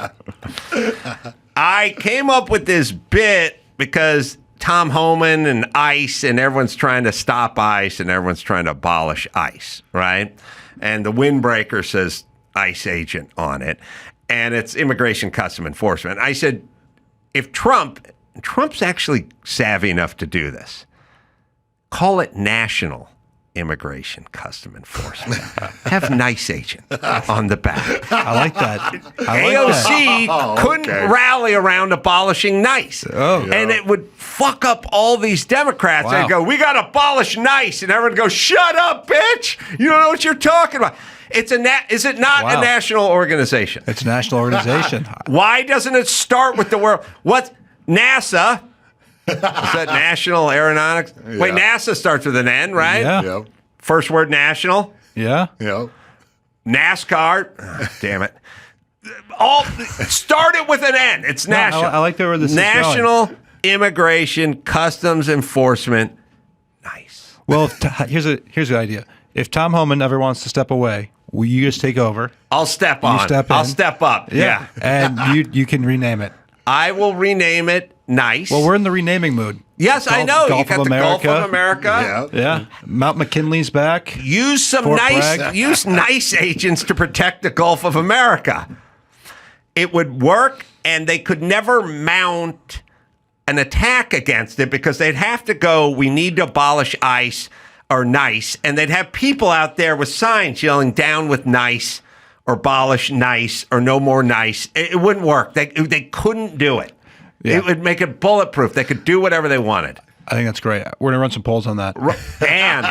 I came up with this bit because Tom Homan and ICE, and everyone's trying to stop ICE, and everyone's trying to abolish ICE, right? And the windbreaker says, ICE agent on it, and it's Immigration Custom Enforcement. I said, if Trump's actually savvy enough to do this, call it National Immigration Custom Enforcement. Have nice agent on the back. I like that. AOC couldn't rally around abolishing NICE. And it would fuck up all these Democrats. They'd go, we got to abolish NICE. And everyone would go, shut up, bitch. You don't know what you're talking about. Is it not a national organization? It's a national organization. Why doesn't it start with the word? What's NASA? Is that National Aeronautics? Yeah. Wait, NASA starts with an N, right? Yeah. Yep. First word, national. Yeah. Yep. NASCAR. Oh, damn it. All start it with an N. It's national. I like the word this is National Immigration Customs Enforcement. Nice. Well, here's the idea. If Tom Homan ever wants to step away, will you just take over? I'll step on. I'll step up. Yeah. And you can rename it. I will rename it NICE. Well, we're in the renaming mood. Yes, I know. Gulf You got of the America. Gulf of America. Yeah. Mount McKinley's back. Use some Fort nice Bragg. use nice agents to protect the Gulf of America. It would work, and they could never mount an attack against it because they'd have to go, we need to abolish ICE or NICE, and they'd have people out there with signs yelling down with NICE or abolish NICE or no more NICE. It wouldn't work. They couldn't do it. Yeah. It would make it bulletproof. They could do whatever they wanted. I think that's great. We're going to run some polls on that. And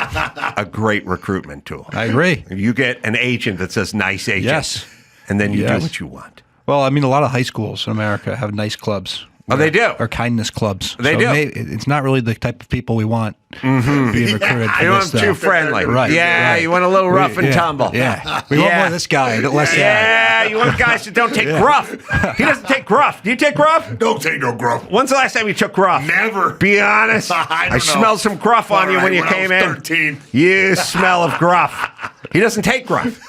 a great recruitment tool. I agree. You get an agent that says nice agent. Yes. And then you do what you want. Well, I mean, a lot of high schools in America have nice clubs. Oh, they do. Or kindness clubs. They do. It's not really the type of people we want being recruited. You want them too friendly. Right. Yeah, you want a little rough and tumble. Yeah. We want more of this guy, less that. Yeah, you want guys that don't take gruff. He doesn't take gruff. Do you take gruff? Don't take no gruff. When's the last time you took gruff? Never. Be honest. I smelled some gruff on you when you came I was in. 13. You smell of gruff. He doesn't take gruff.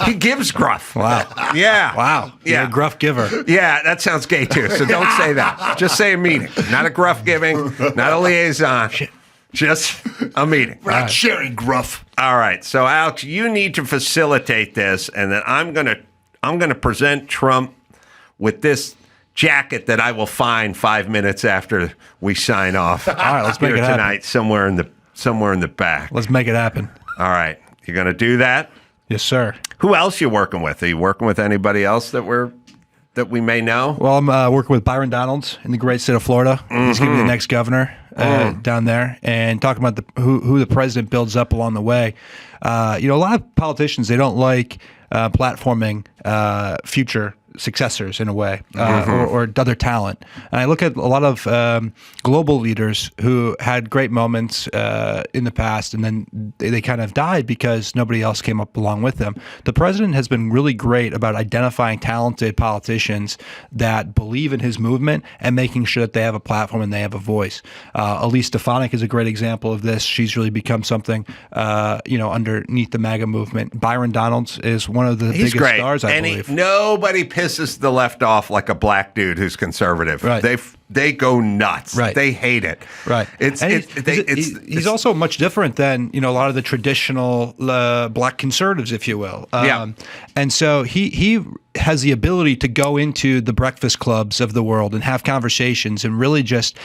He gives gruff. Wow. Yeah. Wow. Yeah. You're a gruff giver. Yeah, that sounds gay too. So don't say that. Just say a meeting. Not a gruff giving, not a liaison. Just a meeting. We're not sharing gruff. All right. So Alex, you need to facilitate this, and then I'm gonna present Trump with this jacket that I will find 5 minutes after we sign off. All right, let's make it happen tonight, somewhere in the back. Let's make it happen. All right. You're gonna do that? Yes, sir. Who else you working with? Are you working with anybody else that we may know? Well, I'm working with Byron Donalds in the great state of Florida. He's going to be the next governor down there, and talking about who the president builds up along the way. A lot of politicians, they don't like platforming future successors in a way, or other talent. And I look at a lot of global leaders who had great moments in the past, and then they kind of died because nobody else came up along with them. The president has been really great about identifying talented politicians that believe in his movement and making sure that they have a platform and they have a voice. Elise Stefanik is a great example of this. She's really become something, underneath the MAGA movement. Byron Donalds is one of the biggest stars, I believe. Nobody pisses the left off like a black dude who's conservative. Right. They go nuts. Right. They hate it. Right. He's also much different than a lot of the traditional black conservatives, if you will. And so he has the ability to go into the breakfast clubs of the world and have conversations and really just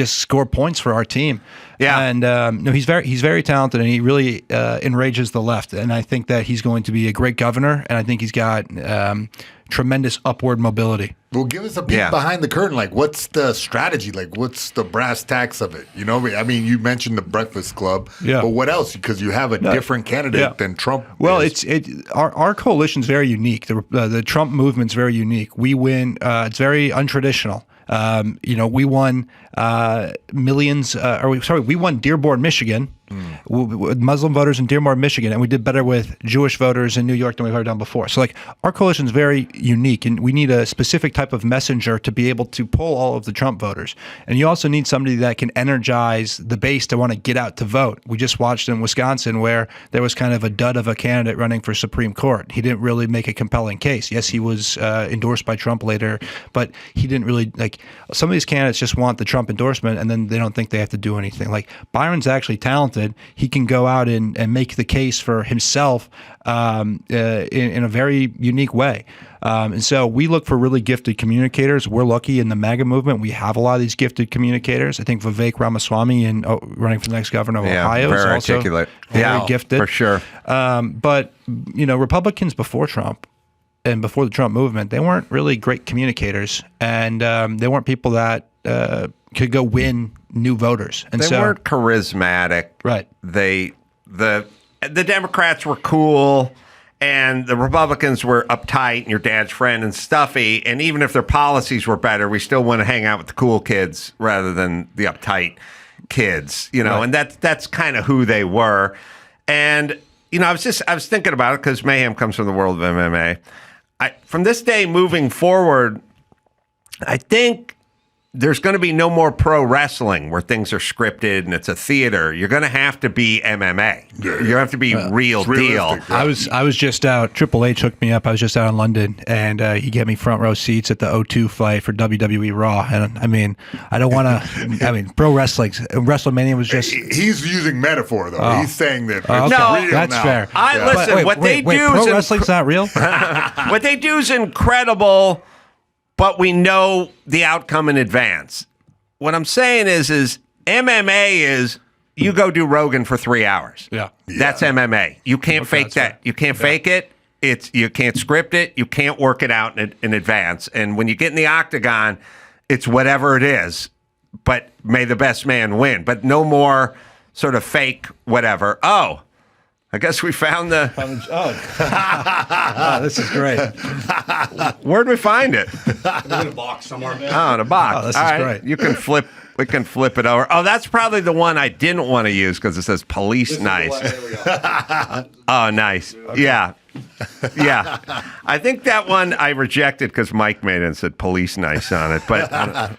score points for our team. Yeah. And he's very talented, and he really enrages the left. And I think that he's going to be a great governor, and I think he's got tremendous upward mobility. Well, give us a peek behind the curtain. Like, what's the strategy? Like, what's the brass tacks of it? I mean, you mentioned the Breakfast Club, but what else? Because you have a different candidate than Trump. Well, our coalition's very unique. The Trump movement's very unique. We win. It's very untraditional. We won millions. We won Dearborn, Michigan, with Muslim voters in Dearborn, Michigan, and we did better with Jewish voters in New York than we've ever done before. So, our coalition's very unique, and we need a specific type of messenger to be able to pull all of the Trump voters. And you also need somebody that can energize the base to want to get out to vote. We just watched in Wisconsin where there was kind of a dud of a candidate running for Supreme Court. He didn't really make a compelling case. Yes, he was endorsed by Trump later, but he didn't really some of these candidates just want the Trump endorsement, and then they don't think they have to do anything. Byron's actually talented talented, he can go out and make the case for himself in a very unique way. And so we look for really gifted communicators. We're lucky in the MAGA movement. We have a lot of these gifted communicators. I think Vivek Ramaswamy, running for the next governor of Ohio, very is also articulate. very gifted. For sure. But, Republicans before Trump and before the Trump movement, they weren't really great communicators. And they weren't people that could go win new voters. And they weren't charismatic. Right. The Democrats were cool. And the Republicans were uptight and your dad's friend and stuffy. And even if their policies were better, we still want to hang out with the cool kids rather than the uptight kids, Right. And that's kind of who they were. And, I was thinking about it because Mayhem comes from the world of MMA. From this day moving forward, I think there's going to be no more pro wrestling where things are scripted and it's a theater. You're going to have to be MMA. You have to be real deal. I was just out. Triple H hooked me up. I was just out in London, and he gave me front row seats at the O2 fight for WWE Raw. And I don't want to. Pro wrestling, WrestleMania was just. He's using metaphor though. He's saying that. Okay. No, real that's now. fair. Listen. What they do pro is wrestling's not real. What they do is incredible. But we know the outcome in advance. What I'm saying is MMA is you go do Rogan for 3 hours. Yeah. That's MMA. You can't fake that. Right. You can't fake it. You can't script it. You can't work it out in advance. And when you get in the octagon, it's whatever it is. But may the best man win. But no more sort of fake whatever. Oh, I guess we found the. Oh, this is great. Where'd we find it? In a box somewhere. Oh, in a box. Oh, this All is right. great. You can flip. We can flip it over. Oh, that's probably the one I didn't want to use because it says police nice. Oh, nice. Okay. Yeah. I think that one I rejected because Mike made it and said police nice on it. But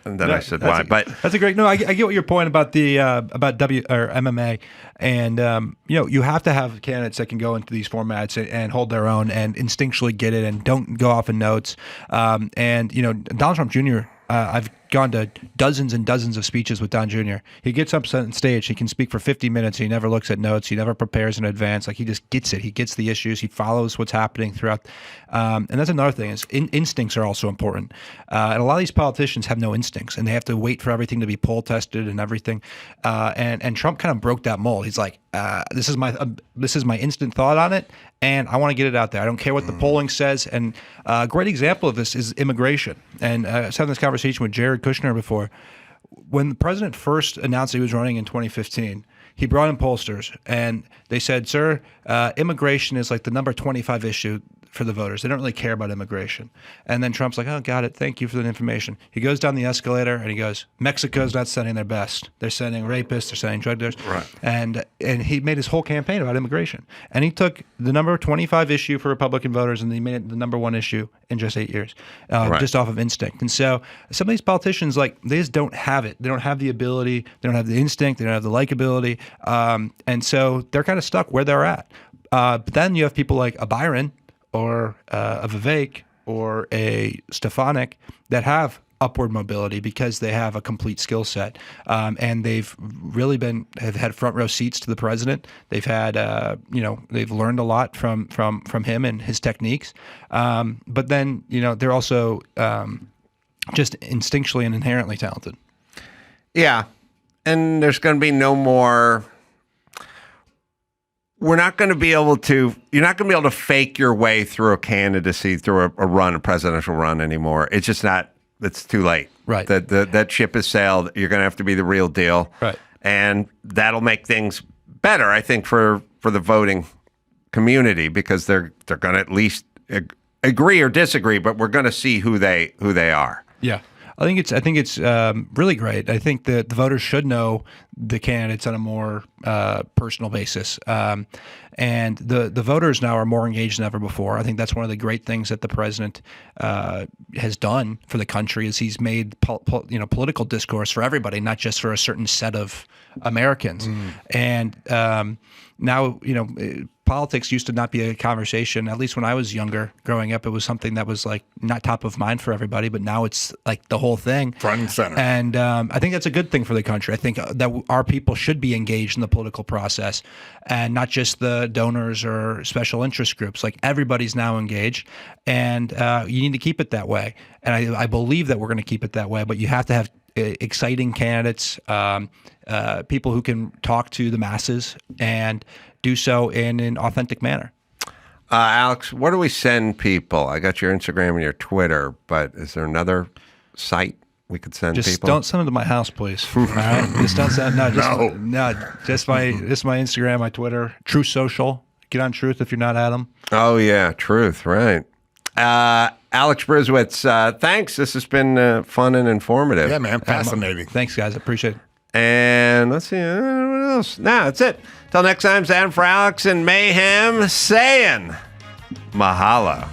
and then I said why. But that's a great. No, I get what your point about the about MMA, and you have to have candidates that can go into these formats and hold their own and instinctually get it and don't go off in notes. And Donald Trump Jr. I've gone to dozens and dozens of speeches with Don Jr. He gets up on stage. He can speak for 50 minutes. He never looks at notes. He never prepares in advance. Like, he just gets it. He gets the issues. He follows what's happening throughout. And that's another thing is instincts are also important. And a lot of these politicians have no instincts, and they have to wait for everything to be poll tested and everything. And Trump kind of broke that mold. He's like, this is my instant thought on it, and I want to get it out there. I don't care what the polling says. And a great example of this is immigration. And I was having this conversation with Jared Kushner before. When the president first announced he was running in 2015, he brought in pollsters, and they said, sir, immigration is like the number 25 issue for the voters. They don't really care about immigration. And then Trump's like, oh, got it. Thank you for the information. He goes down the escalator and he goes, Mexico's not sending their best. They're sending rapists. They're sending drug dealers. Right. And he made his whole campaign about immigration. And he took the number 25 issue for Republican voters and he made it the number one issue in just 8 years, just off of instinct. And so some of these politicians, they just don't have it. They don't have the ability. They don't have the instinct. They don't have the likability. And so they're kind of stuck where they're at. But then you have people like a Byron or a Vivek or a Stefanik that have upward mobility because they have a complete skill set. And they've really have had front row seats to the president. They've had, they've learned a lot from him and his techniques. But then, they're also just instinctually and inherently talented. Yeah. And there's going to be no more. You're not going to be able to fake your way through a candidacy, through a presidential run anymore. It's just not, it's too late. Right. That ship has sailed. You're going to have to be the real deal. Right. And that'll make things better, I think, for the voting community, because they're going to at least agree or disagree, but we're going to see who they are. Yeah. I think it's really great. I think that the voters should know the candidates on a more personal basis. And the voters now are more engaged than ever before. I think that's one of the great things that the president has done for the country is he's made political discourse for everybody, not just for a certain set of Americans. And now, politics used to not be a conversation. At least when I was younger, growing up, it was something that was not top of mind for everybody. But now it's the whole thing, front and center. And I think that's a good thing for the country. I think that our people should be engaged in the political process, and not just the donors or special interest groups. Like, everybody's now engaged, and you need to keep it that way. And I believe that we're going to keep it that way, but you have to have exciting candidates, people who can talk to the masses and do so in an authentic manner. Alex, where do we send people? I got your Instagram and your Twitter, but is there another site we could send Just people? don't send them to my house, please. All right? Just don't send. Just my Instagram, my Twitter, Truth Social. Get on Truth if you're not at them. Oh yeah, Truth, right? Alex Bruesewitz, thanks. This has been fun and informative. Yeah, man, fascinating. Thanks, guys. I appreciate it. And let's see, what else? No, that's it. Till next time, Sam for Alex and Mayhem saying mahalo.